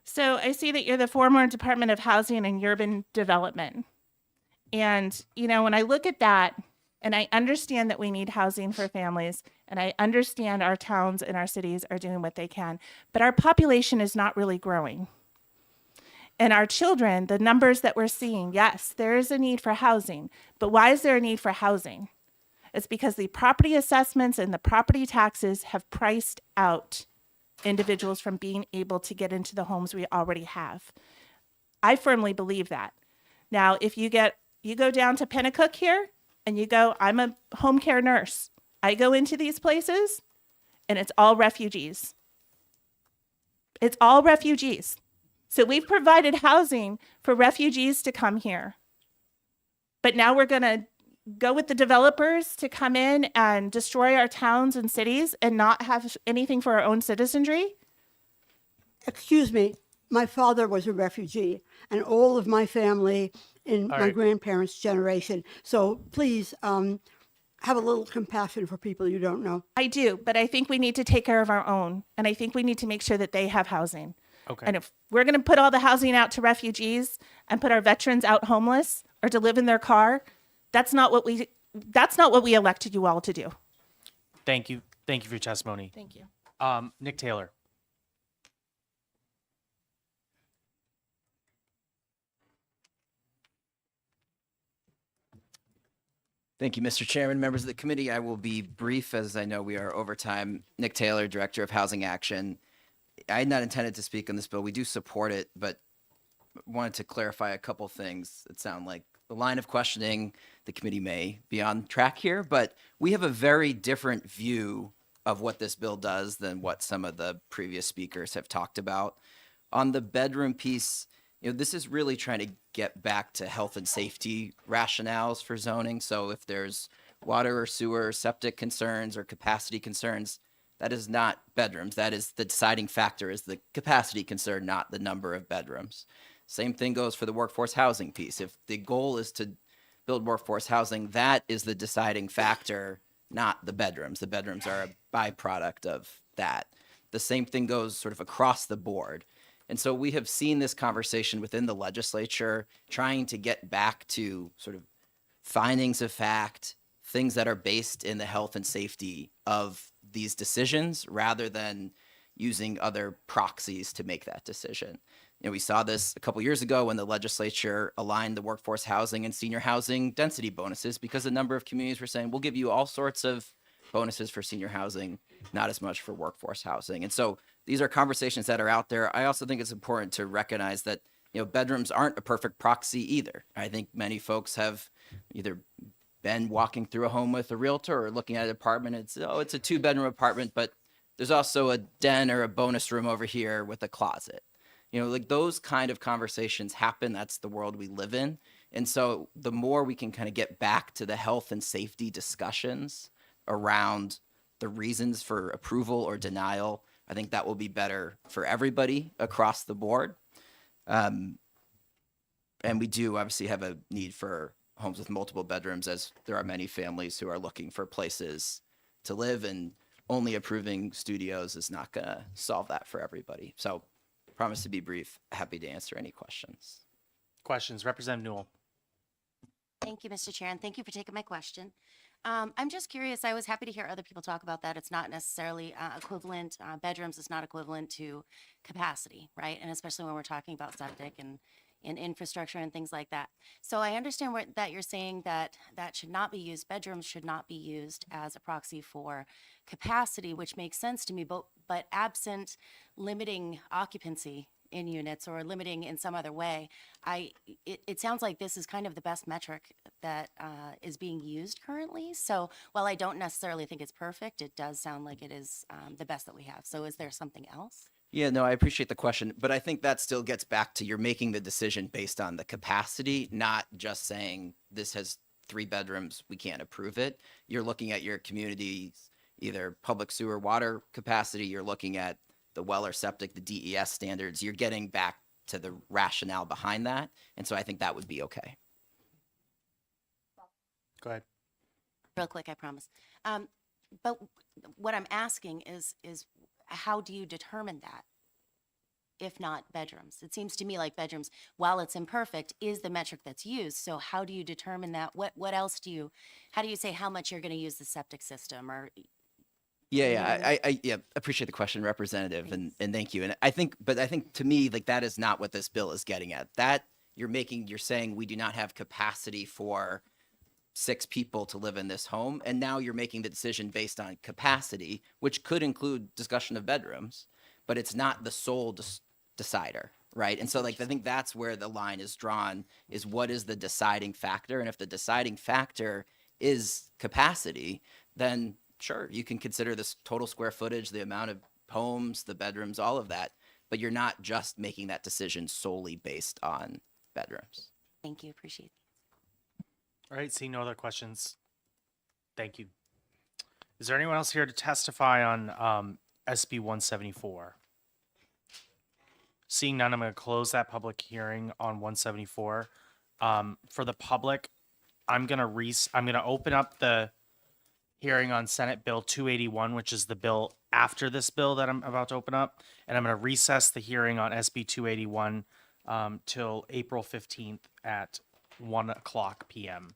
So I see that you're the former Department of Housing and Urban Development. And, when I look at that, and I understand that we need housing for families, and I understand our towns and our cities are doing what they can, but our population is not really growing. And our children, the numbers that we're seeing, yes, there is a need for housing, but why is there a need for housing? It's because the property assessments and the property taxes have priced out individuals from being able to get into the homes we already have. I firmly believe that. Now, if you go down to Pennacook here, and you go, I'm a home care nurse. I go into these places and it's all refugees. It's all refugees. So we've provided housing for refugees to come here. But now we're going to go with the developers to come in and destroy our towns and cities and not have anything for our own citizenry? Excuse me, my father was a refugee, and all of my family in my grandparents' generation. So please have a little compassion for people you don't know. I do, but I think we need to take care of our own, and I think we need to make sure that they have housing. Okay. And if we're going to put all the housing out to refugees and put our veterans out homeless or to live in their car, that's not what we elected you all to do. Thank you. Thank you for your testimony. Thank you. Nick Taylor. Thank you, Mr. Chairman, members of the committee. I will be brief as I know we are over time. Nick Taylor, Director of Housing Action. I had not intended to speak on this bill. We do support it, but wanted to clarify a couple things that sound like the line of questioning. The committee may be on track here, but we have a very different view of what this bill does than what some of the previous speakers have talked about. On the bedroom piece, this is really trying to get back to health and safety rationales for zoning. So if there's water or sewer, septic concerns or capacity concerns, that is not bedrooms. That is the deciding factor is the capacity concern, not the number of bedrooms. Same thing goes for the workforce housing piece. If the goal is to build workforce housing, that is the deciding factor, not the bedrooms. The bedrooms are a byproduct of that. The same thing goes sort of across the board. And so we have seen this conversation within the legislature trying to get back to sort of findings of fact, things that are based in the health and safety of these decisions rather than using other proxies to make that decision. We saw this a couple years ago when the legislature aligned the workforce housing and senior housing density bonuses because a number of communities were saying, we'll give you all sorts of bonuses for senior housing, not as much for workforce housing. And so these are conversations that are out there. I also think it's important to recognize that, bedrooms aren't a perfect proxy either. I think many folks have either been walking through a home with a realtor or looking at an apartment. It's a 2-bedroom apartment, but there's also a den or a bonus room over here with a closet. Like those kind of conversations happen. That's the world we live in. And so the more we can kind of get back to the health and safety discussions around the reasons for approval or denial, I think that will be better for everybody across the board. And we do obviously have a need for homes with multiple bedrooms, as there are many families who are looking for places to live, and only approving studios is not going to solve that for everybody. So promise to be brief. Happy to answer any questions. Questions, Representative Newell. Thank you, Mr. Chair, and thank you for taking my question. I'm just curious. I was happy to hear other people talk about that. It's not necessarily equivalent. Bedrooms is not equivalent to capacity, right? And especially when we're talking about septic and infrastructure and things like that. So I understand that you're saying that should not be used. Bedrooms should not be used as a proxy for capacity, which makes sense to me. But absent limiting occupancy in units or limiting in some other way, it sounds like this is kind of the best metric that is being used currently. So while I don't necessarily think it's perfect, it does sound like it is the best that we have. So is there something else? Yeah, no, I appreciate the question, but I think that still gets back to you're making the decision based on the capacity, not just saying this has 3 bedrooms, we can't approve it. You're looking at your community's either public sewer water capacity, you're looking at the well or septic, the DES standards, you're getting back to the rationale behind that. And so I think that would be okay. Go ahead. Real quick, I promise. But what I'm asking is how do you determine that, if not bedrooms? It seems to me like bedrooms, while it's imperfect, is the metric that's used. So how do you determine that? What else how do you say how much you're going to use the septic system? Or I appreciate the question, Representative, and thank you. And I think to me, like, that is not what this bill is getting at. That you're saying we do not have capacity for 6 people to live in this home, and now you're making the decision based on capacity, which could include discussion of bedrooms, but it's not the sole decider, right? And so, like, I think that's where the line is drawn, is what is the deciding factor? And if the deciding factor is capacity, then sure, you can consider this total square footage, the amount of homes, the bedrooms, all of that, but you're not just making that decision solely based on bedrooms. Thank you. Appreciate it. All right, seeing no other questions. Thank you. Is there anyone else here to testify on SB 174? Seeing none, I'm going to close that public hearing on 174. For the public, I'm going to open up the hearing on Senate Bill 281, which is the bill after this bill that I'm about to open up, and I'm going to recess the hearing on SB 281 till April 15th at 1:00 p.m.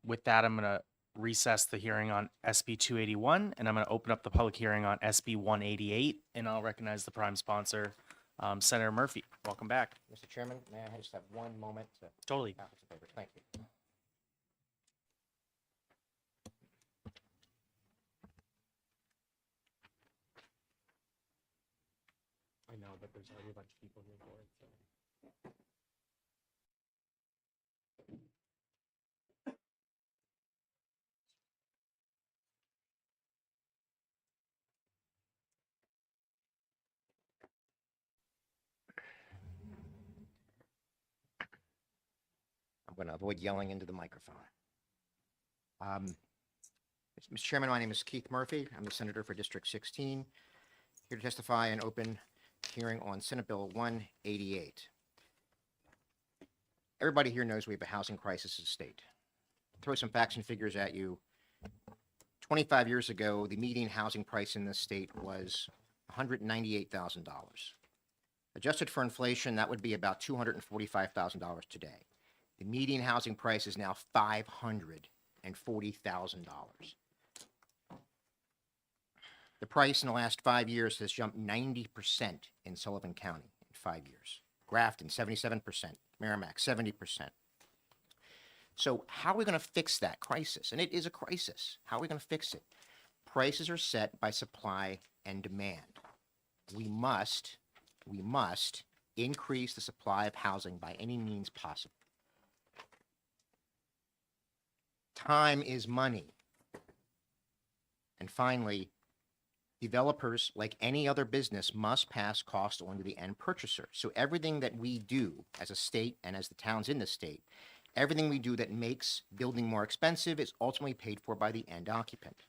With that, I'm going to recess the hearing on SB 281, and I'm going to open up the public hearing on SB 188, and I'll recognize the prime sponsor, Senator Murphy. Welcome back. Mr. Chairman, may I just have one moment to? Totally. Thank you. I know, but there's already a bunch of people here for it. So. I'm going to avoid yelling into the microphone. Mr. Chairman, my name is Keith Murphy. I'm the senator for District 16, here to testify in open hearing on Senate Bill 188. Everybody here knows we have a housing crisis in the state. Throw some facts and figures at you. 25 years ago, the median housing price in this state was $198,000. Adjusted for inflation, that would be about $245,000 today. The median housing price is now $540,000. The price in the last 5 years has jumped 90% in Sullivan County in 5 years. Grafton, 77%. Merrimack, 70%. So how are we going to fix that crisis? And it is a crisis. How are we going to fix it? Prices are set by supply and demand. We must increase the supply of housing by any means possible. Time is money. And finally, developers, like any other business, must pass cost on to the end purchaser. So everything that we do as a state and as the towns in the state, everything we do that makes building more expensive is ultimately paid for by the end occupant.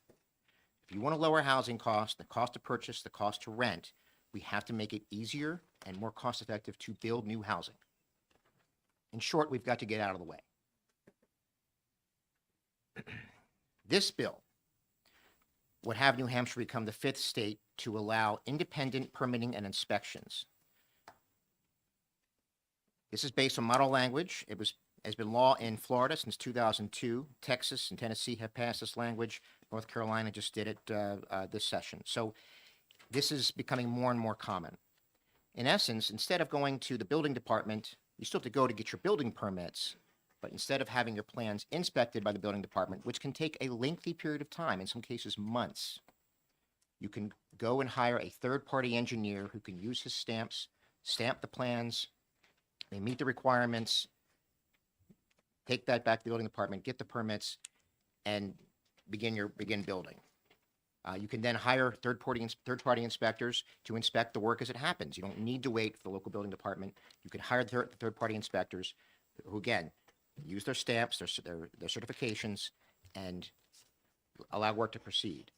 If you want to lower housing costs, the cost to purchase, the cost to rent, we have to make it easier and more cost-effective to build new housing. In short, we've got to get out of the way. This bill would have New Hampshire become the 5th state to allow independent permitting and inspections. This is based on model language. Has been law in Florida since 2002. Texas and Tennessee have passed this language. North Carolina just did it this session. So this is becoming more and more common. In essence, instead of going to the building department, you still have to go to get your building permits, but instead of having your plans inspected by the building department, which can take a lengthy period of time, in some cases months, you can go and hire a third-party engineer who can use his stamps, stamp the plans, they meet the requirements, take that back to the building department, get the permits, and begin building. You can then hire third-party inspectors to inspect the work as it happens. You don't need to wait for the local building department. You can hire the third-party inspectors who, again, use their stamps, their certifications, and allow work to proceed.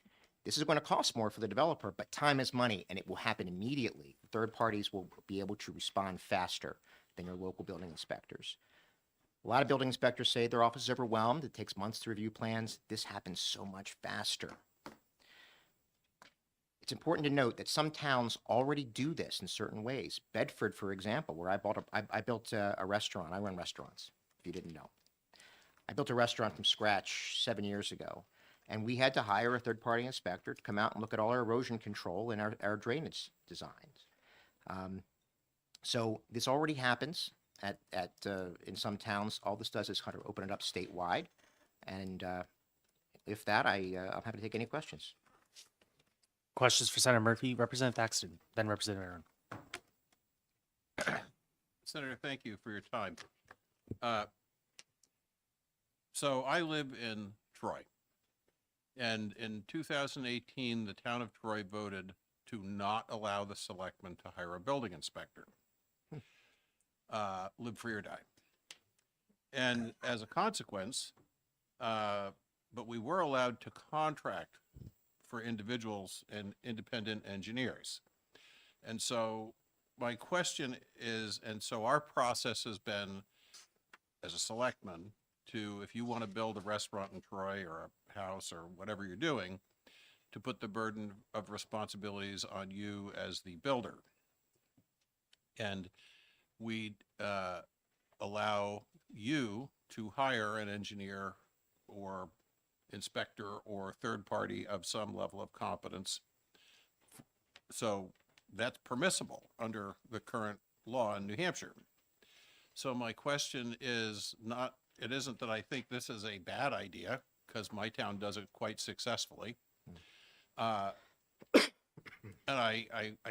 This is going to cost more for the developer, but time is money, and it will happen immediately. Third parties will be able to respond faster than your local building inspectors. A lot of building inspectors say their office is overwhelmed. It takes months to review plans. This happens so much faster. It's important to note that some towns already do this in certain ways. Bedford, for example, where I built a restaurant. I run restaurants, if you didn't know. I built a restaurant from scratch 7 years ago, and we had to hire a third-party inspector to come out and look at all our erosion control and our drainage designs. So this already happens in some towns. All this does is kind of open it up statewide, and if that, I'm happy to take any questions. Questions for Senator Murphy, Representative Thaxton, then Representative Aaron. Senator, thank you for your time. So I live in Troy. And in 2018, the town of Troy voted to not allow the selectmen to hire a building inspector. Live free or die. And as a consequence, but we were allowed to contract for individuals and independent engineers. And so my question is, and so our process has been, as a selectman, to, if you want to build a restaurant in Troy or a house or whatever you're doing, to put the burden of responsibilities on you as the builder. And we allow you to hire an engineer or inspector or third party of some level of competence. So that's permissible under the current law in New Hampshire. So my question is not, it isn't that I think this is a bad idea, because my town does it quite successfully. And I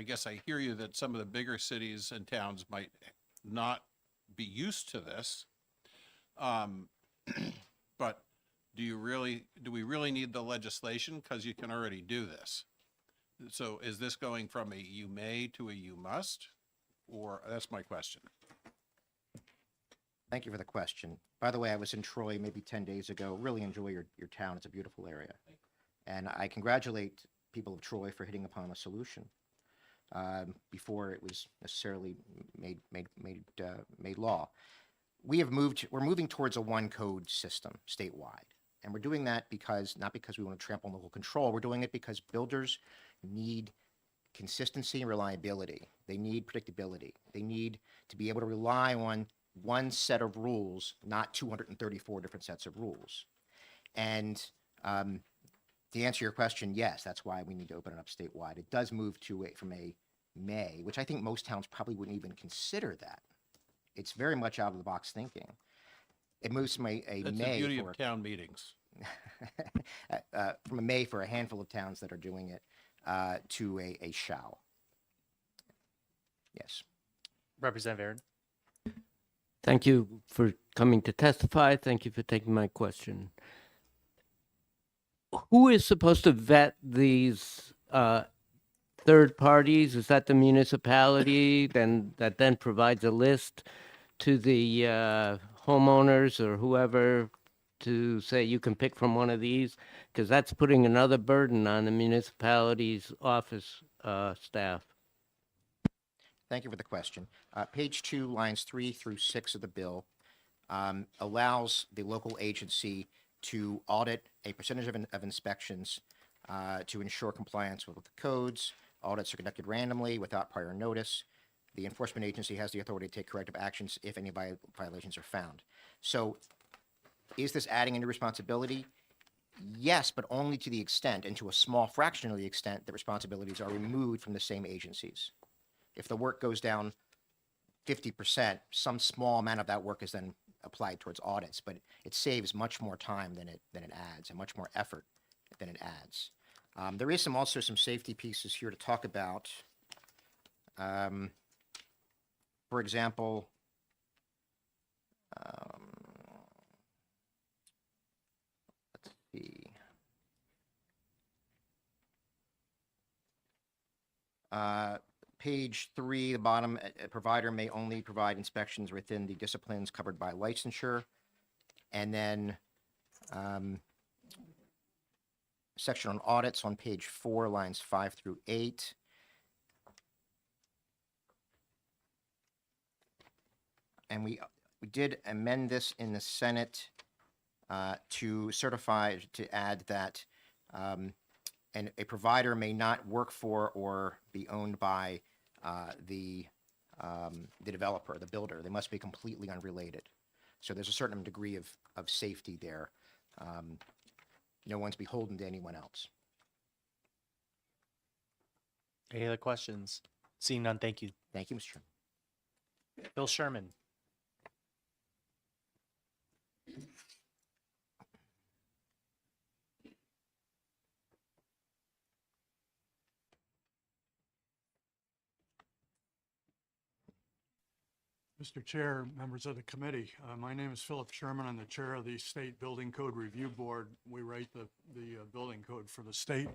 guess I hear you that some of the bigger cities and towns might not be used to this. But do we really need the legislation? Because you can already do this. So is this going from a you may to a you must? Or that's my question. Thank you for the question. By the way, I was in Troy maybe 10 days ago. Really enjoy your town. It's a beautiful area. And I congratulate people of Troy for hitting upon a solution before it was necessarily made law. We're moving towards a one code system statewide. And we're doing that not because we want to trample on local control. We're doing it because builders need consistency and reliability. They need predictability. They need to be able to rely on one set of rules, not 234 different sets of rules. And to answer your question, yes, that's why we need to open it up statewide. It does move from a may, which I think most towns probably wouldn't even consider that. It's very much out of the box thinking. It moves from a That's may the beauty for of town meetings. from a may for a handful of towns that are doing it to a shall. Yes. Representative Aaron. Thank you for coming to testify. Thank you for taking my question. Who is supposed to vet these third parties? Is that the municipality that then provides a list to the homeowners or whoever to say you can pick from one of these? Because that's putting another burden on the municipality's office staff. Thank you for the question. Page 2, lines 3 through 6 of the bill allows the local agency to audit a percentage of inspections to ensure compliance with the codes. Audits are conducted randomly without prior notice. The enforcement agency has the authority to take corrective actions if any violations are found. So is this adding any responsibility? Yes, but only to the extent, and to a small fraction of the extent, that responsibilities are removed from the same agencies. If the work goes down 50%, some small amount of that work is then applied towards audits, but it saves much more time than it adds, and much more effort than it adds. There is also some safety pieces here to talk about. For example, let's see. Page 3, the bottom, a provider may only provide inspections within the disciplines covered by licensure. And then section on audits on page 4, lines 5 through 8. And we did amend this in the Senate to certify, to add that and a provider may not work for or be owned by the developer, the builder. They must be completely unrelated. So there's a certain degree of safety there. No one's beholden to anyone else. Any other questions? Seeing none, thank you. Thank you, Mr. Chairman. Bill Sherman. Mr. Chair, members of the committee, my name is Philip Sherman. I'm the chair of the State Building Code Review Board. We write the building code for the state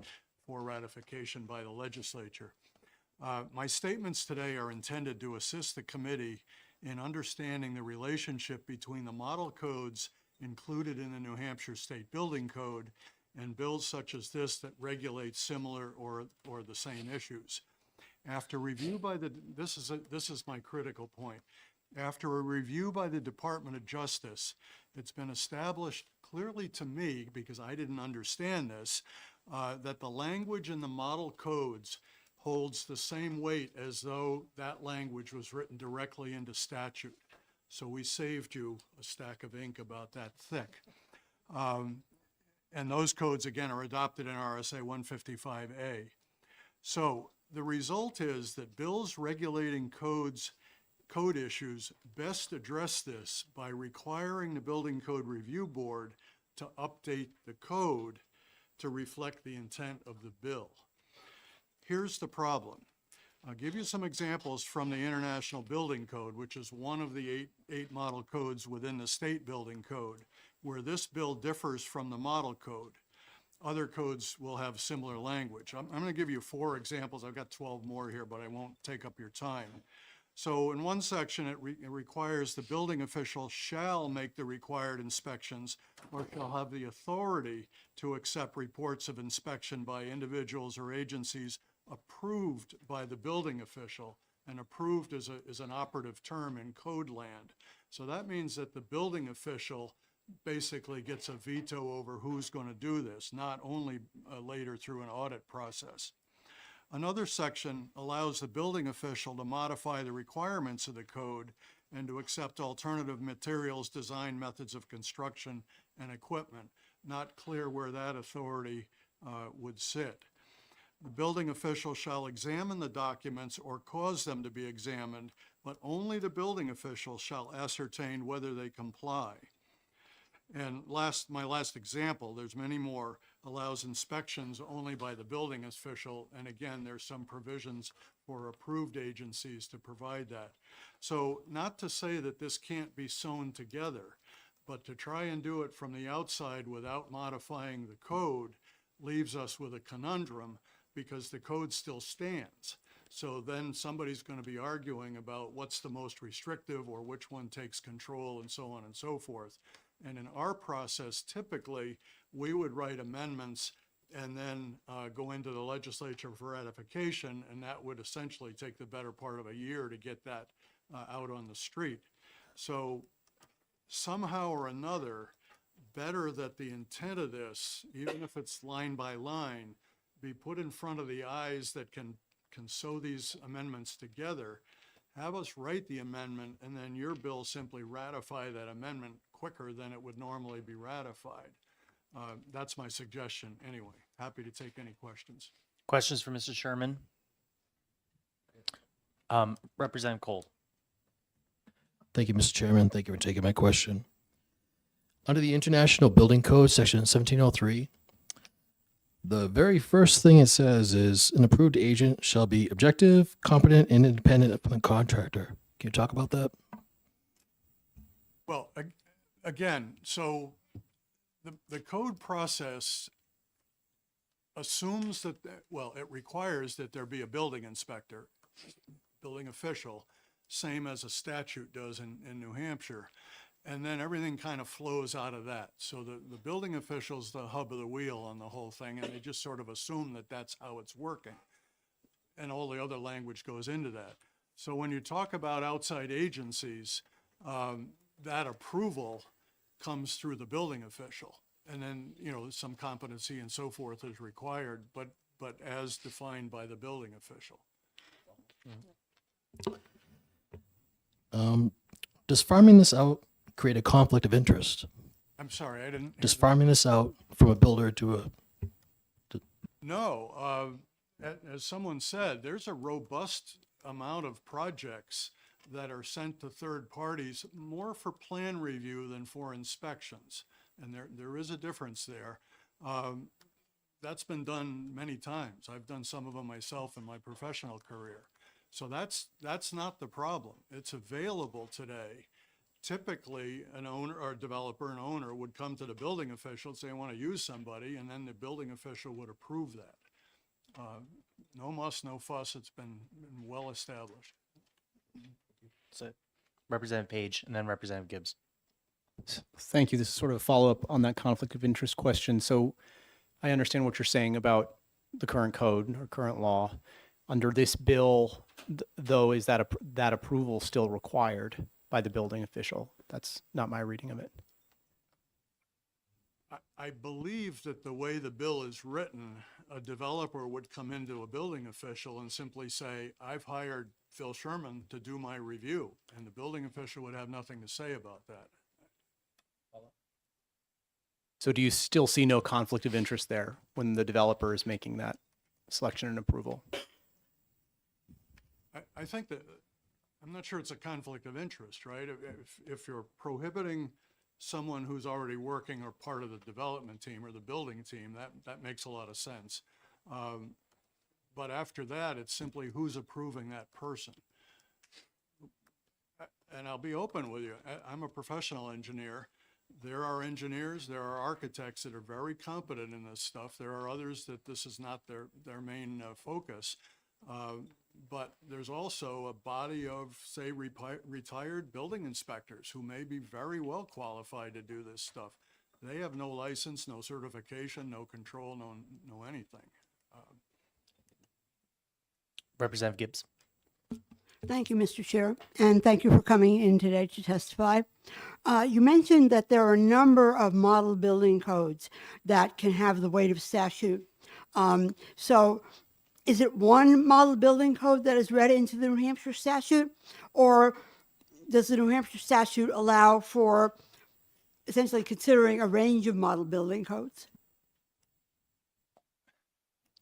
for ratification by the legislature. My statements today are intended to assist the committee in understanding the relationship between the model codes included in the New Hampshire State Building Code and bills such as this that regulate similar or the same issues. After review by this is my critical point. After a review by the Department of Justice, it's been established clearly to me, because I didn't understand this, that the language in the model codes holds the same weight as though that language was written directly into statute. So we saved you a stack of ink about that thick. And those codes, again, are adopted in RSA 155A. So the result is that bills regulating code issues best address this by requiring the Building Code Review Board to update the code to reflect the intent of the bill. Here's the problem. I'll give you some examples from the International Building Code, which is one of the eight model codes within the State Building Code, where this bill differs from the model code. Other codes will have similar language. I'm going to give you 4 examples. I've got 12 more here, but I won't take up your time. So in one section, it requires the building official shall make the required inspections or shall have the authority to accept reports of inspection by individuals or agencies approved by the building official. And approved is an operative term in code land. So that means that the building official basically gets a veto over who's going to do this, not only later through an audit process. Another section allows the building official to modify the requirements of the code and to accept alternative materials, design methods of construction, and equipment. Not clear where that authority would sit. The building official shall examine the documents or cause them to be examined, but only the building official shall ascertain whether they comply. And my last example, there's many more, allows inspections only by the building official. And again, there's some provisions for approved agencies to provide that. So not to say that this can't be sewn together, but to try and do it from the outside without modifying the code leaves us with a conundrum, because the code still stands. So then somebody's going to be arguing about what's the most restrictive or which one takes control and so on and so forth. And in our process, typically, we would write amendments and then go into the legislature for ratification, and that would essentially take the better part of a year to get that out on the street. So somehow or another, better that the intent of this, even if it's line by line, be put in front of the eyes that can sew these amendments together. Have us write the amendment, and then your bill simply ratify that amendment quicker than it would normally be ratified. That's my suggestion anyway. Happy to take any questions. Questions for Mr. Sherman? Representative Cole. Thank you, Mr. Chairman. Thank you for taking my question. Under the International Building Code, Section 1703, The very first thing it says is an approved agent shall be objective, competent, and independent of the contractor. Can you talk about that? Well, again, so the code process assumes that, well, it requires that there be a building inspector, building official, same as a statute does in New Hampshire. And then everything kind of flows out of that. So the building official's the hub of the wheel on the whole thing, and they just sort of assume that that's how it's working. And all the other language goes into that. So when you talk about outside agencies, that approval comes through the building official. And then, you know, some competency and so forth is required, but as defined by the building official. Does farming this out create a conflict of interest? I'm sorry, I didn't. Does farming this out from a builder to a? No, as someone said, there's a robust amount of projects that are sent to third parties more for plan review than for inspections. And there is a difference there. That's been done many times. I've done some of them myself in my professional career. So that's not the problem. It's available today. Typically, an owner or developer and owner would come to the building official and say, I want to use somebody, and then the building official would approve that. No muss, no fuss. It's been well established. So, Representative Page and then Representative Gibbs. Thank you. This is sort of a follow-up on that conflict of interest question. So I understand what you're saying about the current code or current law. Under this bill, though, is that that approval still required by the building official? That's not my reading of it. I believe that the way the bill is written, a developer would come into a building official and simply say, I've hired Phil Sherman to do my review, and the building official would have nothing to say about that. So do you still see no conflict of interest there when the developer is making that selection and approval? I think that, I'm not sure it's a conflict of interest, right? If you're prohibiting someone who's already working or part of the development team or the building team, that makes a lot of sense. But after that, it's simply who's approving that person. And I'll be open with you. I'm a professional engineer. There are engineers, there are architects that are very competent in this stuff. There are others that this is not their main focus. But there's also a body of, say, retired building inspectors who may be very well qualified to do this stuff. They have no license, no certification, no control, no anything. Representative Gibbs. Thank you, Mr. Chair, and thank you for coming in today to testify. You mentioned that there are a number of model building codes that can have the weight of statute. So is it one model building code that is read into the New Hampshire statute, or does the New Hampshire statute allow for essentially considering a range of model building codes?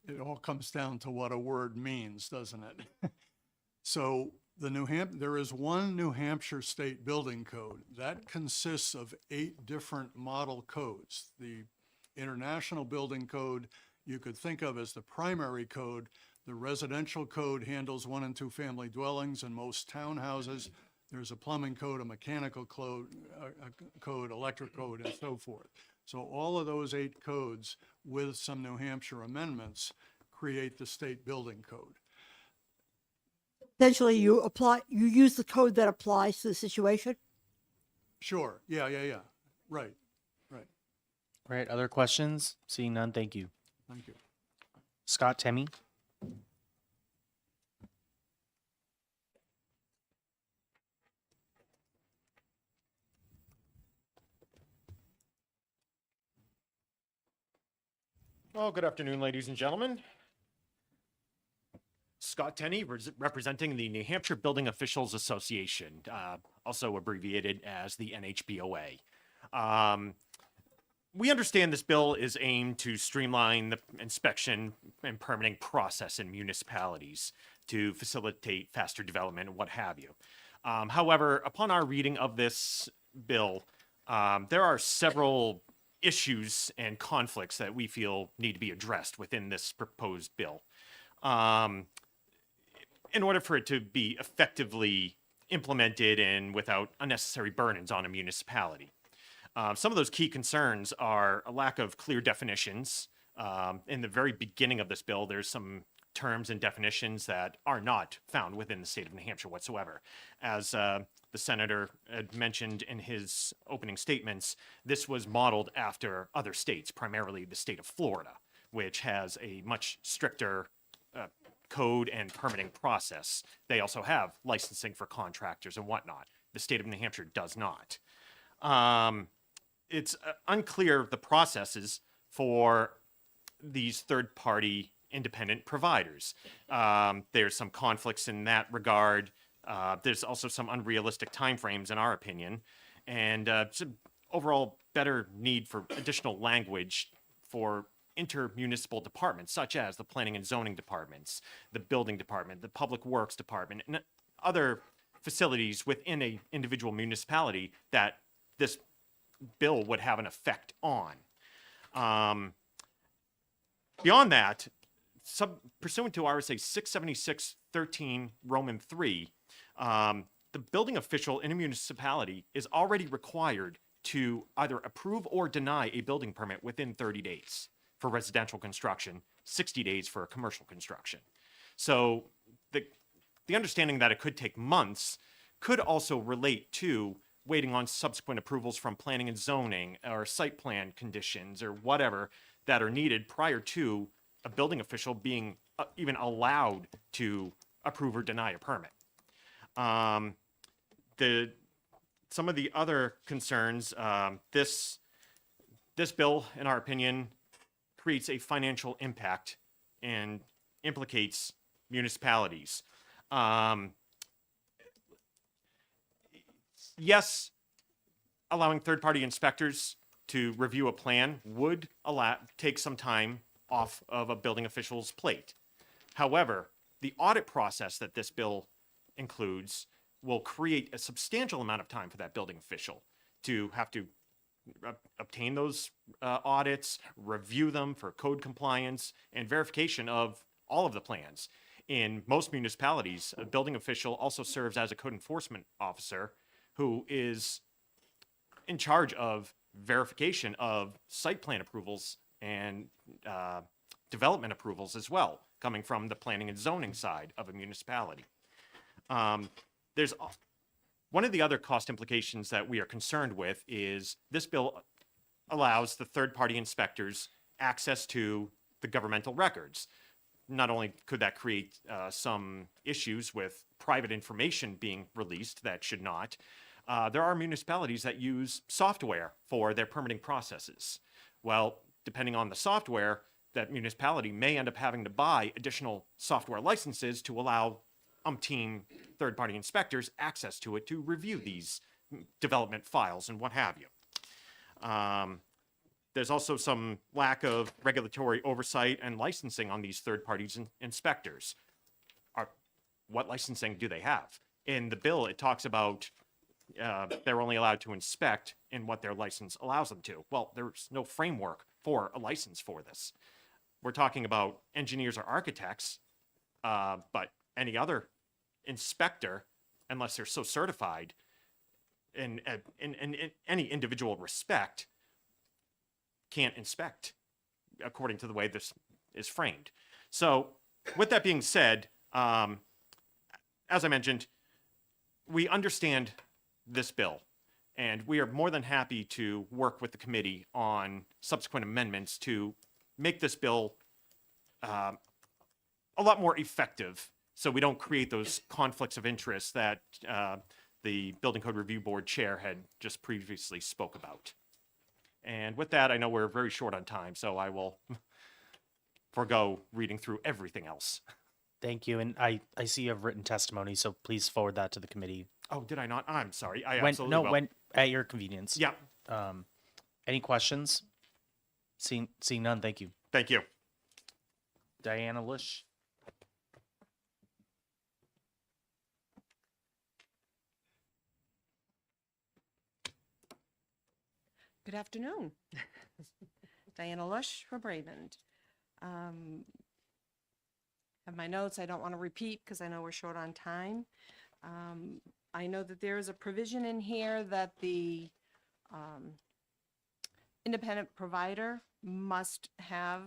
It all comes down to what a word means, doesn't it? So there is one New Hampshire state building code that consists of 8 different model codes. The International Building Code you could think of as the primary code. The residential code handles 1 and 2 family dwellings and most townhouses. There's a plumbing code, a mechanical code, electric code, and so forth. So all of those 8 codes with some New Hampshire amendments create the state building code. Essentially, you use the code that applies to the situation? Sure. Yeah. Right. All right. Other questions? Seeing none, thank you. Thank you. Scott Temmie. Well, good afternoon, ladies and gentlemen. Scott Tenney, representing the New Hampshire Building Officials Association, also abbreviated as the NHBOA. We understand this bill is aimed to streamline the inspection and permitting process in municipalities to facilitate faster development and what have you. However, upon our reading of this bill, there are several issues and conflicts that we feel need to be addressed within this proposed bill. In order for it to be effectively implemented and without unnecessary burdens on a municipality. Some of those key concerns are a lack of clear definitions. In the very beginning of this bill, there's some terms and definitions that are not found within the state of New Hampshire whatsoever. As the senator had mentioned in his opening statements, this was modeled after other states, primarily the state of Florida, which has a much stricter code and permitting process. They also have licensing for contractors and whatnot. The state of New Hampshire does not. It's unclear the processes for these third-party independent providers. There's some conflicts in that regard. There's also some unrealistic timeframes, in our opinion, and some overall better need for additional language for intermunicipal departments, such as the planning and zoning departments, the building department, the public works department, and other facilities within a individual municipality that this bill would have an effect on. Beyond that, pursuant to RSA 676-13 Roman 3, the building official in a municipality is already required to either approve or deny a building permit within 30 days for residential construction, 60 days for commercial construction. So the understanding that it could take months could also relate to waiting on subsequent approvals from planning and zoning or site plan conditions or whatever that are needed prior to a building official being even allowed to approve or deny a permit. Some of the other concerns, this bill, in our opinion, creates a financial impact and implicates municipalities. Yes, allowing third-party inspectors to review a plan would take some time off of a building official's plate. However, the audit process that this bill includes will create a substantial amount of time for that building official to have to obtain those audits, review them for code compliance, and verification of all of the plans. In most municipalities, a building official also serves as a code enforcement officer who is in charge of verification of site plan approvals and development approvals as well, coming from the planning and zoning side of a municipality. There's one of the other cost implications that we are concerned with is this bill allows the third-party inspectors access to the governmental records. Not only could that create some issues with private information being released that should not, there are municipalities that use software for their permitting processes. Well, depending on the software, that municipality may end up having to buy additional software licenses to allow umpteen third-party inspectors access to it to review these development files and what have you. There's also some lack of regulatory oversight and licensing on these third-party inspectors. What licensing do they have? In the bill, it talks about they're only allowed to inspect in what their license allows them to. Well, there's no framework for a license for this. We're talking about engineers or architects, but any other inspector, unless they're so certified in any individual respect, can't inspect according to the way this is framed. So with that being said, as I mentioned, we understand this bill, and we are more than happy to work with the committee on subsequent amendments to make this bill a lot more effective so we don't create those conflicts of interest that the Building Code Review Board Chair had just previously spoke about. And with that, I know we're very short on time, so I will forego reading through everything else. Thank you. And I see you have written testimony, so please forward that to the committee. Oh, did I not? I'm sorry. I absolutely will. When at your convenience. Yeah. Any questions? Seeing none, thank you. Thank you. Diana Lish. Good afternoon. Diana Lush from Raymond. Have my notes. I don't want to repeat because I know we're short on time. I know that there is a provision in here that the independent provider must have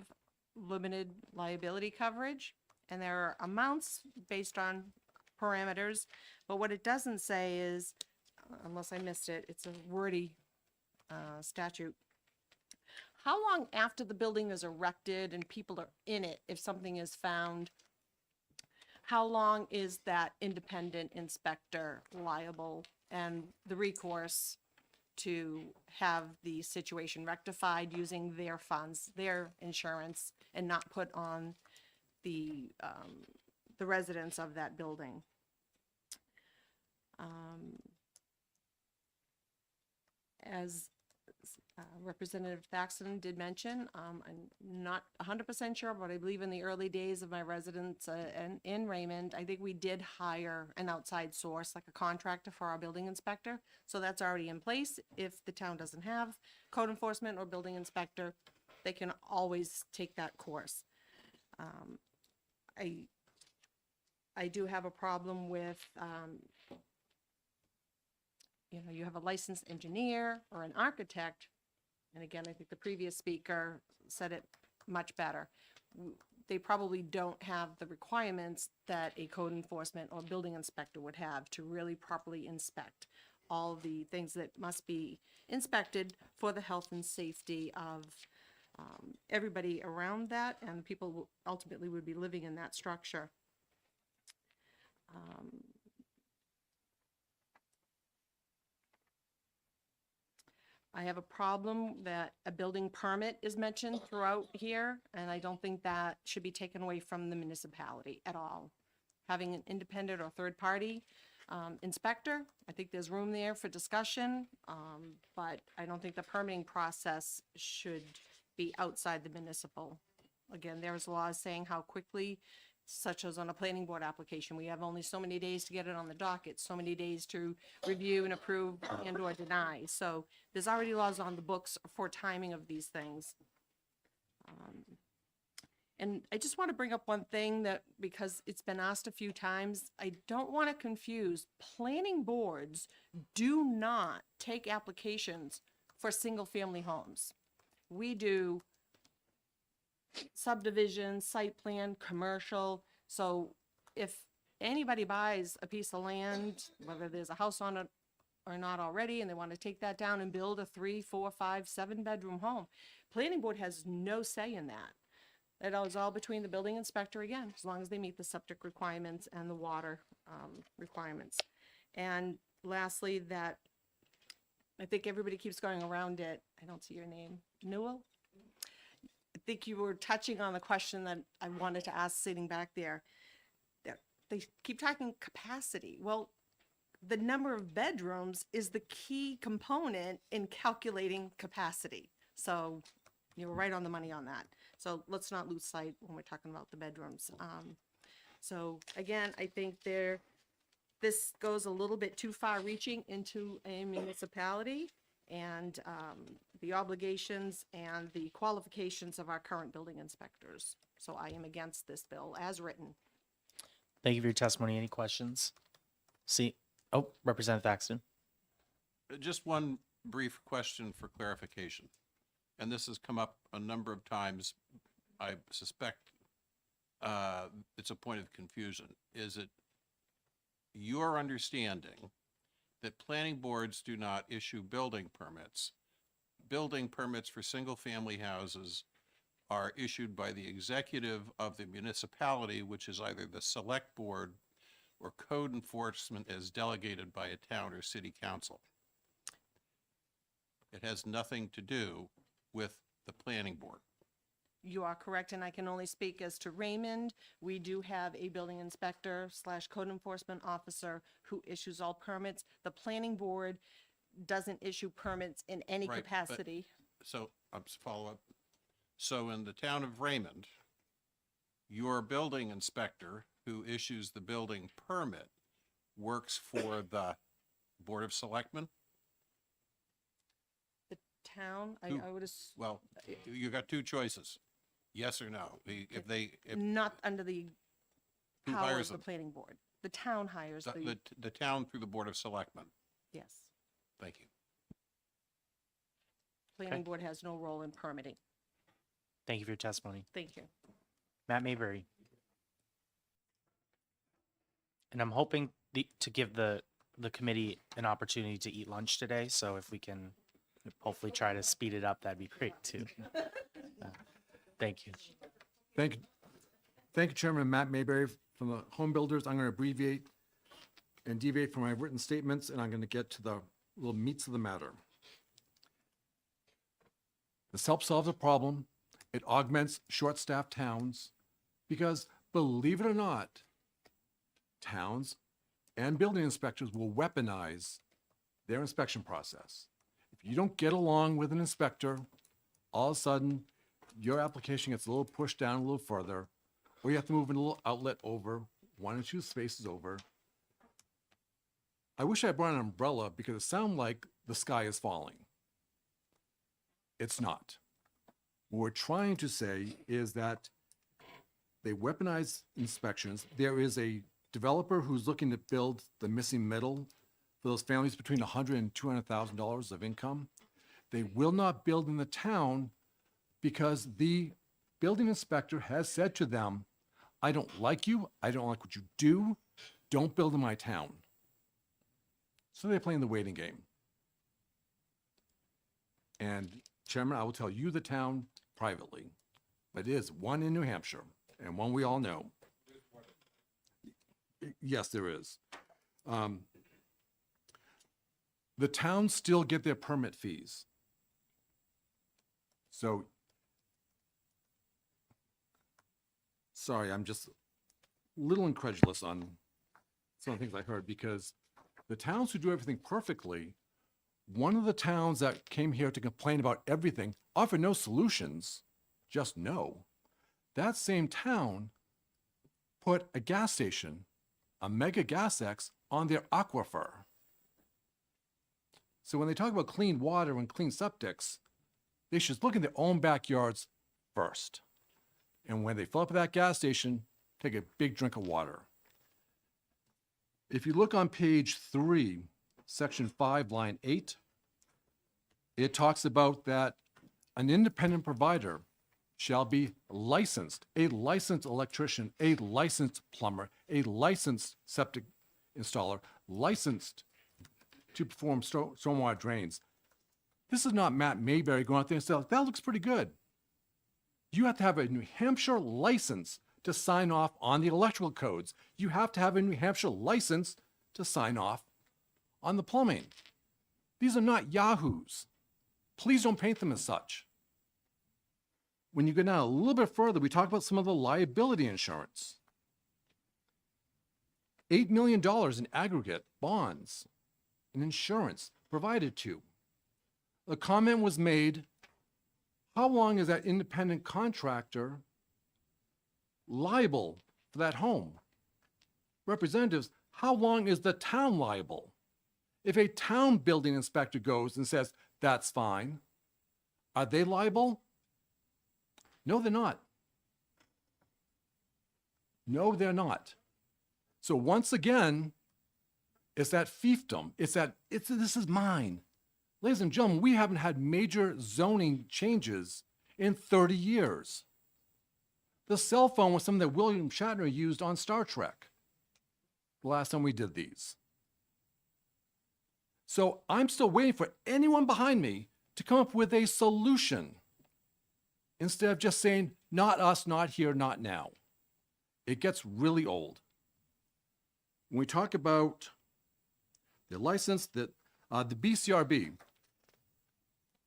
limited liability coverage, and there are amounts based on parameters, but what it doesn't say is, unless I missed it, it's a wordy statute. How long after the building is erected and people are in it, if something is found, how long is that independent inspector liable and the recourse to have the situation rectified using their funds, their insurance, and not put on the residents of that building? As Representative Thaxton did mention, I'm not 100% sure, but I believe in the early days of my residence in Raymond, I think we did hire an outside source, like a contractor for our building inspector. So that's already in place. If the town doesn't have code enforcement or building inspector, they can always take that course. I do have a problem with, you have a licensed engineer or an architect, and again, I think the previous speaker said it much better. They probably don't have the requirements that a code enforcement or building inspector would have to really properly inspect all the things that must be inspected for the health and safety of everybody around that, and people who ultimately would be living in that structure. I have a problem that a building permit is mentioned throughout here, and I don't think that should be taken away from the municipality at all. Having an independent or third-party inspector, I think there's room there for discussion, but I don't think the permitting process should be outside the municipal. Again, there's laws saying how quickly, such as on a planning board application, we have only so many days to get it on the docket, so many days to review and approve and or deny. So there's already laws on the books for timing of these things. And I just want to bring up one thing that, because it's been asked a few times, I don't want to confuse. Planning boards do not take applications for single-family homes. We do subdivision, site plan, commercial. So if anybody buys a piece of land, whether there's a house on it or not already, and they want to take that down and build a 3, 4, 5, 7-bedroom home, planning board has no say in that. It is all between the building inspector, again, as long as they meet the septic requirements and the water requirements. And lastly, that I think everybody keeps going around it. I don't see your name. Newell? I think you were touching on the question that I wanted to ask sitting back there. They keep talking capacity. Well, the number of bedrooms is the key component in calculating capacity. So you were right on the money on that. So let's not lose sight when we're talking about the bedrooms. So again, I think this goes a little bit too far reaching into a municipality, and the obligations and the qualifications of our current building inspectors. So I am against this bill as written. Thank you for your testimony. Any questions? Representative Thaxton. Just one brief question for clarification. And this has come up a number of times. I suspect it's a point of confusion. Is it your understanding that planning boards do not issue building permits? Building permits for single-family houses are issued by the executive of the municipality, which is either the select board or code enforcement as delegated by a town or city council. It has nothing to do with the planning board. You are correct, and I can only speak as to Raymond. We do have a building inspector / code enforcement officer who issues all permits. The planning board doesn't issue permits in any Right, but- capacity. So, follow up. So in the town of Raymond, your building inspector who issues the building permit works for the Board of Selectmen? The town, Who- I would, Well, you got two choices, yes or no. If not under the who power hires of the them? planning board. The town hires The town through the Board of Selectmen. yes. Thank you. Planning board has no role in permitting. Thank you for your testimony. Thank you. Matt Mayberry. And I'm hoping to give the committee an opportunity to eat lunch today. So if we can hopefully try to speed it up, that'd be great too. Thank you. Thank you, Chairman Matt Mayberry from the Home Builders. I'm going to abbreviate and deviate from my written statements, and I'm going to get to the little meats of the matter. This helps solve the problem. It augments short-staffed towns because, believe it or not, towns and building inspectors will weaponize their inspection process. If you don't get along with an inspector, all of a sudden, your application gets a little pushed down a little further, or you have to move a little outlet over, 1 or 2 spaces over. I wish I brought an umbrella because it sounds like the sky is falling. It's not. What we're trying to say is that they weaponize inspections. There is a developer who's looking to build the missing middle for those families between $100,000 and $200,000 of income. They will not build in the town because the building inspector has said to them, I don't like you, I don't like what you do, don't build in my town. So they're playing the waiting game. And Chairman, I will tell you the town privately, but it is one in New Hampshire and one we all know. Yes, there is. The towns still get their permit fees. So, sorry, I'm just a little incredulous on some of the things I heard because the towns who do everything perfectly, one of the towns that came here to complain about everything, offer no solutions, just no. That same town put a gas station, a Mega Gas X, on their aquifer. So when they talk about clean water and clean septics, they should look in their own backyards first. And when they fill up that gas station, take a big drink of water. If you look on page 3, section 5, line 8, it talks about that an independent provider shall be licensed, a licensed electrician, a licensed plumber, a licensed septic installer, licensed to perform stormwater drains. This is not Matt Mayberry going out there and saying, that looks pretty good. You have to have a New Hampshire license to sign off on the electrical codes. You have to have a New Hampshire license to sign off on the plumbing. These are not yahoos. Please don't paint them as such. When you go down a little bit further, we talk about some of the liability insurance. $8 million in aggregate bonds and insurance provided to. The comment was made, how long is that independent contractor liable for that home? Representatives, how long is the town liable? If a town building inspector goes and says, that's fine, are they liable? No, they're not. No, they're not. So once again, it's that fiefdom. This is mine. Ladies and gentlemen, we haven't had major zoning changes in 30 years. The cell phone was something that William Shatner used on Star Trek the last time we did these. So I'm still waiting for anyone behind me to come up with a solution instead of just saying, not us, not here, not now. It gets really old. When we talk about the license, the BCRB,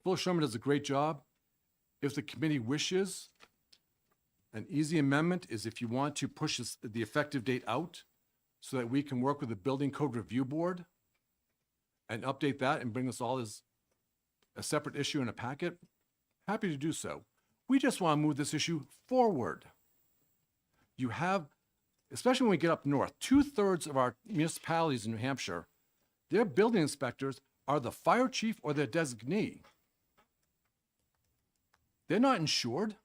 Phil Sherman does a great job. If the committee wishes, an easy amendment is if you want to push the effective date out so that we can work with the Building Code Review Board and update that and bring this all as a separate issue in a packet, happy to do so. We just want to move this issue forward. You have, especially when we get up north, 2/3 of our municipalities in New Hampshire, their building inspectors are the fire chief or their designee. They're not insured.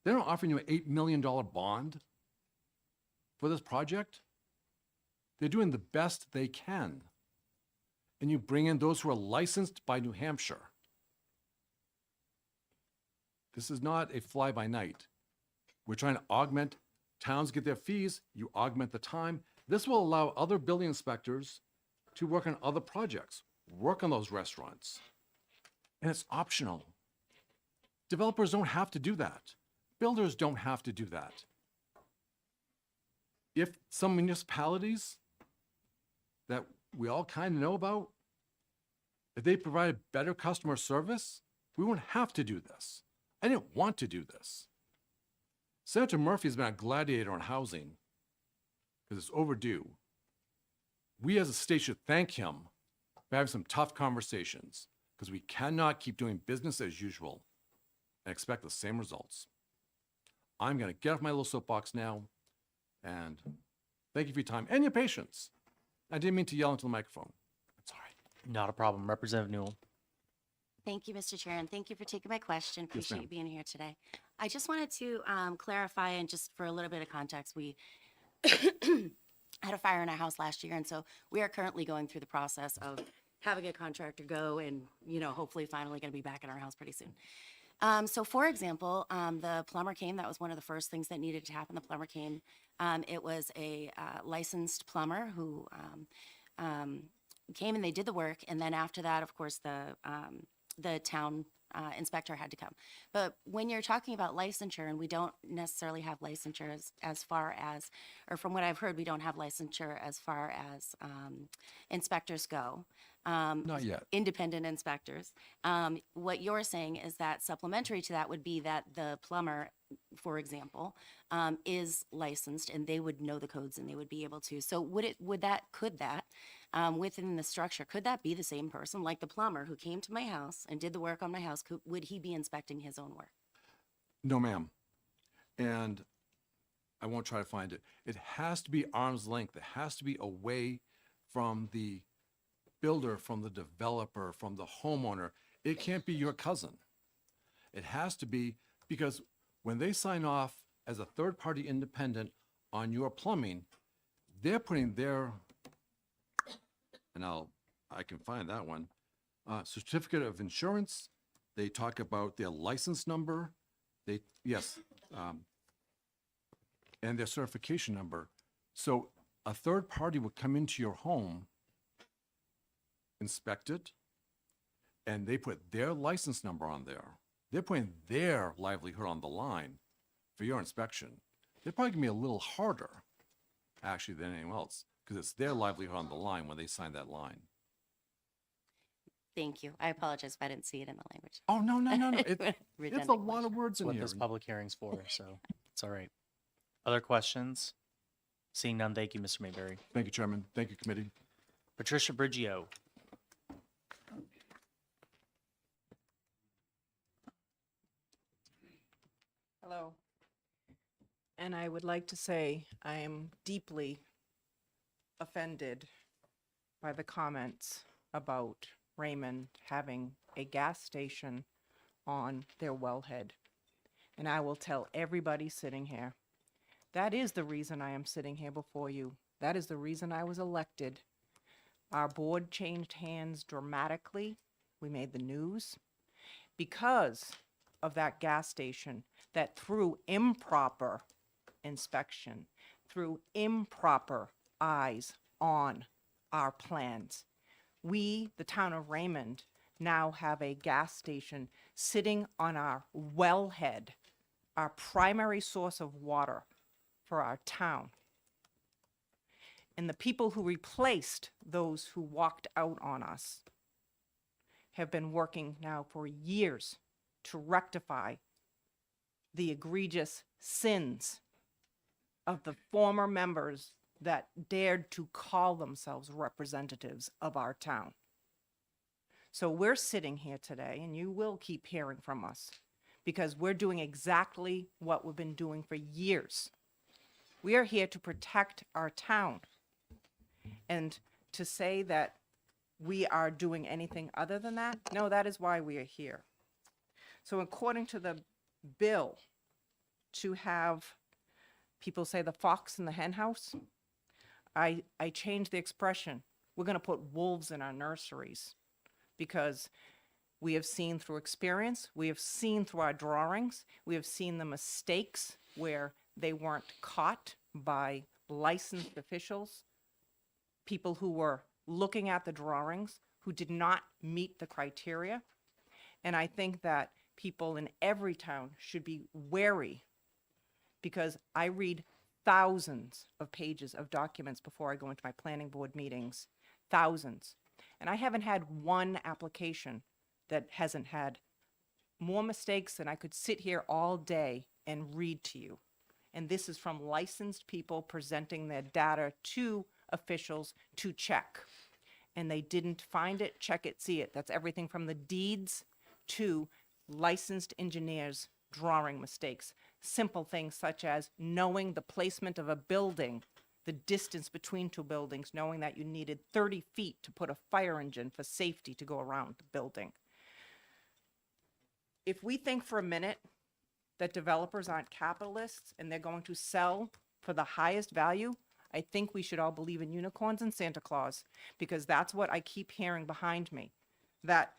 They're not offering you an $8 million bond for this project. They're doing the best they can. And you bring in those who are licensed by New Hampshire. This is not a fly by night. We're trying to augment, towns get their fees, you augment the time. This will allow other building inspectors to work on other projects, work on those restaurants. And it's optional. Developers don't have to do that. Builders don't have to do that. If some municipalities that we all kind of know about, if they provide better customer service, we wouldn't have to do this. I didn't want to do this. Senator Murphy has been a gladiator on housing because it's overdue. We as a state should thank him for having some tough conversations because we cannot keep doing business as usual and expect the same results. I'm going to get off my little soapbox now and thank you for your time and your patience. I didn't mean to yell into the microphone. It's all right. Not a problem. Representative Newell. Thank you, Mr. Chair, and thank you for taking my question. Appreciate ma'am. you being here today. I just wanted to clarify, and just for a little bit of context, we had a fire in our house last year, and so we are currently going through the process of having a contractor go and, hopefully finally going to be back in our house pretty soon. So for example, the plumber came. That was one of the first things that needed to happen. The plumber came. It was a licensed plumber who came and they did the work. And then after that, of course, the town inspector had to come. But when you're talking about licensure, and we don't necessarily have licensure as far as, or from what I've heard, we don't have licensure as far as inspectors go. Not yet. Independent inspectors. What you're saying is that supplementary to that would be that the plumber, for example, is licensed and they would know the codes and they would be able to. So could that, within the structure, could that be the same person, like the plumber who came to my house and did the work on my house? Would he be inspecting his own work? No, ma'am. And I won't try to find it. It has to be arm's length. It has to be away from the builder, from the developer, from the homeowner. It can't be your cousin. It has to be, because when they sign off as a third-party independent on your plumbing, they're putting their, and I can find that one, certificate of insurance. They talk about their license number. And their certification number. So a third party would come into your home, inspect it, and they put their license number on there. They're putting their livelihood on the line for your inspection. They're probably gonna be a little harder, actually, than anyone else, because it's their livelihood on the line when they sign that line. Thank you. I apologize if I didn't see it in the language. Oh, no. It's a Redundant lot of words in What here. this public hearing's for, so it's all right. Other questions? Seeing none, thank you, Mr. Mayberry. Thank you, Chairman. Thank you, committee. Patricia Brigio. Hello. And I would like to say I am deeply offended by the comments about Raymond having a gas station on their wellhead. And I will tell everybody sitting here, that is the reason I am sitting here before you. That is the reason I was elected. Our board changed hands dramatically. We made the news because of that gas station that through improper inspection, through improper eyes on our plans, we, the town of Raymond, now have a gas station sitting on our wellhead, our primary source of water for our town. And the people who replaced those who walked out on us have been working now for years to rectify the egregious sins of the former members that dared to call themselves representatives of our town. So we're sitting here today, and you will keep hearing from us, because we're doing exactly what we've been doing for years. We are here to protect our town. And to say that we are doing anything other than that, no, that is why we are here. So according to the bill, to have people say the fox in the hen house, I changed the expression. We're going to put wolves in our nurseries because we have seen through experience, we have seen through our drawings, we have seen the mistakes where they weren't caught by licensed officials, people who were looking at the drawings who did not meet the criteria. And I think that people in every town should be wary because I read thousands of pages of documents before I go into my planning board meetings, thousands. And I haven't had one application that hasn't had more mistakes than I could sit here all day and read to you. And this is from licensed people presenting their data to officials to check. And they didn't find it, check it, see it. That's everything from the deeds to licensed engineers drawing mistakes. Simple things such as knowing the placement of a building, the distance between two buildings, knowing that you needed 30 feet to put a fire engine for safety to go around the building. If we think for a minute that developers aren't capitalists and they're going to sell for the highest value, I think we should all believe in unicorns and Santa Claus, because that's what I keep hearing behind me, that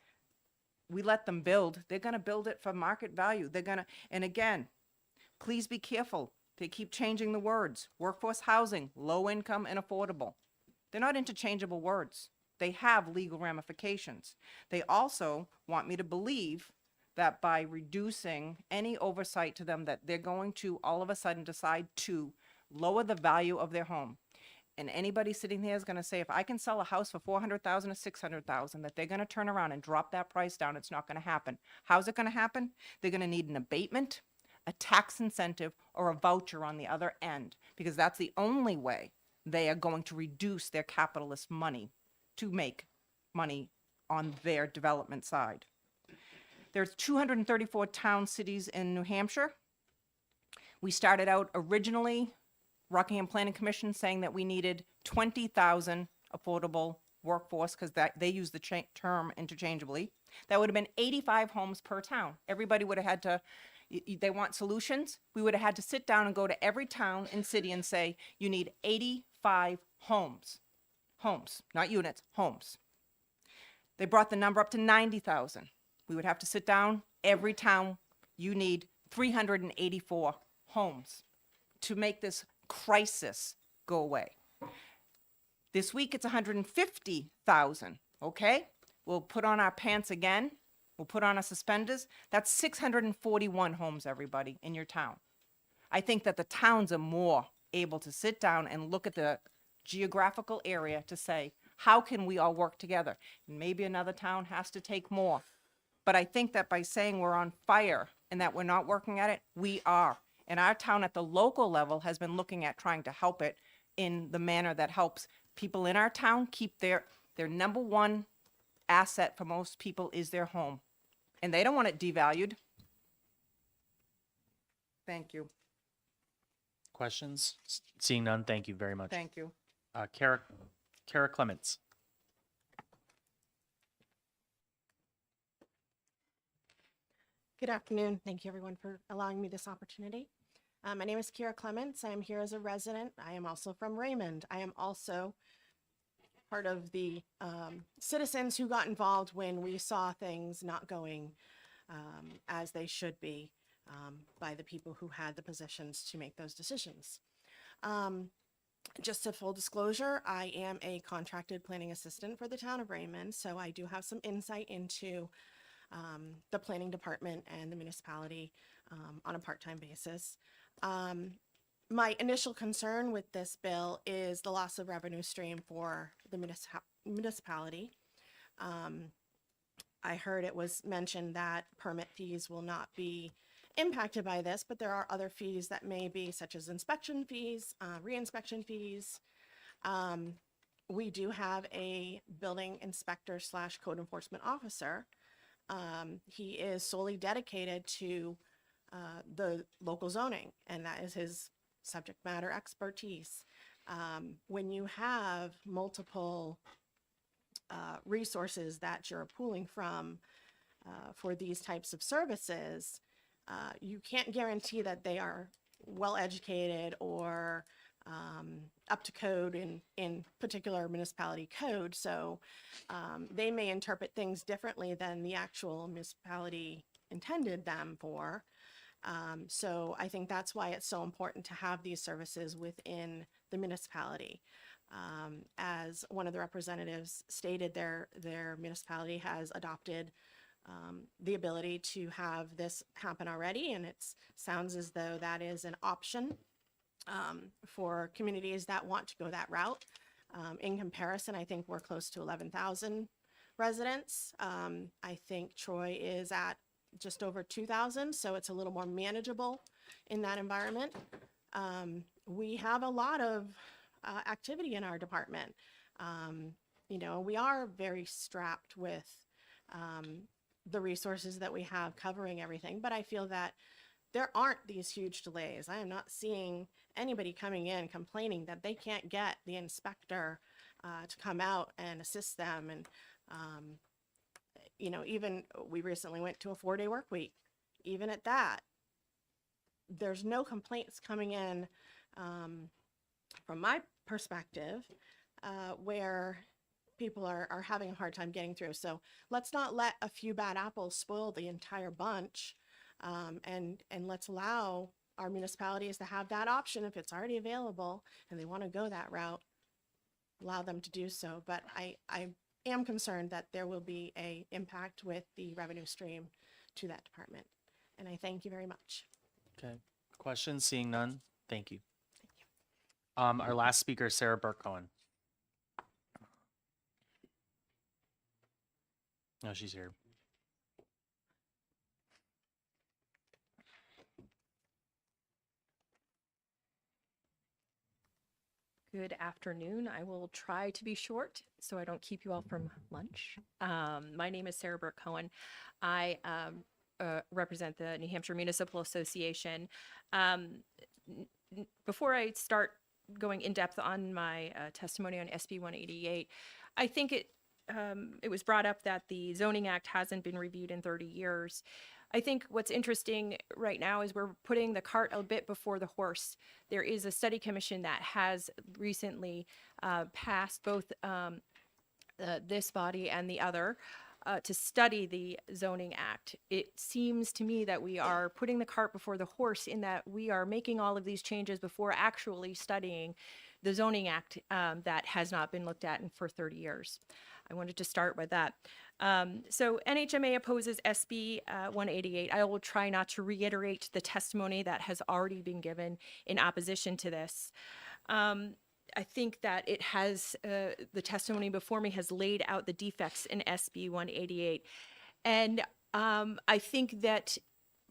we let them build. They're going to build it for market value. They're going to, and again, please be careful. They keep changing the words. Workforce housing, low income and affordable. They're not interchangeable words. They have legal ramifications. They also want me to believe that by reducing any oversight to them, that they're going to all of a sudden decide to lower the value of their home. And anybody sitting there is going to say, if I can sell a house for $400,000 or $600,000, that they're going to turn around and drop that price down. It's not going to happen. How's it going to happen? They're going to need an abatement, a tax incentive, or a voucher on the other end, because that's the only way they are going to reduce their capitalist money to make money on their development side. There's 234 town cities in New Hampshire. We started out originally, Rockingham Planning Commission, saying that we needed 20,000 affordable workforce, because they use the term interchangeably. That would have been 85 homes per town. Everybody would have had to, they want solutions. We would have had to sit down and go to every town and city and say, you need 85 homes. Homes, not units, homes. They brought the number up to 90,000. We would have to sit down, every town, you need 384 homes to make this crisis go away. This week it's 150,000, okay? We'll put on our pants again. We'll put on our suspenders. That's 641 homes, everybody, in your town. I think that the towns are more able to sit down and look at the geographical area to say, how can we all work together? Maybe another town has to take more. But I think that by saying we're on fire and that we're not working at it, we are. And our town at the local level has been looking at trying to help it in the manner that helps people in our town keep their number one asset for most people is their home. And they don't want it devalued. Thank you. Questions? Seeing none, thank you very much. Thank you. Kara Clements. Good afternoon. Thank you, everyone, for allowing me this opportunity. My name is Kira Clements. I am here as a resident. I am also from Raymond. I am also part of the citizens who got involved when we saw things not going as they should be by the people who had the positions to make those decisions. Just a full disclosure, I am a contracted planning assistant for the town of Raymond, so I do have some insight into the planning department and the municipality on a part-time basis. My initial concern with this bill is the loss of revenue stream for the municipality. I heard it was mentioned that permit fees will not be impacted by this, but there are other fees that may be, such as inspection fees, re-inspection fees. We do have a building inspector / code enforcement officer. He is solely dedicated to the local zoning, and that is his subject matter expertise. When you have multiple resources that you're pooling from, for these types of services, you can't guarantee that they are well educated or up to code in particular municipality code. So they may interpret things differently than the actual municipality intended them for. So I think that's why it's so important to have these services within the municipality. As one of the representatives stated, their municipality has adopted the ability to have this happen already, and it sounds as though that is an option for communities that want to go that route. In comparison, I think we're close to 11,000 residents. I think Troy is at just over 2,000, so it's a little more manageable in that environment. We have a lot of activity in our department. You know, we are very strapped with the resources that we have covering everything, but I feel that there aren't these huge delays. I am not seeing anybody coming in complaining that they can't get the inspector to come out and assist them. And, you know, even we recently went to a 4-day work week. Even at that, there's no complaints coming in from my perspective where people are having a hard time getting through. So let's not let a few bad apples spoil the entire bunch. And let's allow our municipalities to have that option if it's already available and they want to go that route, allow them to do so. But I am concerned that there will be a impact with the revenue stream to that department. And I thank you very much. Okay. Questions? Seeing none. Thank you. Our last speaker, Sarah Burke Cohen. No, she's here. Good afternoon. I will try to be short so I don't keep you all from lunch. My name is Sarah Burke Cohen. I represent the New Hampshire Municipal Association. Before I start going in depth on my testimony on SB 188, I think it was brought up that the Zoning Act hasn't been reviewed in 30 years. I think what's interesting right now is we're putting the cart a bit before the horse. There is a study commission that has recently passed both this body and the other to study the Zoning Act. It seems to me that we are putting the cart before the horse in that we are making all of these changes before actually studying the Zoning Act that has not been looked at for 30 years. I wanted to start with that. So NHMA opposes SB 188. I will try not to reiterate the testimony that has already been given in opposition to this. I think that it has, the testimony before me has laid out the defects in SB 188. And I think that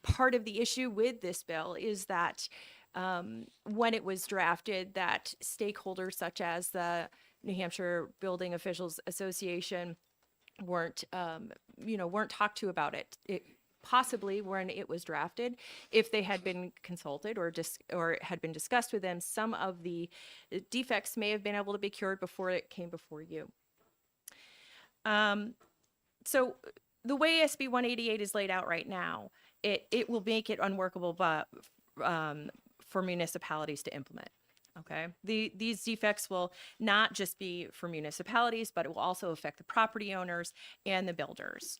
part of the issue with this bill is that when it was drafted, that stakeholders such as the New Hampshire Building Officials Association weren't talked to about it. Possibly when it was drafted, if they had been consulted or had been discussed with them, some of the defects may have been able to be cured before it came before you. So the way SB 188 is laid out right now, it will make it unworkable for municipalities to implement. Okay, these defects will not just be for municipalities, but it will also affect the property owners and the builders.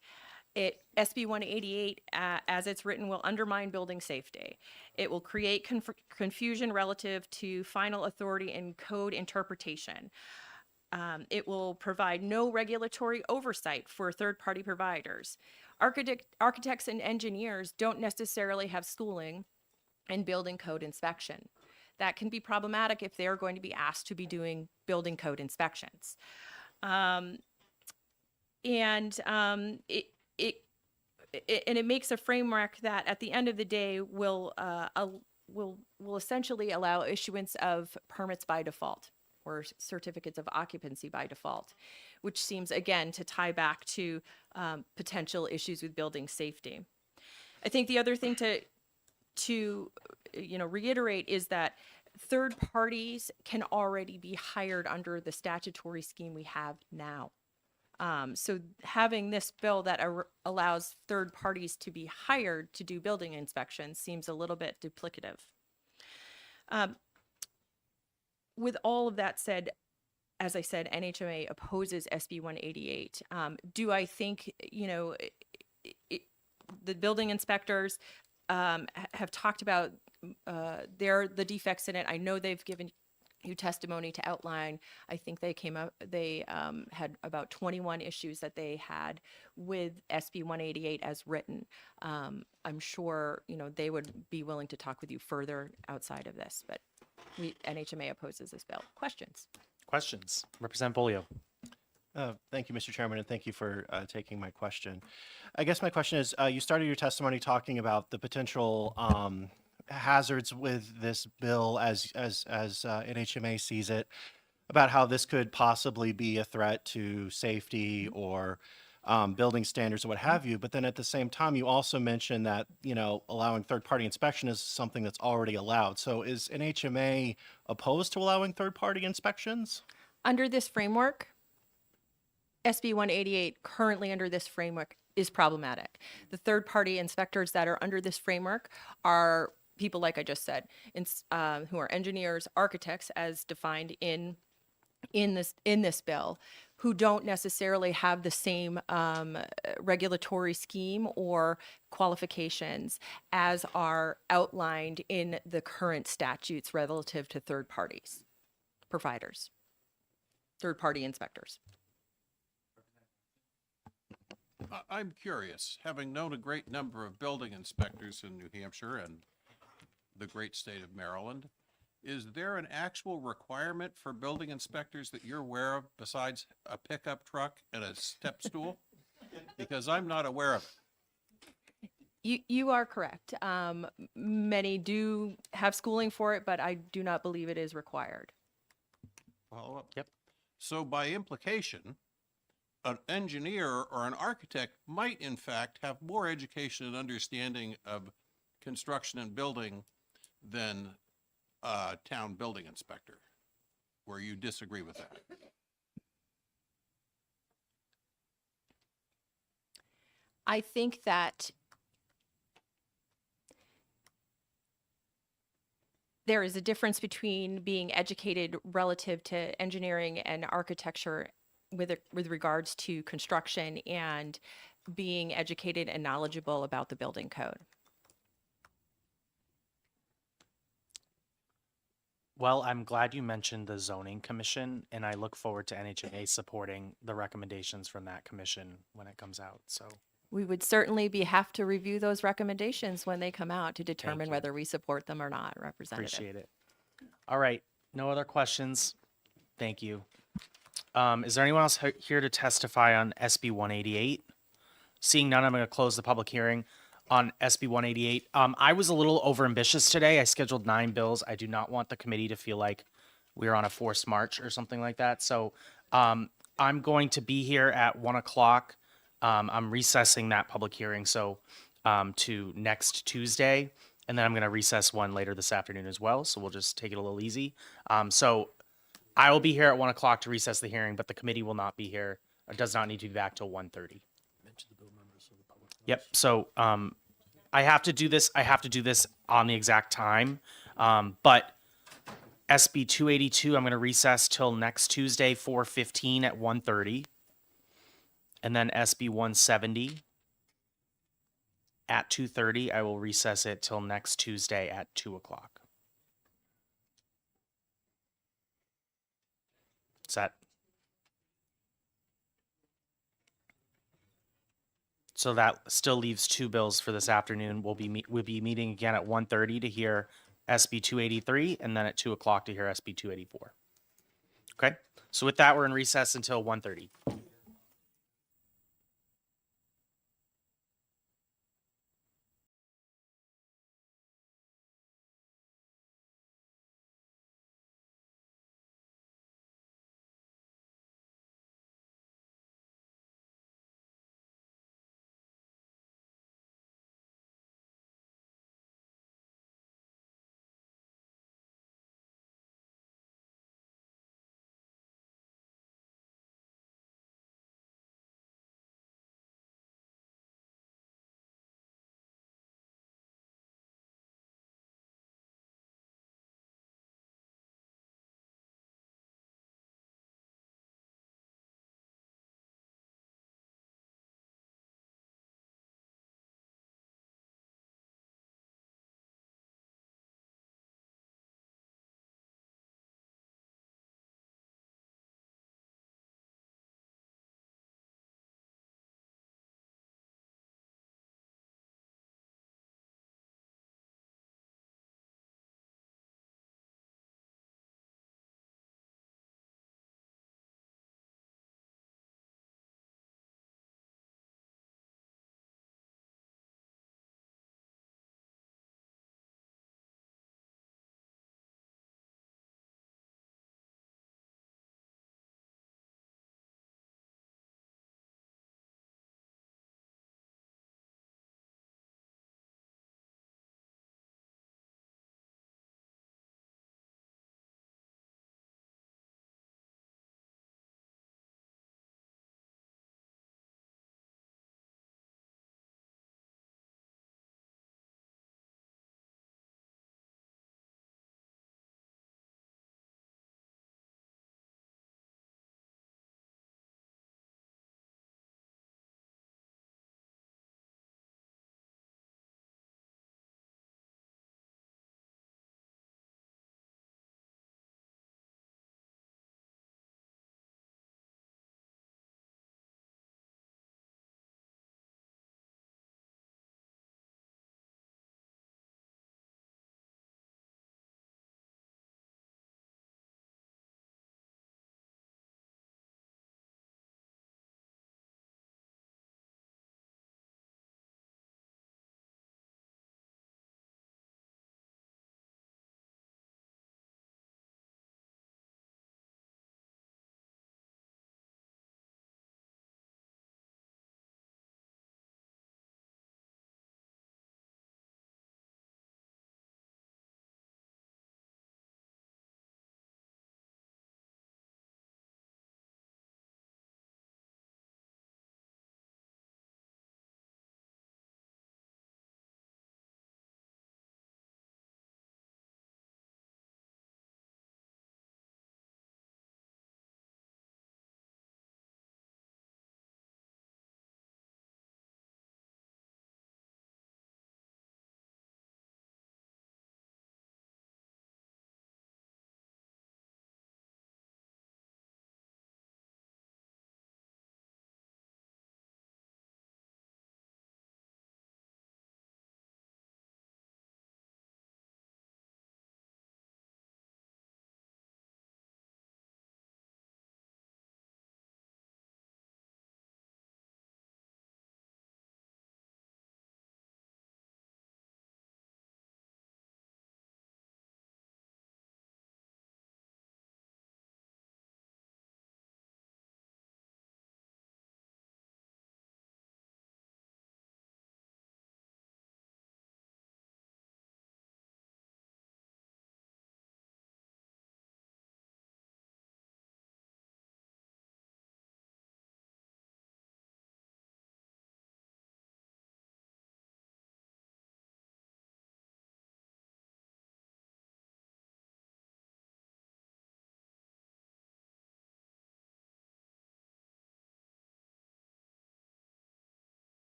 SB 188, as it's written, will undermine building safety. It will create confusion relative to final authority and code interpretation. It will provide no regulatory oversight for third-party providers. Architects and engineers don't necessarily have schooling in building code inspection. That can be problematic if they're going to be asked to be doing building code inspections. It makes a framework that at the end of the day will essentially allow issuance of permits by default or certificates of occupancy by default, which seems again to tie back to potential issues with building safety. I think the other thing to reiterate is that third parties can already be hired under the statutory scheme we have now. So having this bill that allows third parties to be hired to do building inspections seems a little bit duplicative. With all of that said, as I said, NHMA opposes SB 188. Do I think, the building inspectors have talked about the defects in it? I know they've given you testimony to outline. I think they had about 21 issues that they had with SB 188 as written. I'm sure, they would be willing to talk with you further outside of this, but NHMA opposes this bill. Questions? Questions? Representative Bolio. Thank you, Mr. Chairman, and thank you for taking my question. I guess my question is, you started your testimony talking about the potential hazards with this bill as NHMA sees it, about how this could possibly be a threat to safety or building standards or what have you. But then at the same time, you also mentioned that, allowing third-party inspection is something that's already allowed. So is NHMA opposed to allowing third-party inspections? Under this framework, SB 188 currently under this framework is problematic. The third-party inspectors that are under this framework are people, like I just said, who are engineers, architects, as defined in this bill, who don't necessarily have the same regulatory scheme or qualifications as are outlined in the current statutes relative to third parties, providers, third-party inspectors. I'm curious, having known a great number of building inspectors in New Hampshire and the great state of Maryland, is there an actual requirement for building inspectors that you're aware of besides a pickup truck and a step stool? Because I'm not aware of it. You are correct. Many do have schooling for it, but I do not believe it is required. Follow up? Yep. So by implication, an engineer or an architect might in fact have more education and understanding of construction and building than a town building inspector, where you disagree with that. I think that there is a difference between being educated relative to engineering and architecture with regards to construction and being educated and knowledgeable about the building code. Well, I'm glad you mentioned the zoning commission, and I look forward to NHMA supporting the recommendations from that commission when it comes out. So We would certainly have to review those recommendations when they come out to determine you. whether we support them or not, Representative. appreciate it. All right, no other questions. Thank you. Is there anyone else here to testify on SB 188? Seeing none, I'm going to close the public hearing on SB 188. I was a little overambitious today. I scheduled 9 bills. I do not want the committee to feel like we're on a forced march or something like that. So I'm going to be here at 1 o'clock. I'm recessing that public hearing to next Tuesday, and then I'm going to recess one later this afternoon as well. So we'll just take it a little easy. So I will be here at 1 o'clock to recess the hearing, but the committee will not be here. It does not need to be back till 1:30. Yep. So I have to do this. I have to do this on the exact time. But SB 282, I'm going to recess till next Tuesday, 4:15 at 1:30. And then SB 170 at 2:30. I will recess it till next Tuesday at 2 o'clock. Set. So that still leaves 2 bills for this afternoon. We'll be meeting again at 1:30 to hear SB 283, and then at 2 o'clock to hear SB 284. Okay. So with that, we're in recess until 1:30.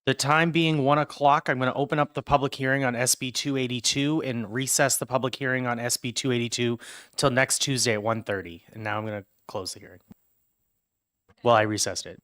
The time being 1 o'clock, I'm going to open up the public hearing on SB 282 and recess the public hearing on SB 282 till next Tuesday at 1:30. And now I'm going to close the hearing. Well, I recessed it.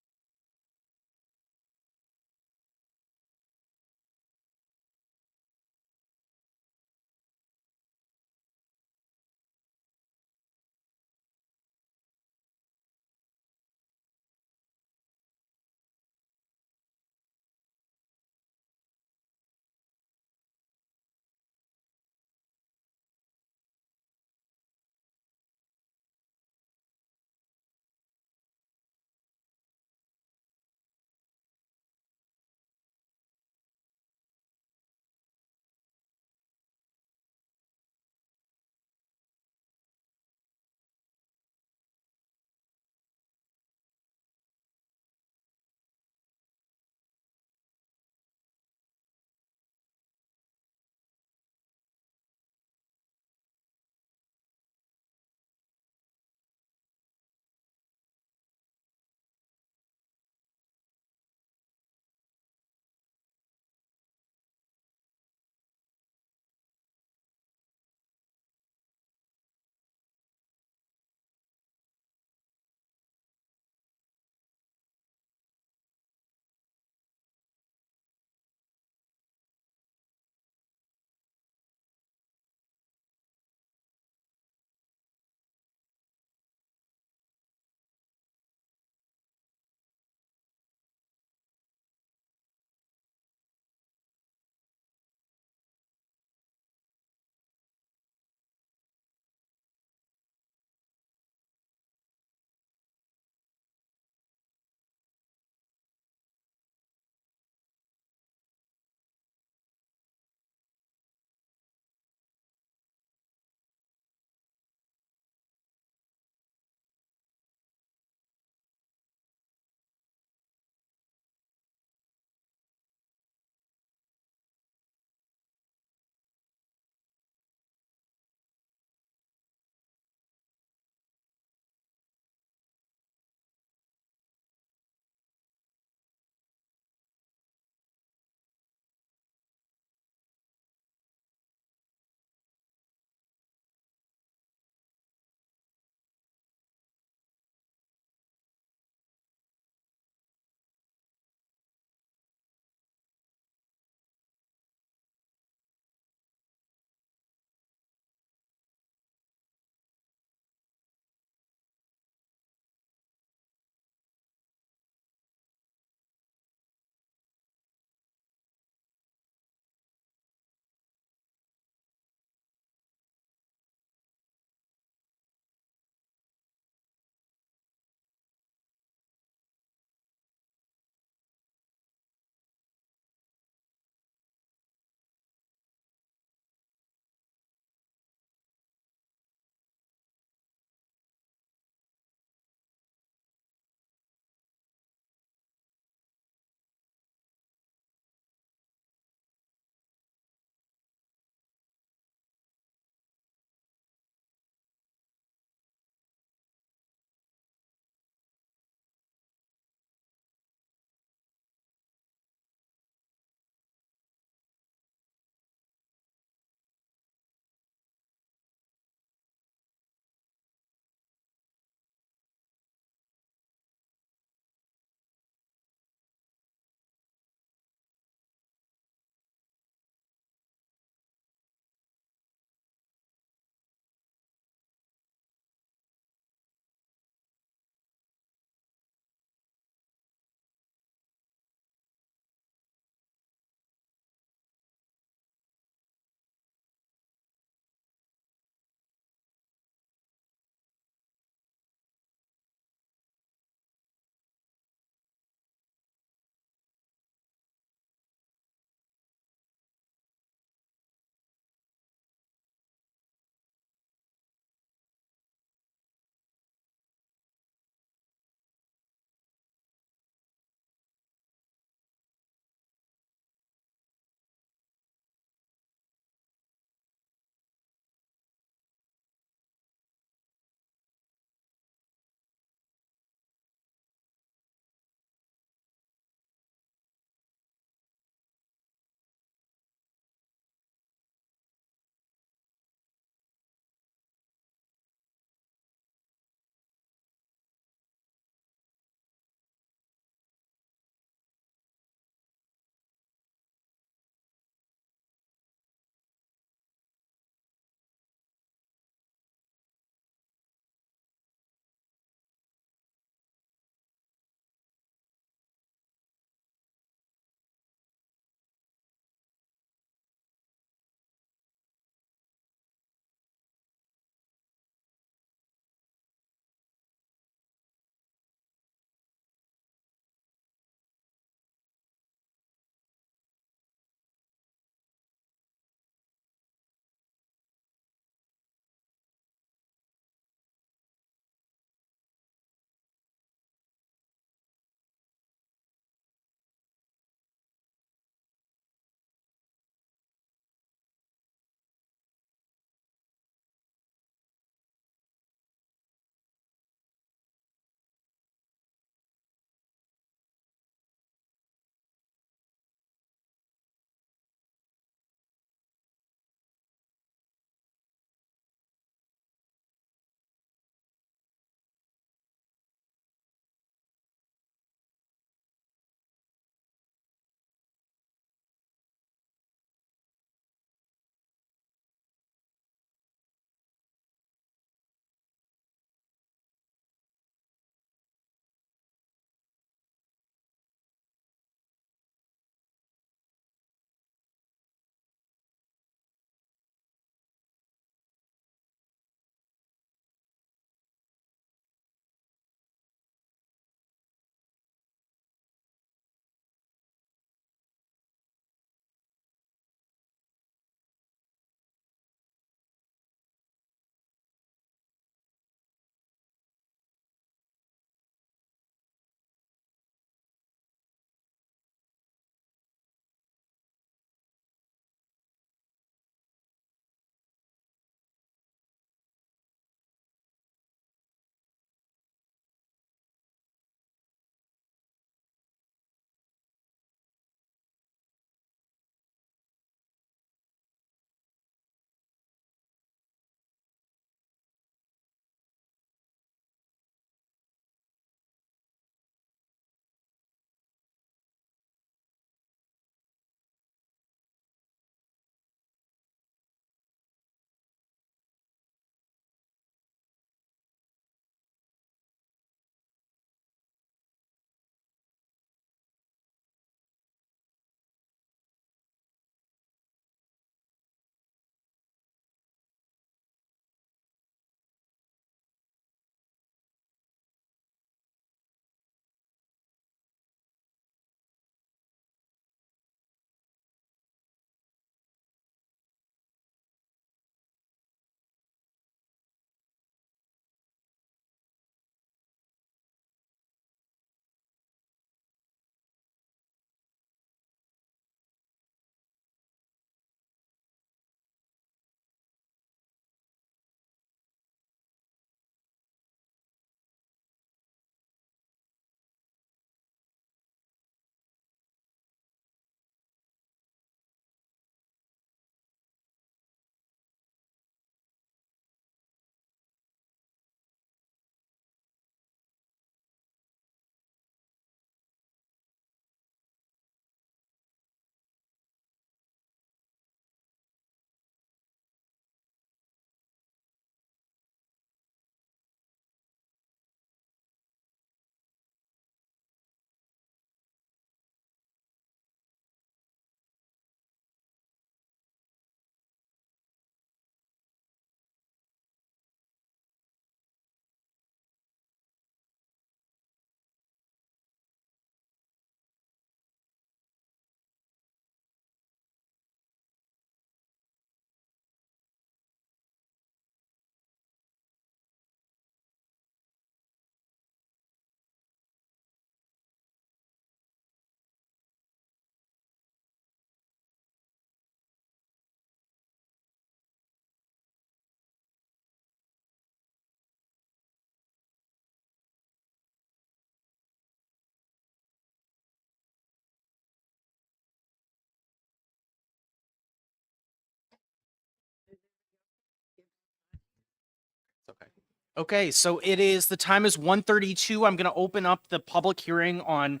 Okay, so the time is 1:32. I'm going to open up the public hearing on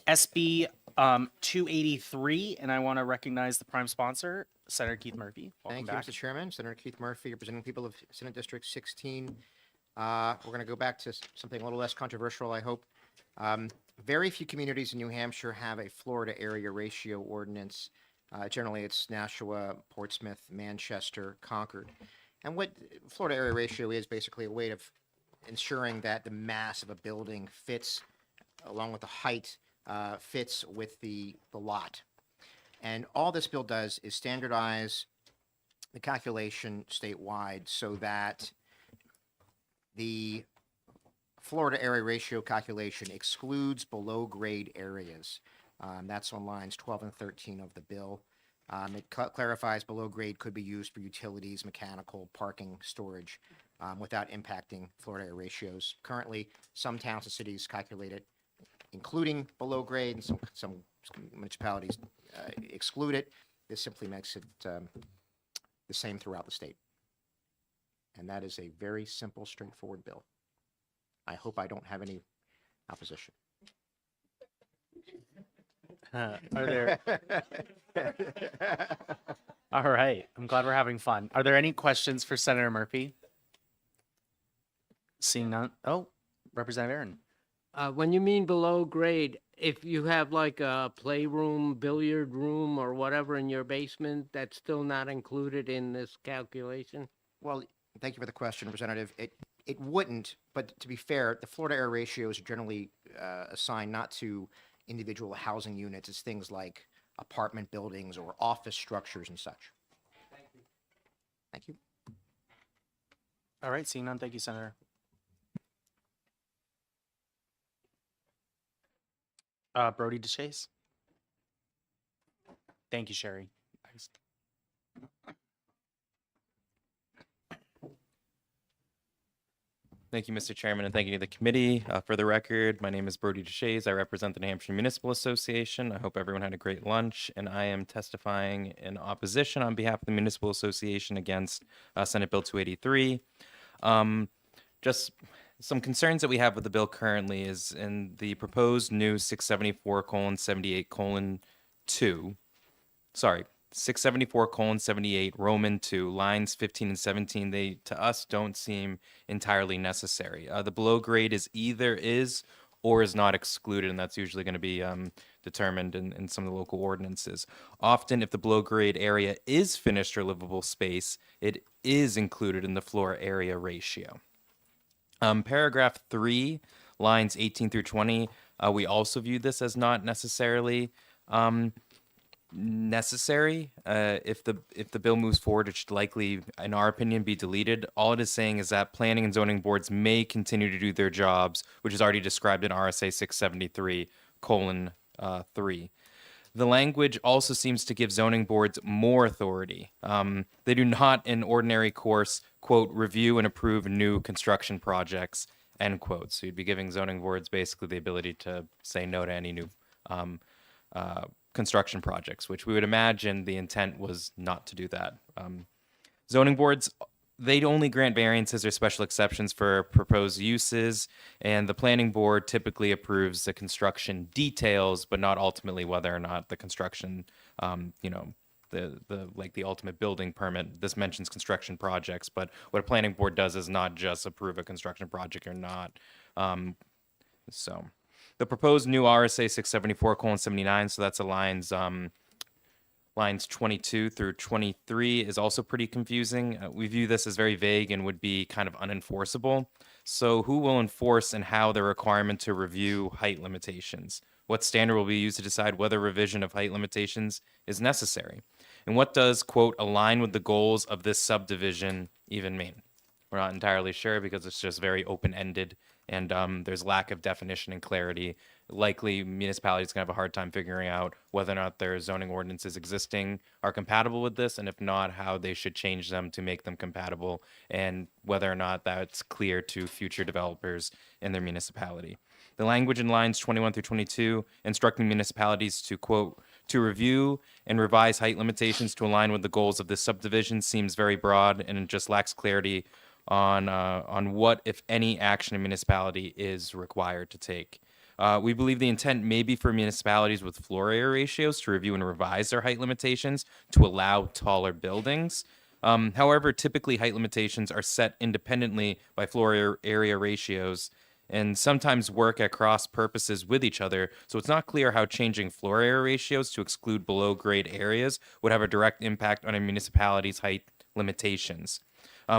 SB 283, and I want to recognize the prime sponsor, Senator Keith Murphy. Welcome Thank you, back. Mr. Chairman. Senator Keith Murphy, representing people of Senate District 16. We're going to go back to something a little less controversial, I hope. Very few communities in New Hampshire have a Florida area ratio ordinance. Generally, it's Nashua, Portsmouth, Manchester, Concord. And what Florida area ratio is basically a way of ensuring that the mass of a building fits, along with the height, fits with the lot. And all this bill does is standardize the calculation statewide so that the Florida area ratio calculation excludes below-grade areas. That's on lines 12 and 13 of the bill. It clarifies below grade could be used for utilities, mechanical, parking, storage, without impacting Florida area ratios. Currently, some towns and cities calculate it, including below grade, and some municipalities exclude it. This simply makes it the same throughout the state. And that is a very simple, straightforward bill. I hope I don't have any opposition. Are there? All right. I'm glad we're having fun. Are there any questions for Senator Murphy? Seeing none. Oh, Representative Aaron. When you mean below grade, if you have like a playroom, billiard room, or whatever in your basement, that's still not included in this calculation? Well, thank you for the question, Representative. It wouldn't, but to be fair, the Florida area ratios are generally assigned not to individual housing units. It's things like apartment buildings or office structures and such. Thank you. All right. Seeing none. Thank you, Senator. Brody DeShays. Thank you, Sherry. Thank you, Mr. Chairman, and thank you to the committee. For the record, my name is Brody DeShays. I represent the New Hampshire Municipal Association. I hope everyone had a great lunch, and I am testifying in opposition on behalf of the Municipal Association against Senate Bill 283. Just some concerns that we have with the bill currently is in the proposed new 674:78:2. Sorry, 674:78 Roman 2 lines 15 and 17. They to us don't seem entirely necessary. The below grade is or is not excluded, and that's usually going to be determined in some of the local ordinances. Often, if the below grade area is finished or livable space, it is included in the floor area ratio. Paragraph 3, lines 18 through 20, we also view this as not necessarily necessary. If the bill moves forward, it should likely, in our opinion, be deleted. All it is saying is that planning and zoning boards may continue to do their jobs, which is already described in RSA 673:3. The language also seems to give zoning boards more authority. They do not, in ordinary course, quote, review and approve new construction projects, end quote. So you'd be giving zoning boards basically the ability to say no to any new construction projects, which we would imagine the intent was not to do that. Zoning boards, they'd only grant variances or special exceptions for proposed uses, and the planning board typically approves the construction details, but not ultimately whether or not the construction, the ultimate building permit. This mentions construction projects, but what a planning board does is not just approve a construction project or not. So the proposed new RSA 674:79, so that's the lines 22 through 23 is also pretty confusing. We view this as very vague and would be kind of unenforceable. So who will enforce and how the requirement to review height limitations? What standard will be used to decide whether revision of height limitations is necessary? And what does, quote, align with the goals of this subdivision even mean? We're not entirely sure because it's just very open-ended and there's lack of definition and clarity. Likely municipalities can have a hard time figuring out whether or not their zoning ordinances existing are compatible with this, and if not, how they should change them to make them compatible, and whether or not that's clear to future developers in their municipality. The language in lines 21 through 22 instructing municipalities to, quote, to review and revise height limitations to align with the goals of this subdivision seems very broad and it just lacks clarity on what, if any, action a municipality is required to take. We believe the intent may be for municipalities with floor area ratios to review and revise their height limitations to allow taller buildings. However, typically height limitations are set independently by floor area ratios and sometimes work at cross purposes with each other. So it's not clear how changing floor area ratios to exclude below grade areas would have a direct impact on a municipality's height limitations.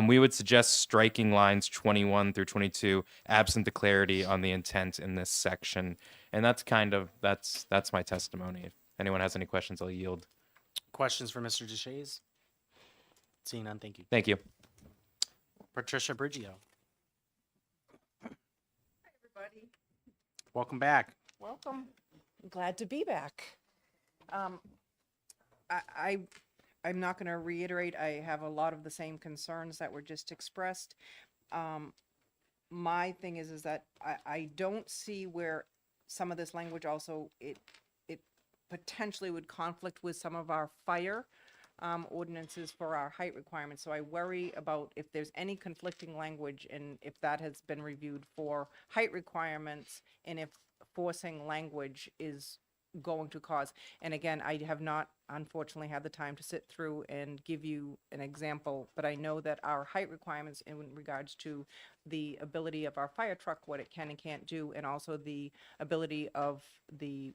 We would suggest striking lines 21 through 22, absent the clarity on the intent in this section. And that's that's my testimony. If anyone has any questions, I'll yield. Questions for Mr. Deshays? Seeing none, thank you. Thank you. Patricia Brigio. Welcome back. Welcome. I'm glad to be back. I'm not going to reiterate. I have a lot of the same concerns that were just expressed. My thing is that I don't see where some of this language also it potentially would conflict with some of our fire ordinances for our height requirements. So I worry about if there's any conflicting language and if that has been reviewed for height requirements and if forcing language is going to cause. And again, I have not unfortunately had the time to sit through and give you an example, but I know that our height requirements in regards to the ability of our fire truck, what it can and can't do, and also the ability of the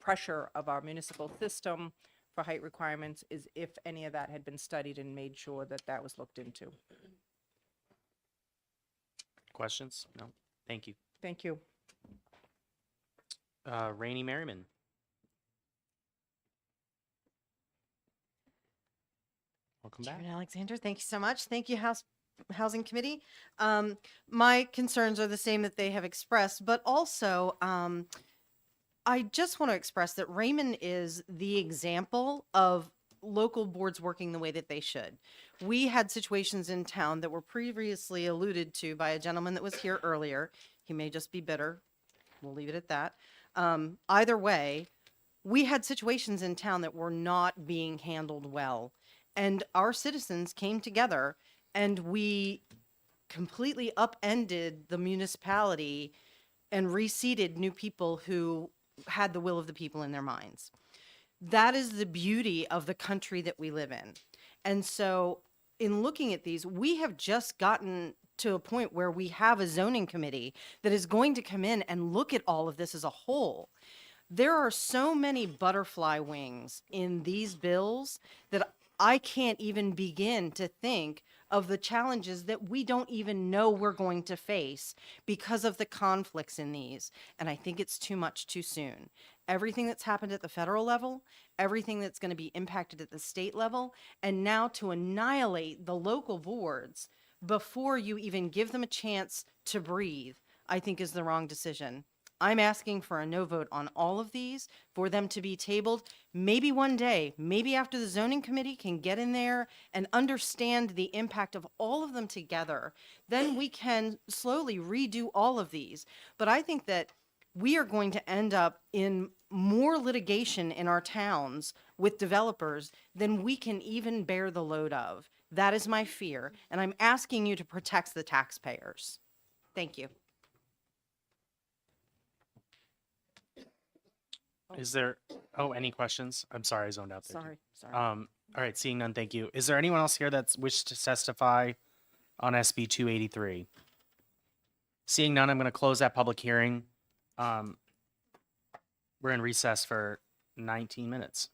pressure of our municipal system for height requirements is if any of that had been studied and made sure that that was looked into. Questions? No. Thank you. Thank you. Rainey Merriman. Welcome back. Chairman Alexander, thank you so much. Thank you, Housing Committee. My concerns are the same that they have expressed, but also I just want to express that Raymond is the example of local boards working the way that they should. We had situations in town that were previously alluded to by a gentleman that was here earlier. He may just be bitter. We'll leave it at that. Either way, we had situations in town that were not being handled well. And our citizens came together and we completely upended the municipality and reseated new people who had the will of the people in their minds. That is the beauty of the country that we live in. And so in looking at these, we have just gotten to a point where we have a zoning committee that is going to come in and look at all of this as a whole. There are so many butterfly wings in these bills that I can't even begin to think of the challenges that we don't even know we're going to face because of the conflicts in these. And I think it's too much too soon. Everything that's happened at the federal level, everything that's going to be impacted at the state level, and now to annihilate the local boards before you even give them a chance to breathe, I think is the wrong decision. I'm asking for a no vote on all of these, for them to be tabled. Maybe one day, maybe after the zoning committee can get in there and understand the impact of all of them together, then we can slowly redo all of these. But I think that we are going to end up in more litigation in our towns with developers than we can even bear the load of. That is my fear, and I'm asking you to protect the taxpayers. Thank you. Is there, any questions? I'm sorry, I zoned out there. too. Sorry. All right, seeing none, thank you. Is there anyone else here that's wished to testify on SB 283? Seeing none, I'm going to close that public hearing. We're in recess for 19 minutes.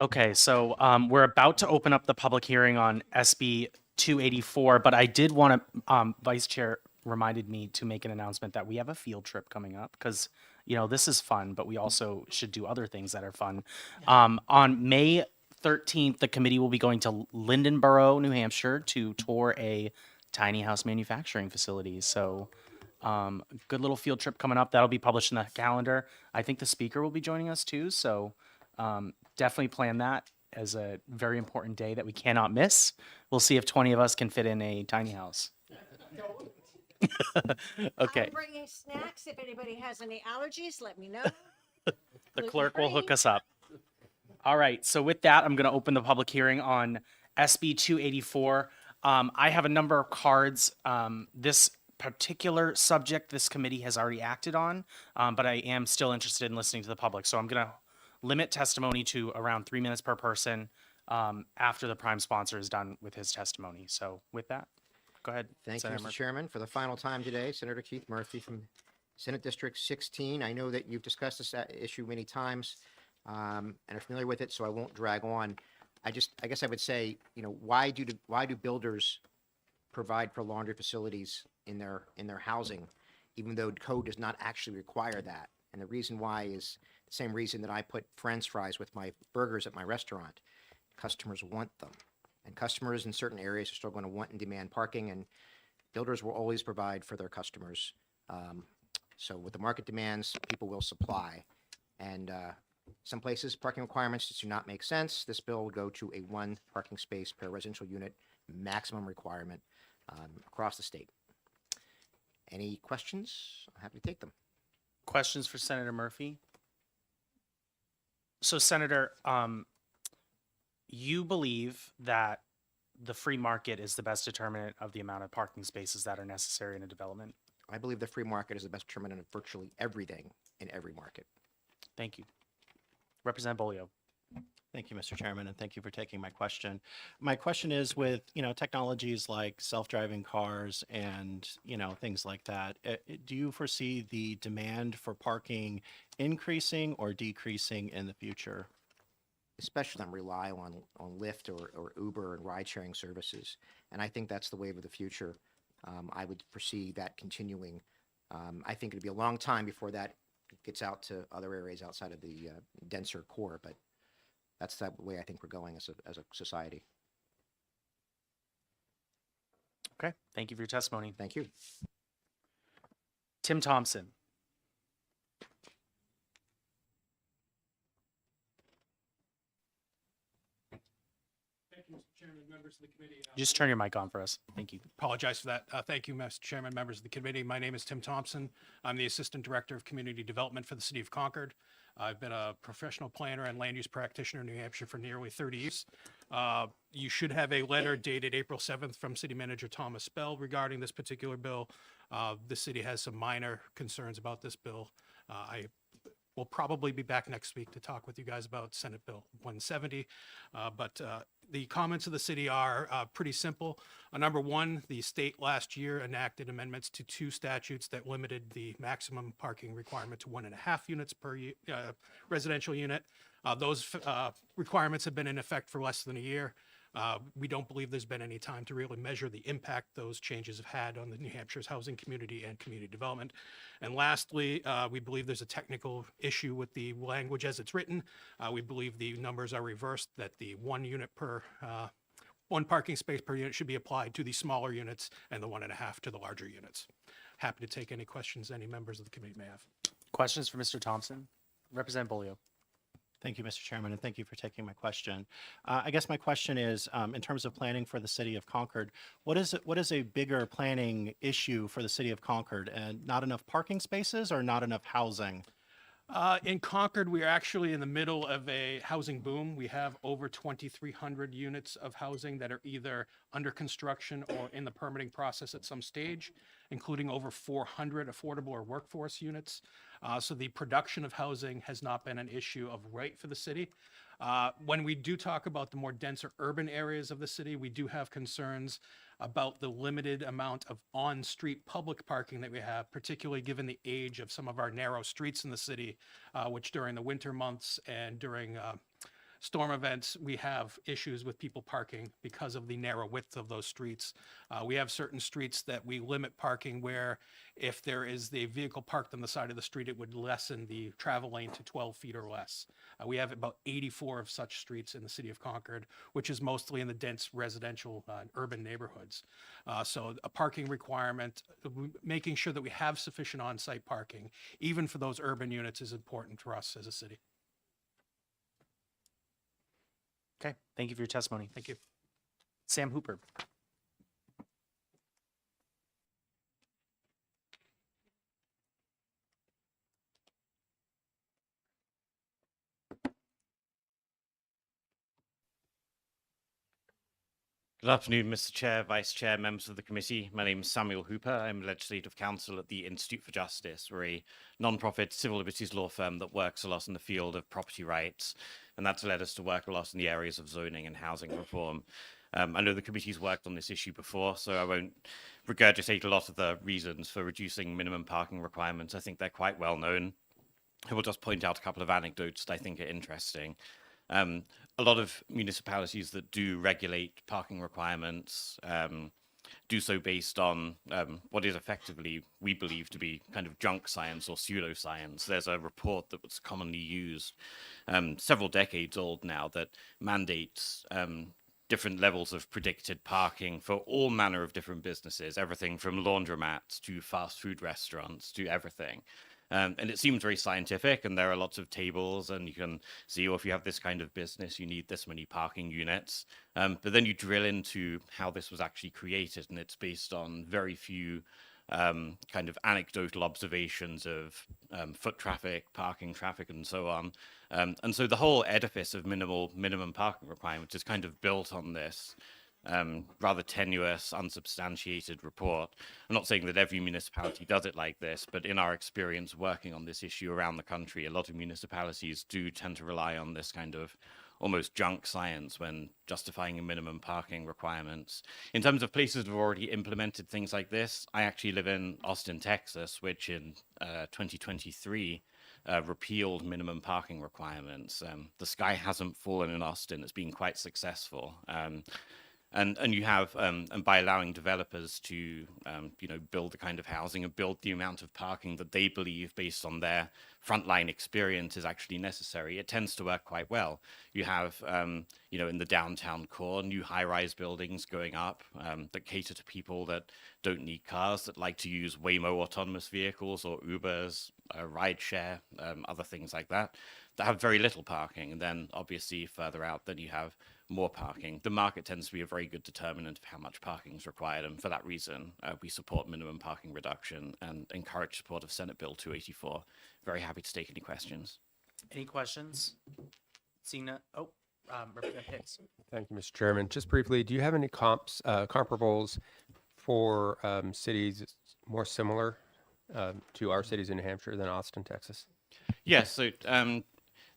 Okay, so we're about to open up the public hearing on SB 284, but I did want to, Vice Chair reminded me to make an announcement that we have a field trip coming up because, you know, this is fun, but we also should do other things that are fun. On May 13th, the committee will be going to Lindenborough, New Hampshire to tour a tiny house manufacturing facility. So, good little field trip coming up. That'll be published in the calendar. I think the speaker will be joining us too. So, definitely plan that as a very important day that we cannot miss. We'll see if 20 of us can fit in a tiny house. Okay. I'm bringing snacks. If anybody has any allergies, let me know. The clerk will hook us up. All right. So with that, I'm going to open the public hearing on SB 284. I have a number of cards. This particular subject, this committee has already acted on, but I am still interested in listening to the public. So I'm going to limit testimony to around 3 minutes per person after the prime sponsor is done with his testimony. So with that, go ahead. Thank you, Senator Mr. Murphy. Chairman. For the final time today, Senator Keith Murphy from Senate District 16. I know that you've discussed this issue many times and are familiar with it, so I won't drag on. I guess I would say, you know, why do builders provide for laundry facilities in their housing, even though code does not actually require that? And the reason why is the same reason that I put French fries with my burgers at my restaurant. Customers want them. And customers in certain areas are still going to want and demand parking, and builders will always provide for their customers. So with the market demands, people will supply. And some places, parking requirements just do not make sense. This bill will go to a 1 parking space per residential unit maximum requirement across the state. Any questions? I'm happy to take them. Questions for Senator Murphy? So Senator, you believe that the free market is the best determinant of the amount of parking spaces that are necessary in a development? I believe the free market is the best determinant of virtually everything in every market. Thank you. Representative Bolio. Thank you, Mr. Chairman, and thank you for taking my question. My question is with, you know, technologies like self-driving cars and, you know, things like that, do you foresee the demand for parking increasing or decreasing in the future? Especially them rely on Lyft or Uber and ride-sharing services. And I think that's the wave of the future. I would foresee that continuing. I think it'd be a long time before that gets out to other areas outside of the denser core, but that's the way I think we're going as a society. Okay, thank you for your testimony. Thank you. Tim Thompson. Thank you, Mr. Chairman, members of the committee. Just turn your mic on for us. Thank you. Apologize for that. Thank you, Mr. Chairman, members of the committee. My name is Tim Thompson. I'm the Assistant Director of Community Development for the City of Concord. I've been a professional planner and land use practitioner in New Hampshire for nearly 30 years. You should have a letter dated April 7th from City Manager Thomas Bell regarding this particular bill. The city has some minor concerns about this bill. I will probably be back next week to talk with you guys about Senate Bill 170. But the comments of the city are pretty simple. Number one, the state last year enacted amendments to 2 statutes that limited the maximum parking requirement to 1.5 units per residential unit. Those requirements have been in effect for less than a year. We don't believe there's been any time to really measure the impact those changes have had on the New Hampshire's housing community and community development. And lastly, we believe there's a technical issue with the language as it's written. We believe the numbers are reversed, that the 1 unit per 1 parking space per unit should be applied to the smaller units and the 1.5 to the larger units. Happy to take any questions any members of the committee may have. Questions for Mr. Thompson? Representative Bolio. Thank you, Mr. Chairman, and thank you for taking my question. I guess my question is, in terms of planning for the city of Concord, what is a bigger planning issue for the city of Concord? And not enough parking spaces or not enough housing? In Concord, we are actually in the middle of a housing boom. We have over 2,300 units of housing that are either under construction or in the permitting process at some stage, including over 400 affordable or workforce units. So the production of housing has not been an issue of right for the city. When we do talk about the more denser urban areas of the city, we do have concerns about the limited amount of on-street public parking that we have, particularly given the age of some of our narrow streets in the city, which during the winter months and during storm events, we have issues with people parking because of the narrow width of those streets. We have certain streets that we limit parking where if there is the vehicle parked on the side of the street, it would lessen the travel lane to 12 feet or less. We have about 84 of such streets in the city of Concord, which is mostly in the dense residential urban neighborhoods. So a parking requirement, making sure that we have sufficient on-site parking, even for those urban units, is important for us as a city. Okay, thank you for your testimony. Thank you. Sam Hooper. Good afternoon, Mr. Chair, Vice Chair, members of the committee. My name is Samuel Hooper. I'm Legislative Counsel at the Institute for Justice. We're a non-profit civil liberties law firm that works a lot in the field of property rights, and that's led us to work a lot in the areas of zoning and housing reform. I know the committee's worked on this issue before, so I won't regurgitate a lot of the reasons for reducing minimum parking requirements. I think they're quite well known. I will just point out a couple of anecdotes that I think are interesting. A lot of municipalities that do regulate parking requirements do so based on what is effectively, we believe, to be kind of junk science or pseudoscience. There's a report that was commonly used several decades old now that mandates different levels of predicted parking for all manner of different businesses, everything from laundromats to fast food restaurants to everything. And it seems very scientific, and there are lots of tables, and you can see, oh, if you have this kind of business, you need this many parking units. But then you drill into how this was actually created, and it's based on very few kind of anecdotal observations of foot traffic, parking traffic, and so on. And so the whole edifice of minimum parking requirements is kind of built on this rather tenuous, unsubstantiated report. I'm not saying that every municipality does it like this, but in our experience working on this issue around the country, a lot of municipalities do tend to rely on this kind of almost junk science when justifying minimum parking requirements. In terms of places that have already implemented things like this, I actually live in Austin, Texas, which in 2023 repealed minimum parking requirements. The sky hasn't fallen in Austin. It's been quite successful. And you have, and by allowing developers to, build the kind of housing and build the amount of parking that they believe based on their frontline experience is actually necessary, it tends to work quite well. You have, in the downtown core, new high-rise buildings going up that cater to people that don't need cars, that like to use Waymo autonomous vehicles or Ubers, rideshare, other things like that have very little parking. And then obviously further out, then you have more parking. The market tends to be a very good determinant of how much parking is required, and for that reason, we support minimum parking reduction and encourage support of Senate Bill 284. Very happy to take any questions. Any questions? Seeing none. Oh, Representative Hicks. Thank you, Mr. Chairman. Just briefly, do you have any comparables for cities more similar to our cities in New Hampshire than Austin, Texas? Yes, so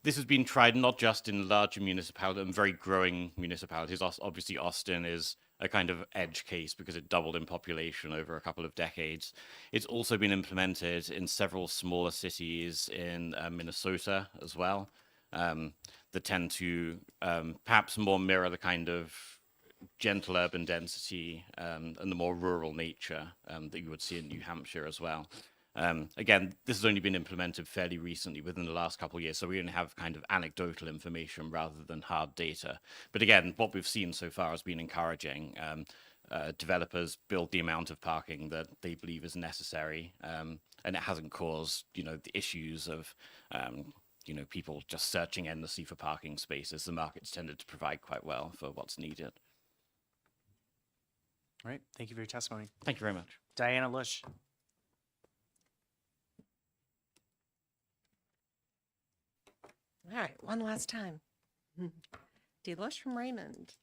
this has been tried not just in larger municipalities and very growing municipalities. Obviously, Austin is a kind of edge case because it doubled in population over a couple of decades. It's also been implemented in several smaller cities in Minnesota as well, that tend to perhaps more mirror the kind of gentle urban density and the more rural nature that you would see in New Hampshire as well. Again, this has only been implemented fairly recently within the last couple of years, so we only have kind of anecdotal information rather than hard data. But again, what we've seen so far has been encouraging. Developers build the amount of parking that they believe is necessary, and it hasn't caused, the issues of, people just searching endlessly for parking spaces. The market's tended to provide quite well for what's needed. All right. Thank you for your testimony. Thank you very much. Diana Lush. All right, one last time. Dee Lush from Raymond.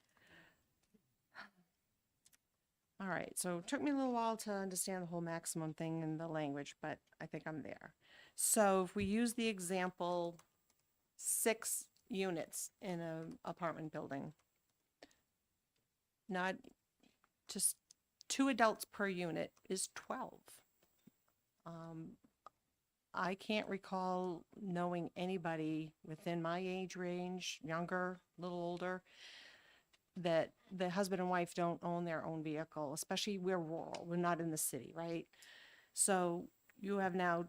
All right, so it took me a little while to understand the whole maximum thing in the language, but I think I'm there. So if we use the example, 6 units in an apartment building, not just 2 adults per unit is 12. I can't recall knowing anybody within my age range, younger, a little older, that the husband and wife don't own their own vehicle, especially we're rural, we're not in the city, right? So you have now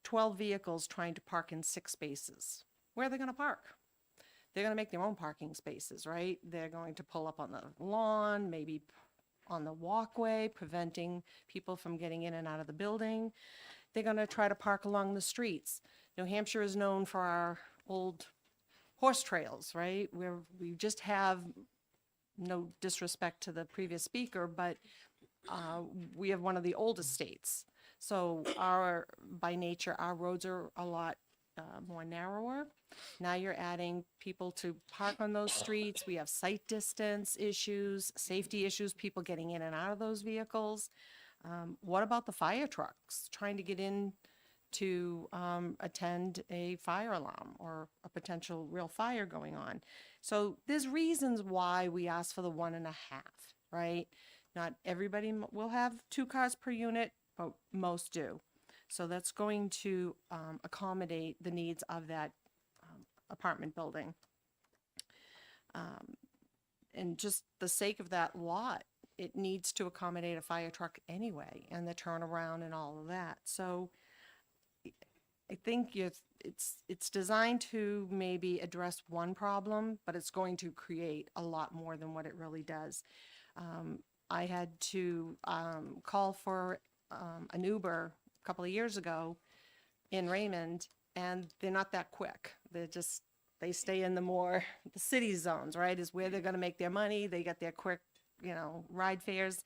12 vehicles trying to park in 6 spaces. Where are they going to park? They're going to make their own parking spaces, right? They're going to pull up on the lawn, maybe on the walkway, preventing people from getting in and out of the building. They're going to try to park along the streets. New Hampshire is known for our old horse trails, right? Where we just have, no disrespect to the previous speaker, but we have one of the oldest states. So by nature, our roads are a lot more narrower. Now you're adding people to park on those streets. We have sight distance issues, safety issues, people getting in and out of those vehicles. What about the fire trucks trying to get in to attend a fire alarm or a potential real fire going on? So there's reasons why we ask for the 1.5, right? Not everybody will have 2 cars per unit, but most do. So that's going to accommodate the needs of that apartment building. And just the sake of that lot, it needs to accommodate a fire truck anyway, and the turnaround and all of that. So I think it's designed to maybe address one problem, but it's going to create a lot more than what it really does. I had to call for an Uber a couple of years ago in Raymond, and they're not that quick. They stay in the city zones, right, is where they're going to make their money. They get their quick, ride fares.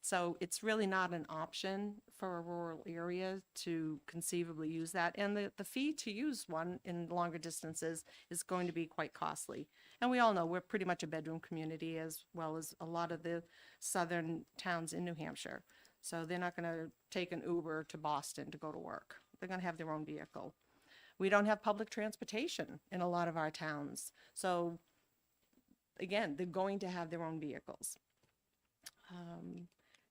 So it's really not an option for a rural area to conceivably use that. And the fee to use one in longer distances is going to be quite costly. And we all know we're pretty much a bedroom community, as well as a lot of the southern towns in New Hampshire. So they're not going to take an Uber to Boston to go to work. They're going to have their own vehicle. We don't have public transportation in a lot of our towns. So again, they're going to have their own vehicles.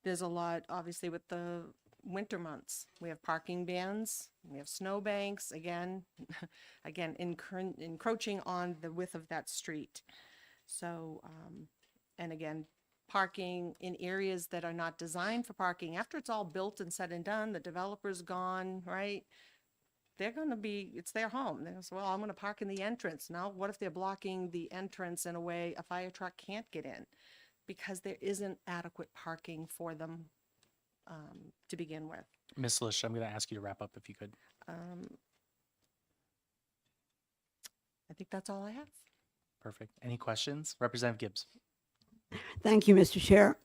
There's a lot, obviously, with the winter months. We have parking bans, we have snowbanks, again, encroaching on the width of that street. So, and again, parking in areas that are not designed for parking. After it's all built and said and done, the developer's gone, right? They're going to be, it's their home. They say, well, I'm going to park in the entrance. Now, what if they're blocking the entrance in a way a fire truck can't get in? Because there isn't adequate parking for them to begin with. Ms. Lish, I'm going to ask you to wrap up if you could. I think that's all I have. Perfect. Any questions? Representative Gibbs. Thank you, Mr. Chair.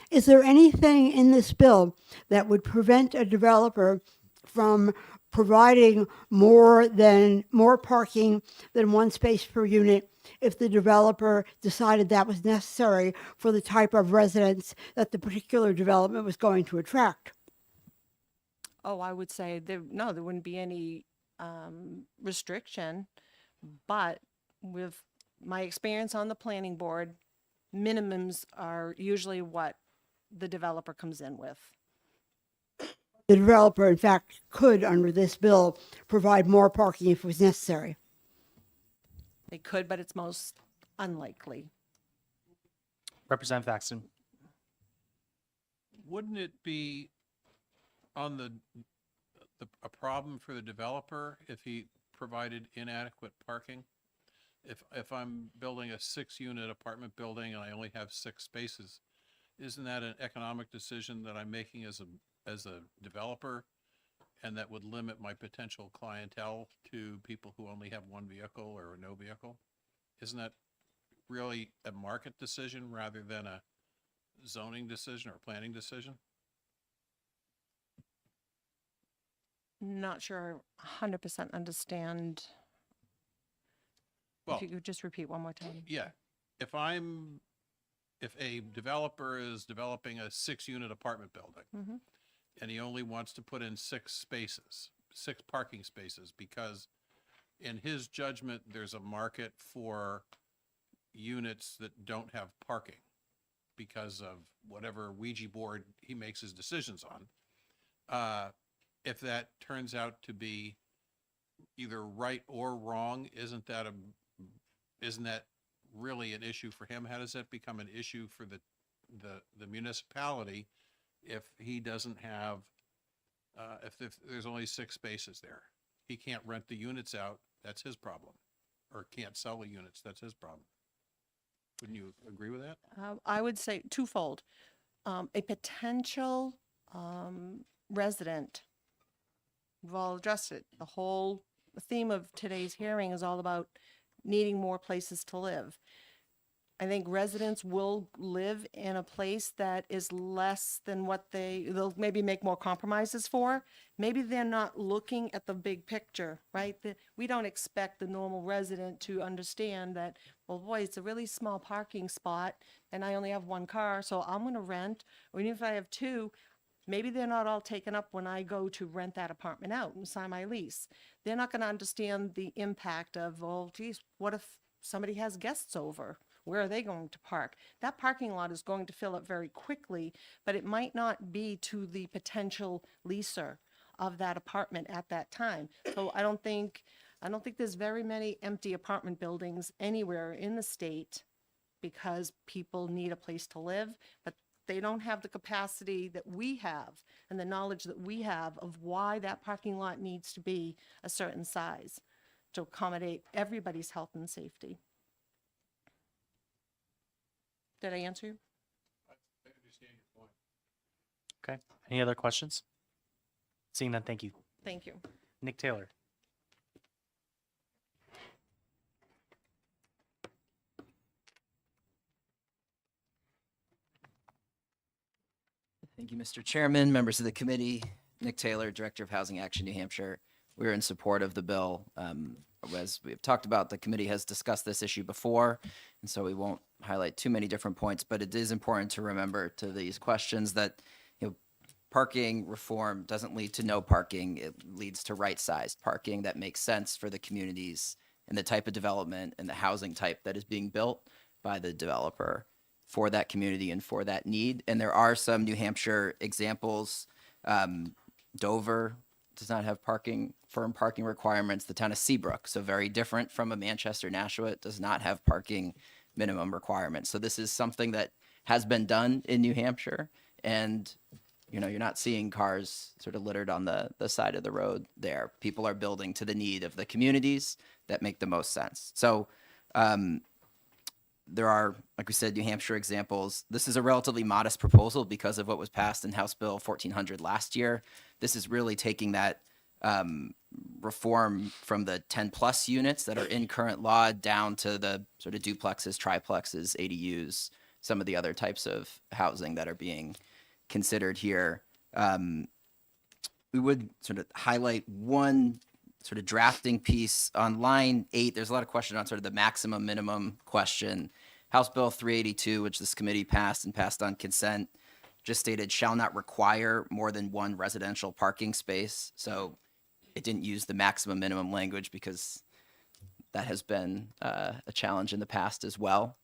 Is there anything in this bill that would prevent a developer from providing more parking than 1 space per unit if the developer decided that was necessary for the type of residents that the particular development was going to attract? Oh, I would say there wouldn't be any restriction, but with my experience on the planning board, minimums are usually what the developer comes in with. The developer, in fact, could, under this bill, provide more parking if it was necessary. They could, but it's most unlikely. Representative Thaxton. Wouldn't it be on a problem for the developer if he provided inadequate parking? If I'm building a 6-unit apartment building and I only have 6 spaces, isn't that an economic decision that I'm making as a developer, and that would limit my potential clientele to people who only have 1 vehicle or no vehicle? Isn't that really a market decision rather than a zoning decision or planning decision? Not sure I 100% understand. Well, if you could just repeat one more time. yeah. If a developer is developing a 6-unit apartment building, Mm-hmm. and he only wants to put in 6 parking spaces, because in his judgment, there's a market for units that don't have parking because of whatever Ouija board he makes his decisions on. if that turns out to be either right or wrong, isn't that really an issue for him? How does that become an issue for the municipality if he doesn't have, if there's only 6 spaces there? He can't rent the units out, that's his problem. Or can't sell the units, that's his problem. Wouldn't you agree with that? I would say twofold. A potential resident, we've all addressed it. The whole theme of today's hearing is all about needing more places to live. I think residents will live in a place that is less than what they'll maybe make more compromises for. Maybe they're not looking at the big picture, right? We don't expect the normal resident to understand that, well, boy, it's a really small parking spot and I only have 1 car, so I'm going to rent, or even if I have 2, maybe they're not all taken up when I go to rent that apartment out and sign my lease. They're not going to understand the impact of, well, geez, what if somebody has guests over? Where are they going to park? That parking lot is going to fill up very quickly, but it might not be to the potential leaser of that apartment at that time. So I don't think there's very many empty apartment buildings anywhere in the state because people need a place to live, but they don't have the capacity that we have and the knowledge that we have of why that parking lot needs to be a certain size to accommodate everybody's health and safety. Did I answer you? I understand your point. Okay. Any other questions? Seeing none, thank you. Thank you. Nick Taylor. Thank you, Mr. Chairman, members of the committee. Nick Taylor, Director of Housing Action, New Hampshire. We're in support of the bill. As we've talked about, the committee has discussed this issue before, and so we won't highlight too many different points, but it is important to remember to these questions that, parking reform doesn't lead to no parking. It leads to right-sized parking that makes sense for the communities and the type of development and the housing type that is being built by the developer for that community and for that need. And there are some New Hampshire examples. Dover does not have firm parking requirements. The town of Seabrook, so very different from a Manchester, Nashua, does not have parking minimum requirements. So this is something that has been done in New Hampshire, and you're not seeing cars sort of littered on the side of the road there. People are building to the need of the communities that make the most sense. So there are, like we said, New Hampshire examples. This is a relatively modest proposal because of what was passed in House Bill 1400 last year. This is really taking that reform from the 10 plus units that are in current law down to the sort of duplexes, triplexes, ADUs, some of the other types of housing that are being considered here. We would sort of highlight one sort of drafting piece on line 8. There's a lot of question on sort of the maximum minimum question. House Bill 382, which this committee passed and passed on consent, just stated shall not require more than 1 residential parking space. So it didn't use the maximum minimum language because that has been a challenge in the past as well.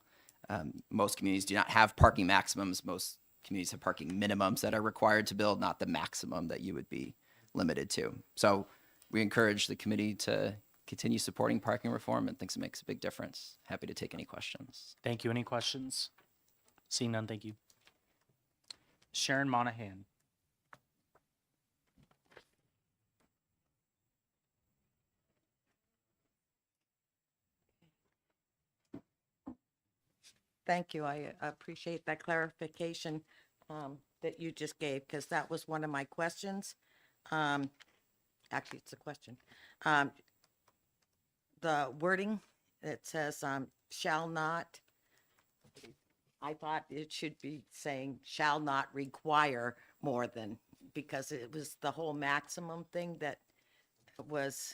Most communities do not have parking maximums. Most communities have parking minimums that are required to build, not the maximum that you would be limited to. So we encourage the committee to continue supporting parking reform and thinks it makes a big difference. Happy to take any questions. Thank you. Any questions? Seeing none, thank you. Sharon Monahan. Thank you. I appreciate that clarification that you just gave, because that was one of my questions. Actually, it's a question. The wording, it says shall not, I thought it should be saying shall not require more than, because it was the whole maximum thing that was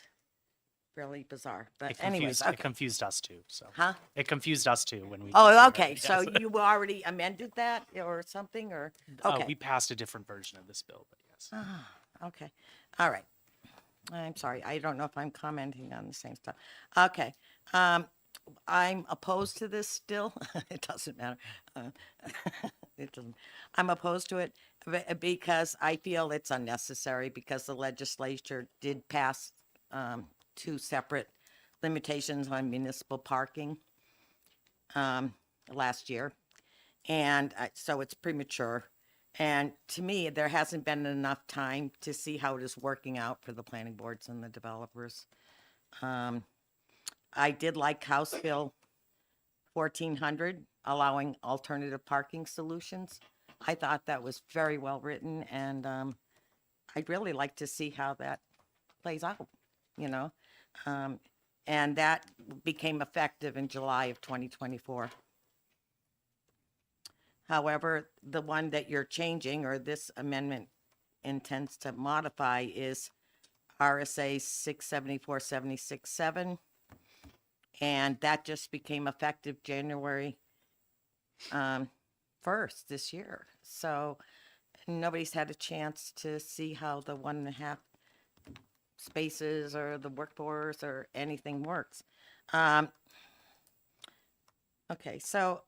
really bizarre. But anyways, It confused us too. So Huh? It confused us too when we. Oh, okay. Yes. So you already amended that or something, or? Okay. We passed a different version of this bill, but yes. Ah, okay. All right. I'm sorry. I don't know if I'm commenting on the same stuff. Okay. I'm opposed to this still. It doesn't matter. It doesn't. I'm opposed to it because I feel it's unnecessary because the legislature did pass 2 separate limitations on municipal parking last year. And so it's premature. And to me, there hasn't been enough time to see how it is working out for the planning boards and the developers. I did like House Bill 1400, allowing alternative parking solutions. I thought that was very well written, and I'd really like to see how that plays out, you know? And that became effective in July of 2024. However, the one that you're changing, or this amendment intends to modify, is RSA 674-76-7. And that just became effective January 1st this year. So nobody's had a chance to see how the 1.5 spaces or the workforce or anything works. Okay, so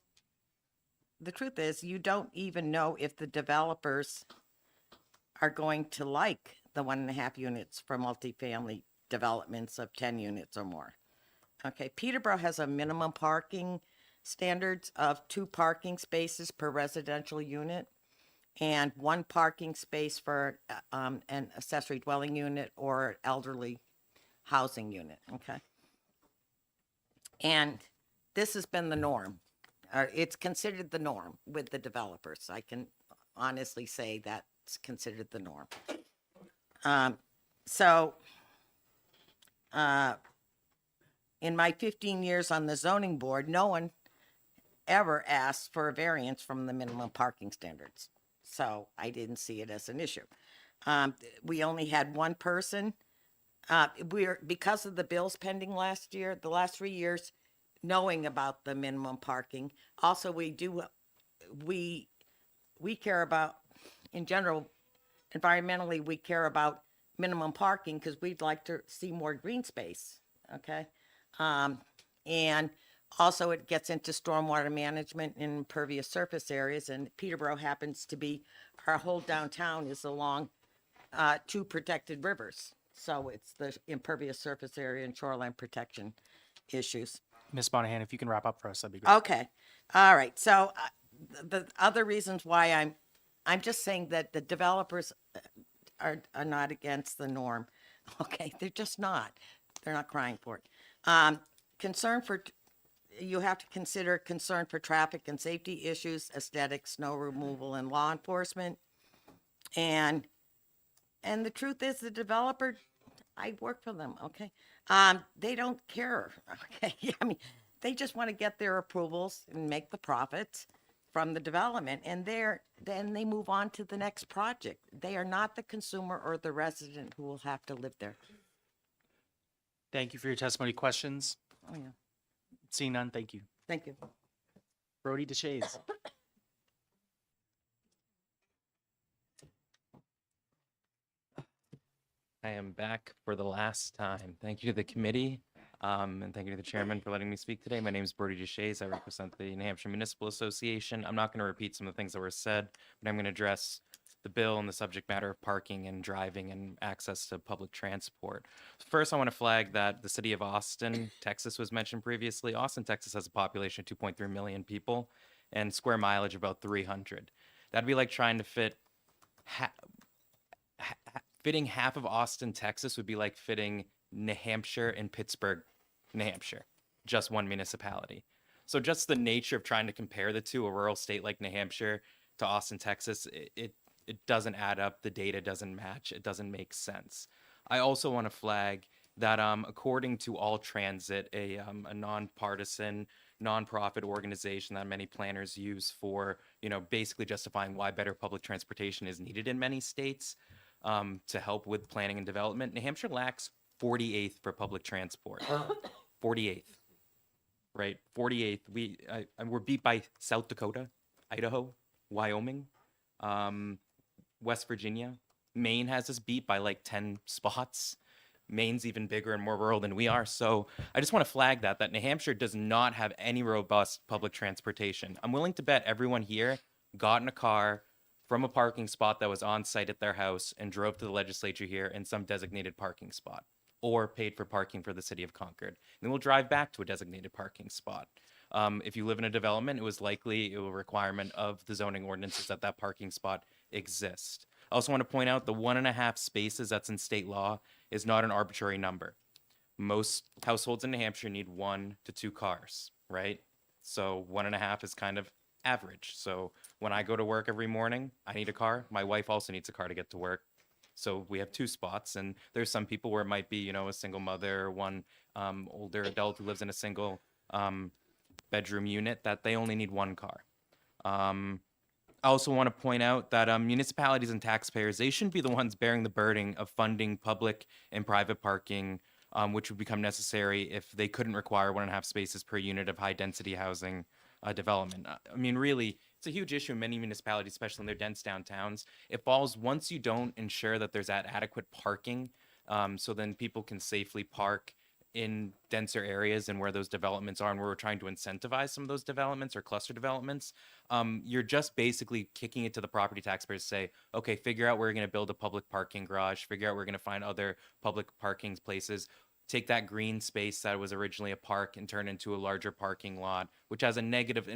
the truth is, you don't even know if the developers are going to like the 1.5 units for multifamily developments of 10 units or more. Okay, Peterborough has a minimum parking standards of 2 parking spaces per residential unit and 1 parking space for an accessory dwelling unit or elderly housing unit, okay? And this has been the norm. It's considered the norm with the developers. I can honestly say that's considered the norm. In my 15 years on the zoning board, no one ever asked for a variance from the minimum parking standards. So I didn't see it as an issue. We only had 1 person. Because of the bills pending last year, the last 3 years, knowing about the minimum parking. Also, we care about, in general, environmentally, we care about minimum parking because we'd like to see more green space, okay? And also it gets into stormwater management and impervious surface areas, and Peterborough happens to be, our whole downtown is along 2 protected rivers. So it's the impervious surface area and shoreline protection issues. Ms. Monahan, if you can wrap up for us, that'd be great. Okay. All right. So the other reasons why I'm just saying that the developers are not against the norm. Okay. They're just not. They're not crying for it. You have to consider concern for traffic and safety issues, aesthetics, snow removal, and law enforcement. And the truth is, the developer, I work for them, okay? They don't care, okay? I mean, they just want to get their approvals and make the profits from the development, and then they move on to the next project. They are not the consumer or the resident who will have to live there. Thank you for your testimony. Questions? Oh, yeah. Seeing none, thank you. Thank you. Brody DeShays. I am back for the last time. Thank you to the committee, and thank you to the chairman for letting me speak today. My name is Brody DeShays. I represent the New Hampshire Municipal Association. I'm not going to repeat some of the things that were said, but I'm going to address the bill and the subject matter of parking and driving and access to public transport. First, I want to flag that the city of Austin, Texas was mentioned previously. Austin, Texas has a population of 2.3 million people and square mileage about 300. That'd be like trying to fit fitting half of Austin, Texas would be like fitting New Hampshire and Pittsburgh, New Hampshire, just one municipality. So just the nature of trying to compare the two, a rural state like New Hampshire to Austin, Texas, it doesn't add up. The data doesn't match. It doesn't make sense. I also want to flag that according to All Transit, a nonpartisan, nonprofit organization that many planners use for, basically justifying why better public transportation is needed in many states, to help with planning and development. New Hampshire lacks 48th for public transport. 48th, right? 48th. We're beat by South Dakota, Idaho, Wyoming, West Virginia. Maine has us beat by like 10 spots. Maine's even bigger and more rural than we are. So I just want to flag that New Hampshire does not have any robust public transportation. I'm willing to bet everyone here got in a car from a parking spot that was on site at their house and drove to the legislature here in some designated parking spot, or paid for parking for the city of Concord. And then we'll drive back to a designated parking spot. If you live in a development, it was likely a requirement of the zoning ordinances that that parking spot exist. I also want to point out the 1.5 spaces that's in state law is not an arbitrary number. Most households in New Hampshire need 1 to 2 cars, right? So 1.5 is kind of average. So when I go to work every morning, I need a car. My wife also needs a car to get to work. So we have 2 spots, and there's some people where it might be, a single mother or one older adult who lives in a single bedroom unit that they only need 1 car. I also want to point out that municipalities and taxpayers, they shouldn't be the ones bearing the burden of funding public and private parking, which would become necessary if they couldn't require 1.5 spaces per unit of high density housing development. I mean, really, it's a huge issue in many municipalities, especially in their dense downtowns. It falls once you don't ensure that there's adequate parking, so then people can safely park in denser areas and where those developments are, and where we're trying to incentivize some of those developments or cluster developments, you're just basically kicking it to the property taxpayers to say, okay, figure out where you're going to build a public parking garage, figure out where you're going to find other public parking places, take that green space that was originally a park and turn it into a larger parking lot, which has a negative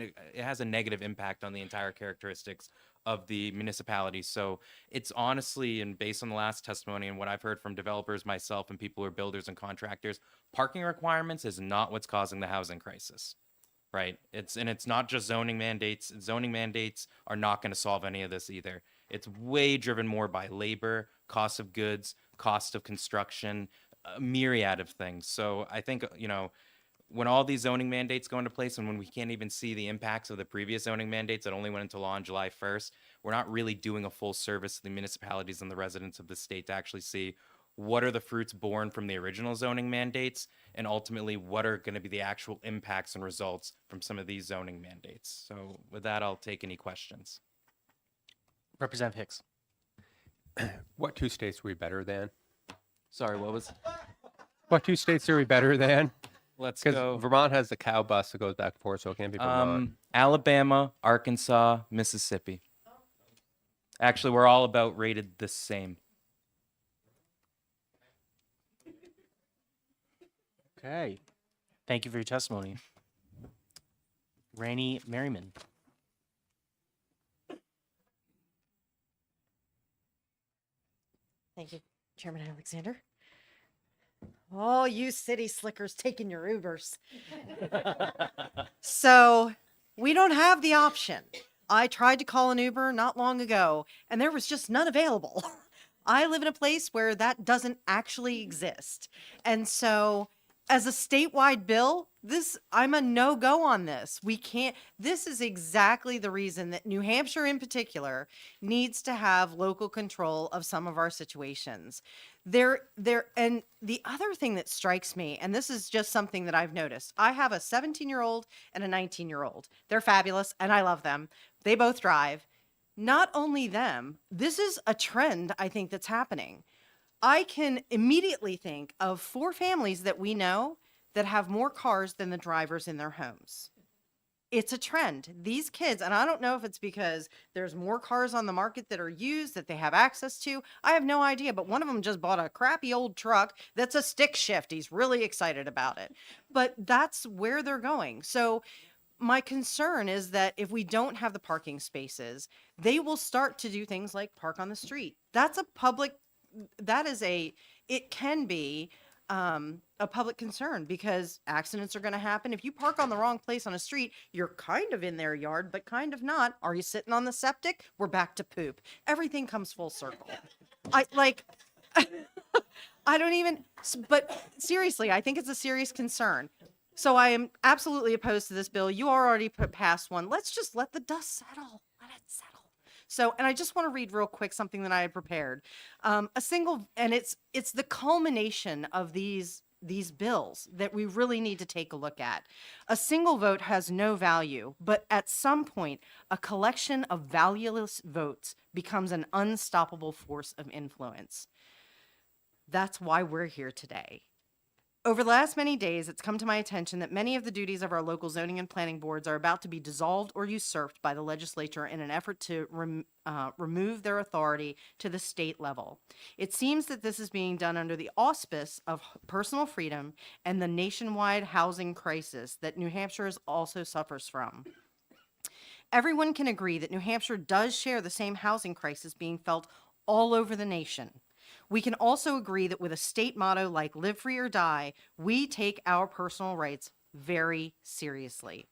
impact on the entire characteristics of the municipality. So it's honestly, and based on the last testimony and what I've heard from developers, myself, and people who are builders and contractors, parking requirements is not what's causing the housing crisis, right? It's not just zoning mandates. Zoning mandates are not going to solve any of this either. It's way driven more by labor, cost of goods, cost of construction, a myriad of things. So I think, when all these zoning mandates go into place and when we can't even see the impacts of the previous zoning mandates that only went into law on July 1st, we're not really doing a full service to the municipalities and the residents of the state to actually see what are the fruits born from the original zoning mandates, and ultimately what are going to be the actual impacts and results from some of these zoning mandates. So with that, I'll take any questions. Representative Hicks. What 2 states were we better than? Sorry, what was? What 2 states are we better than? Let's Because go. Vermont has the cow bus that goes back and forth, so it can't be Vermont. Alabama, Arkansas, Mississippi. Actually, we're all about rated the same. Okay. Thank you for your testimony. Rainey Merriman. Thank you, Chairman Alexander. Oh, you city slickers taking your Ubers. So we don't have the option. I tried to call an Uber not long ago, and there was just none available. I live in a place where that doesn't actually exist. And so as a statewide bill, I'm a no-go on this. We can't, this is exactly the reason that New Hampshire in particular needs to have local control of some of our situations. And the other thing that strikes me, and this is just something that I've noticed, I have a 17-year-old and a 19-year-old. They're fabulous and I love them. They both drive. Not only them, this is a trend I think that's happening. I can immediately think of 4 families that we know that have more cars than the drivers in their homes. It's a trend. These kids, and I don't know if it's because there's more cars on the market that are used that they have access to. I have no idea, but one of them just bought a crappy old truck that's a stick shift. He's really excited about it. But that's where they're going. So my concern is that if we don't have the parking spaces, they will start to do things like park on the street. That's a public it can be a public concern because accidents are going to happen. If you park on the wrong place on a street, you're kind of in their yard, but kind of not. Are you sitting on the septic? We're back to poop. Everything comes full circle. But seriously, I think it's a serious concern. So I am absolutely opposed to this bill. You already passed one. Let's just let the dust settle. Let it settle. So, and I just want to read real quick something that I had prepared. It's the culmination of these bills that we really need to take a look at. A single vote has no value, but at some point, a collection of valueless votes becomes an unstoppable force of influence. That's why we're here today. Over the last many days, it's come to my attention that many of the duties of our local zoning and planning boards are about to be dissolved or usurped by the legislature in an effort to remove their authority to the state level. It seems that this is being done under the auspice of personal freedom and the nationwide housing crisis that New Hampshire also suffers from. Everyone can agree that New Hampshire does share the same housing crisis being felt all over the nation. We can also agree that with a state motto like live free or die, we take our personal rights very seriously.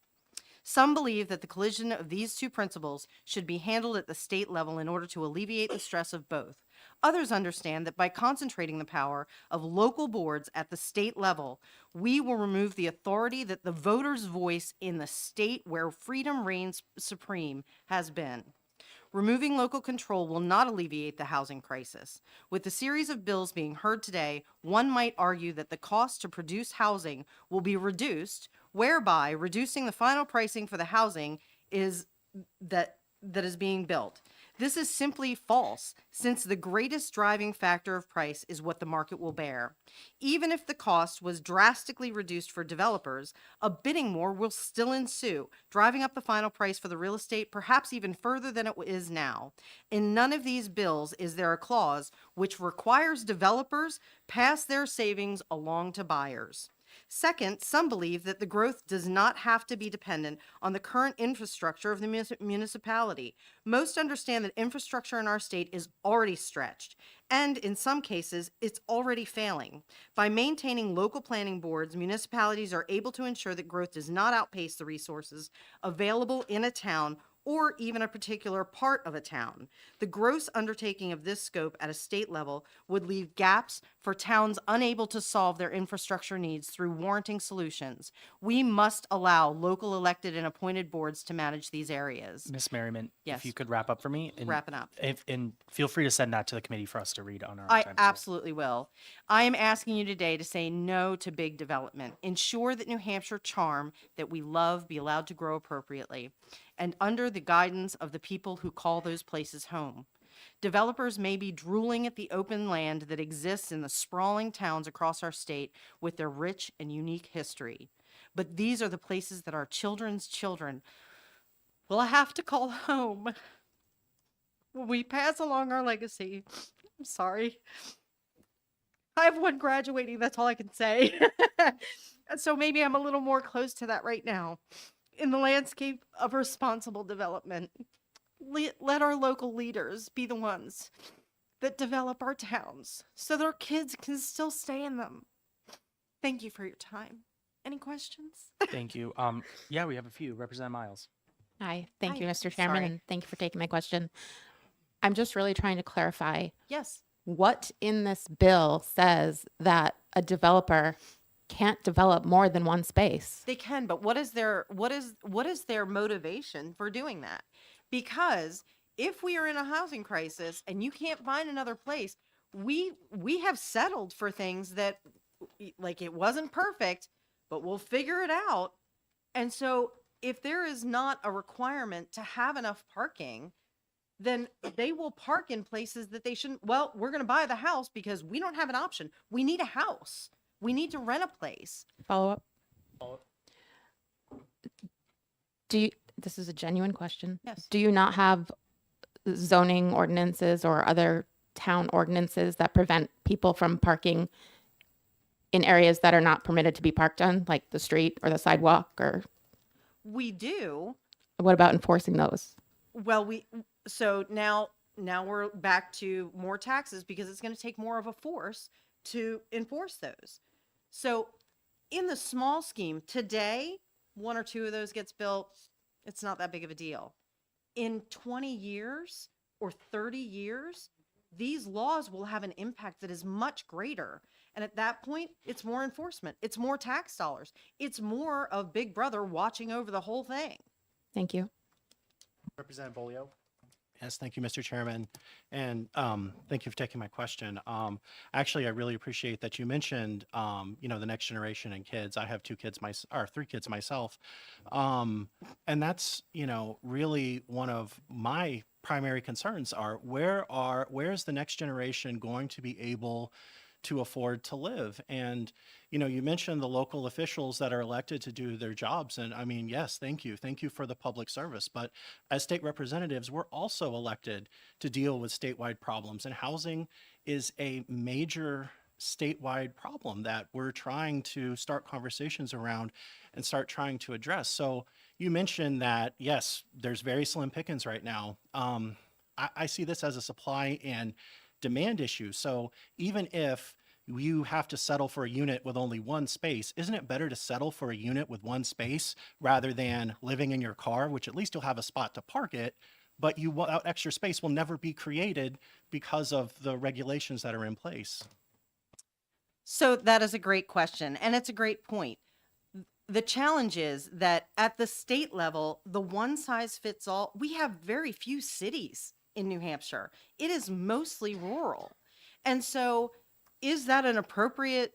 Some believe that the collision of these two principles should be handled at the state level in order to alleviate the stress of both. Others understand that by concentrating the power of local boards at the state level, we will remove the authority that the voter's voice in the state where freedom reigns supreme has been. Removing local control will not alleviate the housing crisis. With the series of bills being heard today, one might argue that the cost to produce housing will be reduced, whereby reducing the final pricing for the housing is that is being built. This is simply false, since the greatest driving factor of price is what the market will bear. Even if the cost was drastically reduced for developers, a bidding war will still ensue, driving up the final price for the real estate perhaps even further than it is now. In none of these bills is there a clause which requires developers pass their savings along to buyers. Second, some believe that the growth does not have to be dependent on the current infrastructure of the municipality. Most understand that infrastructure in our state is already stretched, and in some cases, it's already failing. By maintaining local planning boards, municipalities are able to ensure that growth does not outpace the resources available in a town or even a particular part of a town. The gross undertaking of this scope at a state level would leave gaps for towns unable to solve their infrastructure needs through warranting solutions. We must allow local elected and appointed boards to manage these areas. Miss Merriman, Yes. if you could wrap up for me. And Wrapping up. And feel free to send that to the committee for us to read on our I time. absolutely will. I am asking you today to say no to big development. Ensure that New Hampshire charm that we love be allowed to grow appropriately and under the guidance of the people who call those places home. Developers may be drooling at the open land that exists in the sprawling towns across our state with their rich and unique history. But these are the places that our children's children will have to call home. When we pass along our legacy, I'm sorry. I have one graduating, that's all I can say. So maybe I'm a little more close to that right now. In the landscape of responsible development, let our local leaders be the ones that develop our towns so that our kids can still stay in them. Thank you for your time. Any questions? Thank you. Yeah, we have a few. Representative Miles. Hi, thank you, Hi, Mr. Chairman, sorry. and thank you for taking my question. I'm just really trying to clarify Yes. what in this bill says that a developer can't develop more than one space. They can, but what is their motivation for doing that? Because if we are in a housing crisis and you can't find another place, we have settled for things that like it wasn't perfect, but we'll figure it out. And so if there is not a requirement to have enough parking, then they will park in places that they shouldn't. Well, we're going to buy the house because we don't have an option. We need a house. We need to rent a place. Follow up. This is a genuine question. Yes. Do you not have zoning ordinances or other town ordinances that prevent people from parking in areas that are not permitted to be parked on, like the street or the sidewalk? Or We do. what about enforcing those? Well, so now we're back to more taxes because it's going to take more of a force to enforce those. So in the small scheme, today, one or two of those gets built, it's not that big of a deal. In 20 years or 30 years, these laws will have an impact that is much greater. And at that point, it's more enforcement. It's more tax dollars. It's more of Big Brother watching over the whole thing. Thank you. Representative Bolio. Yes, thank you, Mr. Chairman. And thank you for taking my question. Actually, I really appreciate that you mentioned, the next generation and kids. I have three kids myself. And that's, really one of my primary concerns are where is the next generation going to be able to afford to live. And, you know, you mentioned the local officials that are elected to do their jobs. And I mean, yes, thank you. Thank you for the public service. But as state representatives, we're also elected to deal with statewide problems. And housing is a major statewide problem that we're trying to start conversations around and start trying to address. So you mentioned that, yes, there's very slim pickings right now. I see this as a supply and demand issue. So even if you have to settle for a unit with only one space, isn't it better to settle for a unit with one space rather than living in your car, which at least you'll have a spot to park it, but that extra space will never be created because of the regulations that are in place? So that is a great question, and it's a great point. The challenge is that at the state level, the one size fits all, we have very few cities in New Hampshire. It is mostly rural. And so is that an appropriate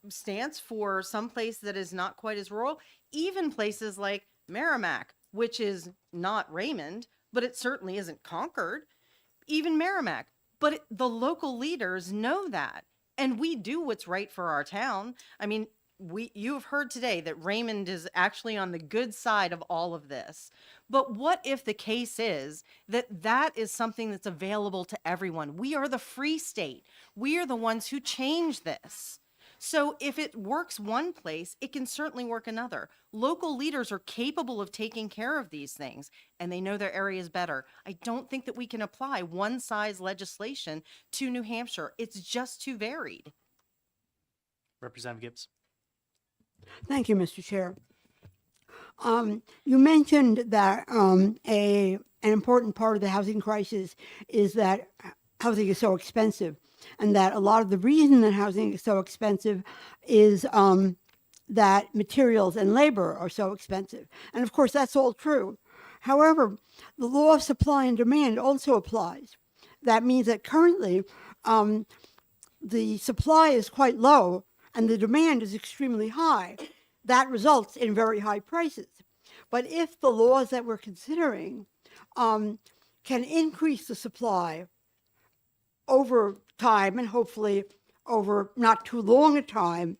stance for some place that is not quite as rural? Even places like Merrimack, which is not Raymond, but it certainly isn't Concord, even Merrimack. But the local leaders know that. And we do what's right for our town. I mean, you have heard today that Raymond is actually on the good side of all of this. But what if the case is that that is something that's available to everyone? We are the free state. We are the ones who change this. So if it works one place, it can certainly work another. Local leaders are capable of taking care of these things, and they know their areas better. I don't think that we can apply one size legislation to New Hampshire. It's just too varied. Representative Gibbs. Thank you, Mr. Chair. You mentioned that an important part of the housing crisis is that housing is so expensive, and that a lot of the reason that housing is so expensive is that materials and labor are so expensive. And of course, that's all true. However, the law of supply and demand also applies. That means that currently the supply is quite low and the demand is extremely high. That results in very high prices. But if the laws that we're considering can increase the supply over time, and hopefully over not too long a time,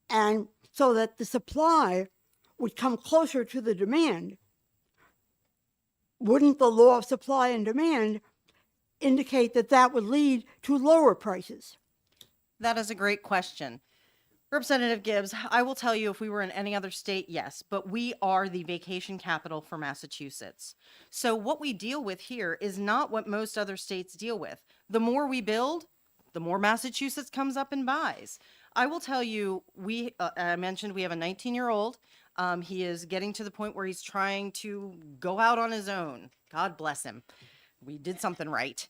and so that the supply would come closer to the demand, wouldn't the law of supply and demand indicate that that would lead to lower prices? That is a great question. Representative Gibbs, I will tell you, if we were in any other state, yes, but we are the vacation capital for Massachusetts. So what we deal with here is not what most other states deal with. The more we build, the more Massachusetts comes up and buys. I will tell you, I mentioned we have a 19-year-old. He is getting to the point where he's trying to go out on his own. God bless him. We did something right.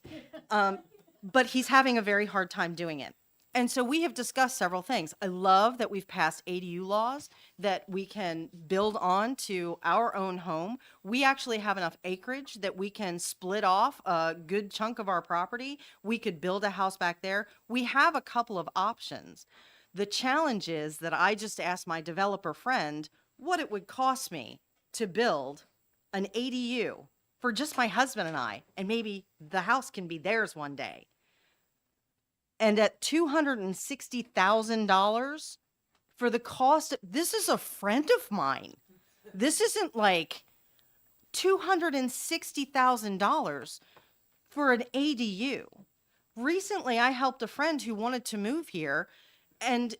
But he's having a very hard time doing it. And so we have discussed several things. I love that we've passed ADU laws that we can build on to our own home. We actually have enough acreage that we can split off a good chunk of our property. We could build a house back there. We have a couple of options. The challenge is that I just asked my developer friend what it would cost me to build an ADU for just my husband and I, and maybe the house can be theirs one day. And at $260,000 for the cost, this is a friend of mine. This isn't like $260,000 for an ADU. Recently, I helped a friend who wanted to move here, and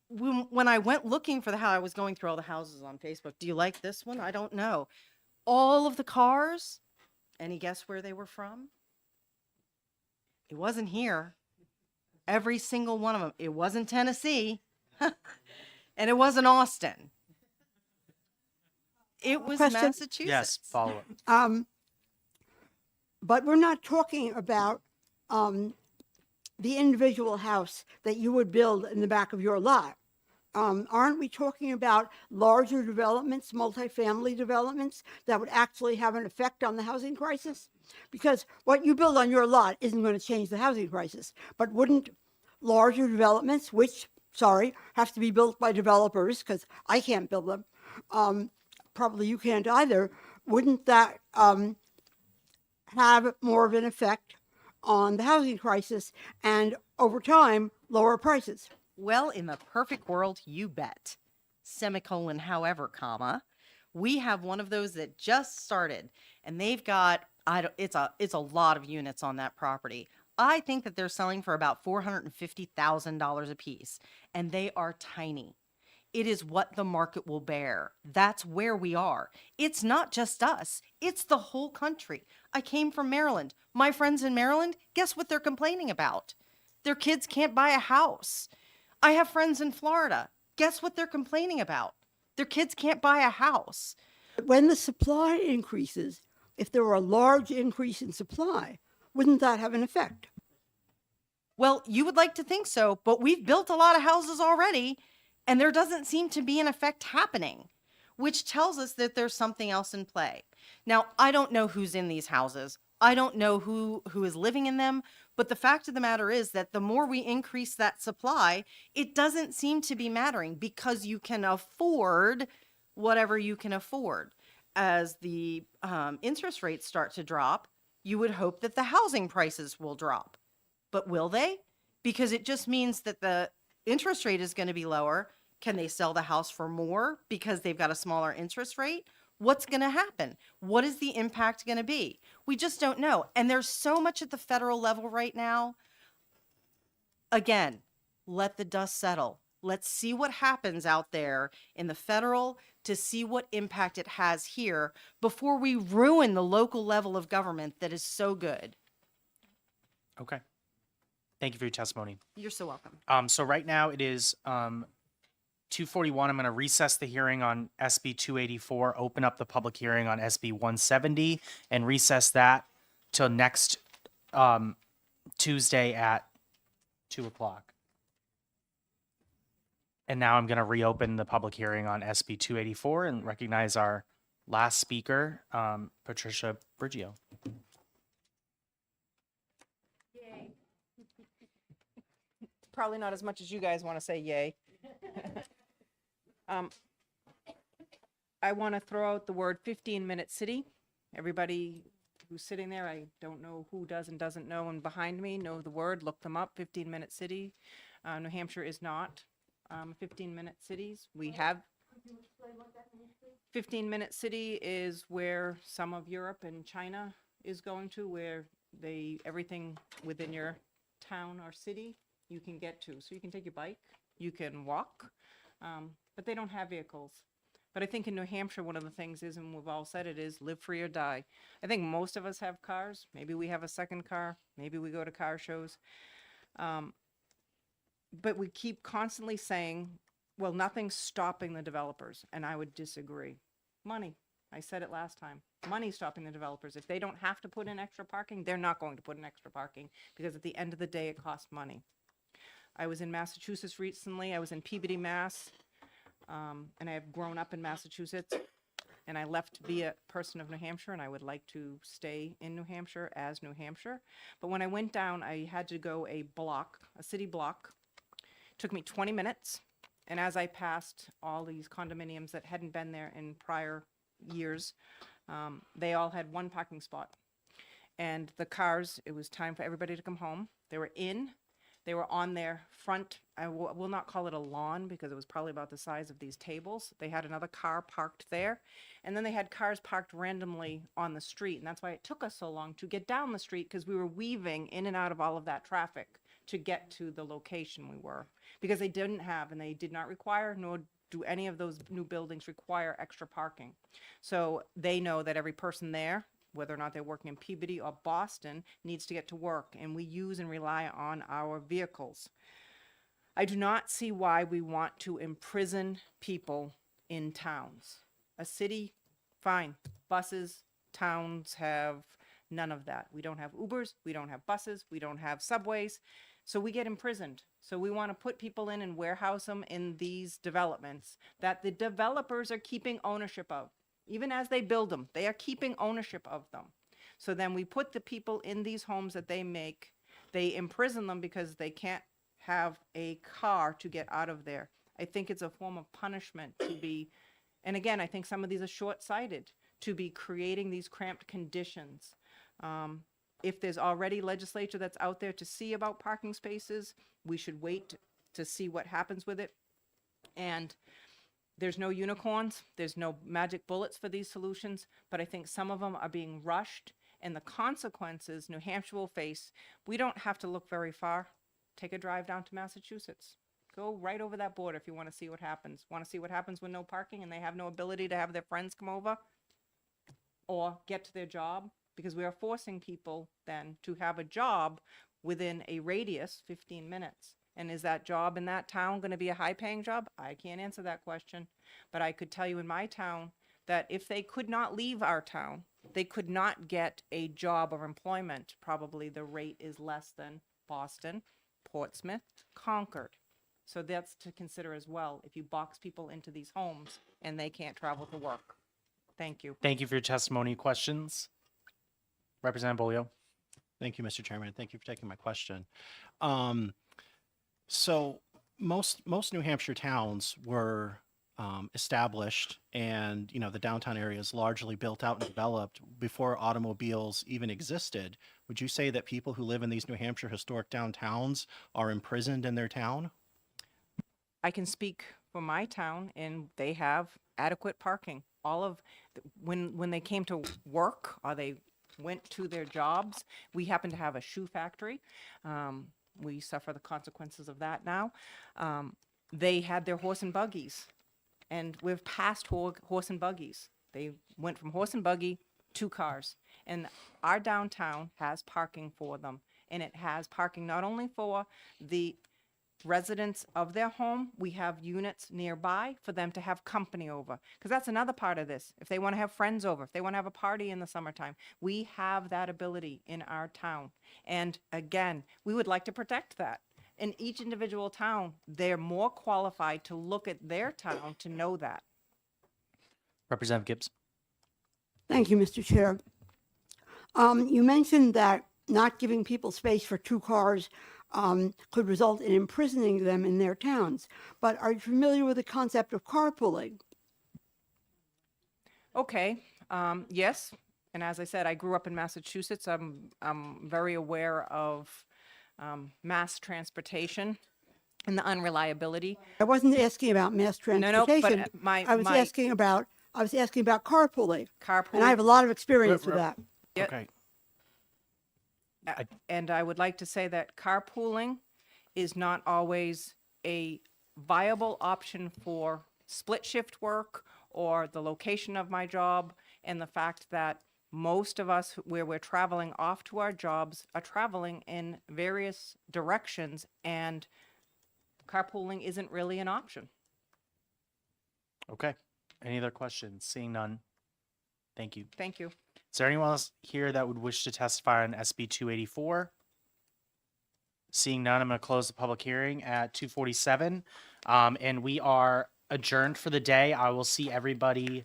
when I went looking for the house, I was going through all the houses on Facebook. Do you like this one? I don't know. All of the cars, any guess where they were from? It wasn't here. Every single one of them. It wasn't Tennessee, and it wasn't Austin. It was Question? Massachusetts. Yes, follow up. But we're not talking about the individual house that you would build in the back of your lot. Aren't we talking about larger developments, multifamily developments that would actually have an effect on the housing crisis? Because what you build on your lot isn't going to change the housing crisis. But wouldn't larger developments, which, have to be built by developers, because I can't build them, probably you can't either, wouldn't that have more of an effect on the housing crisis and over time, lower prices? Well, in the perfect world, you bet. Semicolon, however, comma. We have one of those that just started and they've got, it's a lot of units on that property. I think that they're selling for about $450,000 a piece and they are tiny. It is what the market will bear. That's where we are. It's not just us. It's the whole country. I came from Maryland. My friends in Maryland, guess what they're complaining about? Their kids can't buy a house. I have friends in Florida. Guess what they're complaining about? Their kids can't buy a house. When the supply increases, if there were a large increase in supply, wouldn't that have an effect? Well, you would like to think so, but we've built a lot of houses already, and there doesn't seem to be an effect happening, which tells us that there's something else in play. Now, I don't know who's in these houses. I don't know who is living in them, but the fact of the matter is that the more we increase that supply, it doesn't seem to be mattering because you can afford whatever you can afford. As the interest rates start to drop, you would hope that the housing prices will drop. But will they? Because it just means that the interest rate is going to be lower. Can they sell the house for more because they've got a smaller interest rate? What's going to happen? What is the impact going to be? We just don't know. And there's so much at the federal level right now. Again, let the dust settle. Let's see what happens out there in the federal to see what impact it has here before we ruin the local level of government that is so good. Okay. Thank you for your testimony. You're so welcome. So right now it is 2:41. I'm going to recess the hearing on SB 284, open up the public hearing on SB 170, and recess that till next Tuesday at 2 o'clock. And now I'm going to reopen the public hearing on SB 284 and recognize our last speaker, Patricia Brigio. Probably not as much as you guys want to say yay. I want to throw out the word 15-minute city. Everybody who's sitting there, I don't know who does and doesn't know, and behind me know the word, look them up, 15-minute city. New Hampshire is not 15-minute cities. We have 15-minute city is where some of Europe and China is going to, where everything within your town or city you can get to. So you can take your bike, you can walk, but they don't have vehicles. But I think in New Hampshire, one of the things is, and we've all said it, is live free or die. I think most of us have cars. Maybe we have a second car. Maybe we go to car shows. But we keep constantly saying, well, nothing's stopping the developers. And I would disagree. Money. I said it last time. Money's stopping the developers. If they don't have to put in extra parking, they're not going to put in extra parking because at the end of the day, it costs money. I was in Massachusetts recently. I was in Peabody, Mass. And I have grown up in Massachusetts. And I left to be a person of New Hampshire, and I would like to stay in New Hampshire as New Hampshire. But when I went down, I had to go a city block. It took me 20 minutes. And as I passed all these condominiums that hadn't been there in prior years, they all had one parking spot. And the cars, it was time for everybody to come home. They were on their front, I will not call it a lawn because it was probably about the size of these tables. They had another car parked there. And then they had cars parked randomly on the street. And that's why it took us so long to get down the street, because we were weaving in and out of all of that traffic to get to the location we were. Because they didn't have, and they did not require, nor do any of those new buildings require extra parking. So they know that every person there, whether or not they're working in Peabody or Boston, needs to get to work, and we use and rely on our vehicles. I do not see why we want to imprison people in towns. A city, fine. Buses, towns have none of that. We don't have Ubers, we don't have buses, we don't have subways, so we get imprisoned. So we want to put people in and warehouse them in these developments that the developers are keeping ownership of. Even as they build them, they are keeping ownership of them. So then we put the people in these homes that they make, they imprison them because they can't have a car to get out of there. I think it's a form of punishment to be, and again, I think some of these are short-sighted, to be creating these cramped conditions. if there's already legislature that's out there to see about parking spaces, we should wait to see what happens with it. And there's no unicorns, there's no magic bullets for these solutions, but I think some of them are being rushed, and the consequences New Hampshire will face, we don't have to look very far. Take a drive down to Massachusetts. Go right over that border if you want to see what happens. Want to see what happens with no parking and they have no ability to have their friends come over or get to their job? Because we are forcing people then to have a job within a radius, 15 minutes. And is that job in that town going to be a high-paying job? I can't answer that question. But I could tell you in my town that if they could not leave our town, they could not get a job or employment. Probably the rate is less than Boston, Portsmouth, Concord. So that's to consider as well, if you box people into these homes and they can't travel to work. Thank you. Thank you for your testimony. Questions? Representative Bolio. Thank you, Mr. Chairman. Thank you for taking my question. So most New Hampshire towns were established, and the downtown area is largely built out and developed before automobiles even existed. Would you say that people who live in these New Hampshire historic downtowns are imprisoned in their town? I can speak for my town, and they have adequate parking. All of when they came to work or they went to their jobs, we happen to have a shoe factory. We suffer the consequences of that now. They had their horse and buggies, and we've passed horse and buggies. They went from horse and buggy to cars, and our downtown has parking for them, and it has parking not only for the residents of their home, we have units nearby for them to have company over, because that's another part of this. If they want to have friends over, if they want to have a party in the summertime, we have that ability in our town. And again, we would like to protect that. In each individual town, they're more qualified to look at their town to know that. Representative Gibbs. Thank you, Mr. Chair. You mentioned that not giving people space for two cars could result in imprisoning them in their towns. But are you familiar with the concept of carpooling? Okay, yes. And as I said, I grew up in Massachusetts. I'm very aware of mass transportation and the unreliability. I wasn't asking about mass No, transportation. but my I was asking about carpooling. Carpooling. And I have a lot of experience with that. Yep. Okay. And I would like to say that carpooling is not always a viable option for split shift work or the location of my job, and the fact that most of us where we're traveling off to our jobs are traveling in various directions, and carpooling isn't really an option. Okay. Any other questions? Seeing none. Thank you. Thank you. Is there anyone else here that would wish to testify on SB 284? Seeing none, I'm going to close the public hearing at 2:47. And we are adjourned for the day. I will see everybody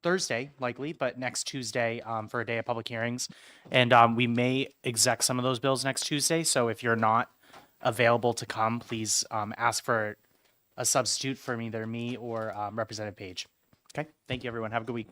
Thursday, likely, but next Tuesday for a day of public hearings. And we may exec some of those bills next Tuesday. So if you're not available to come, please ask for a substitute from either me or Representative Page. Okay. Thank you, everyone. Have a good week.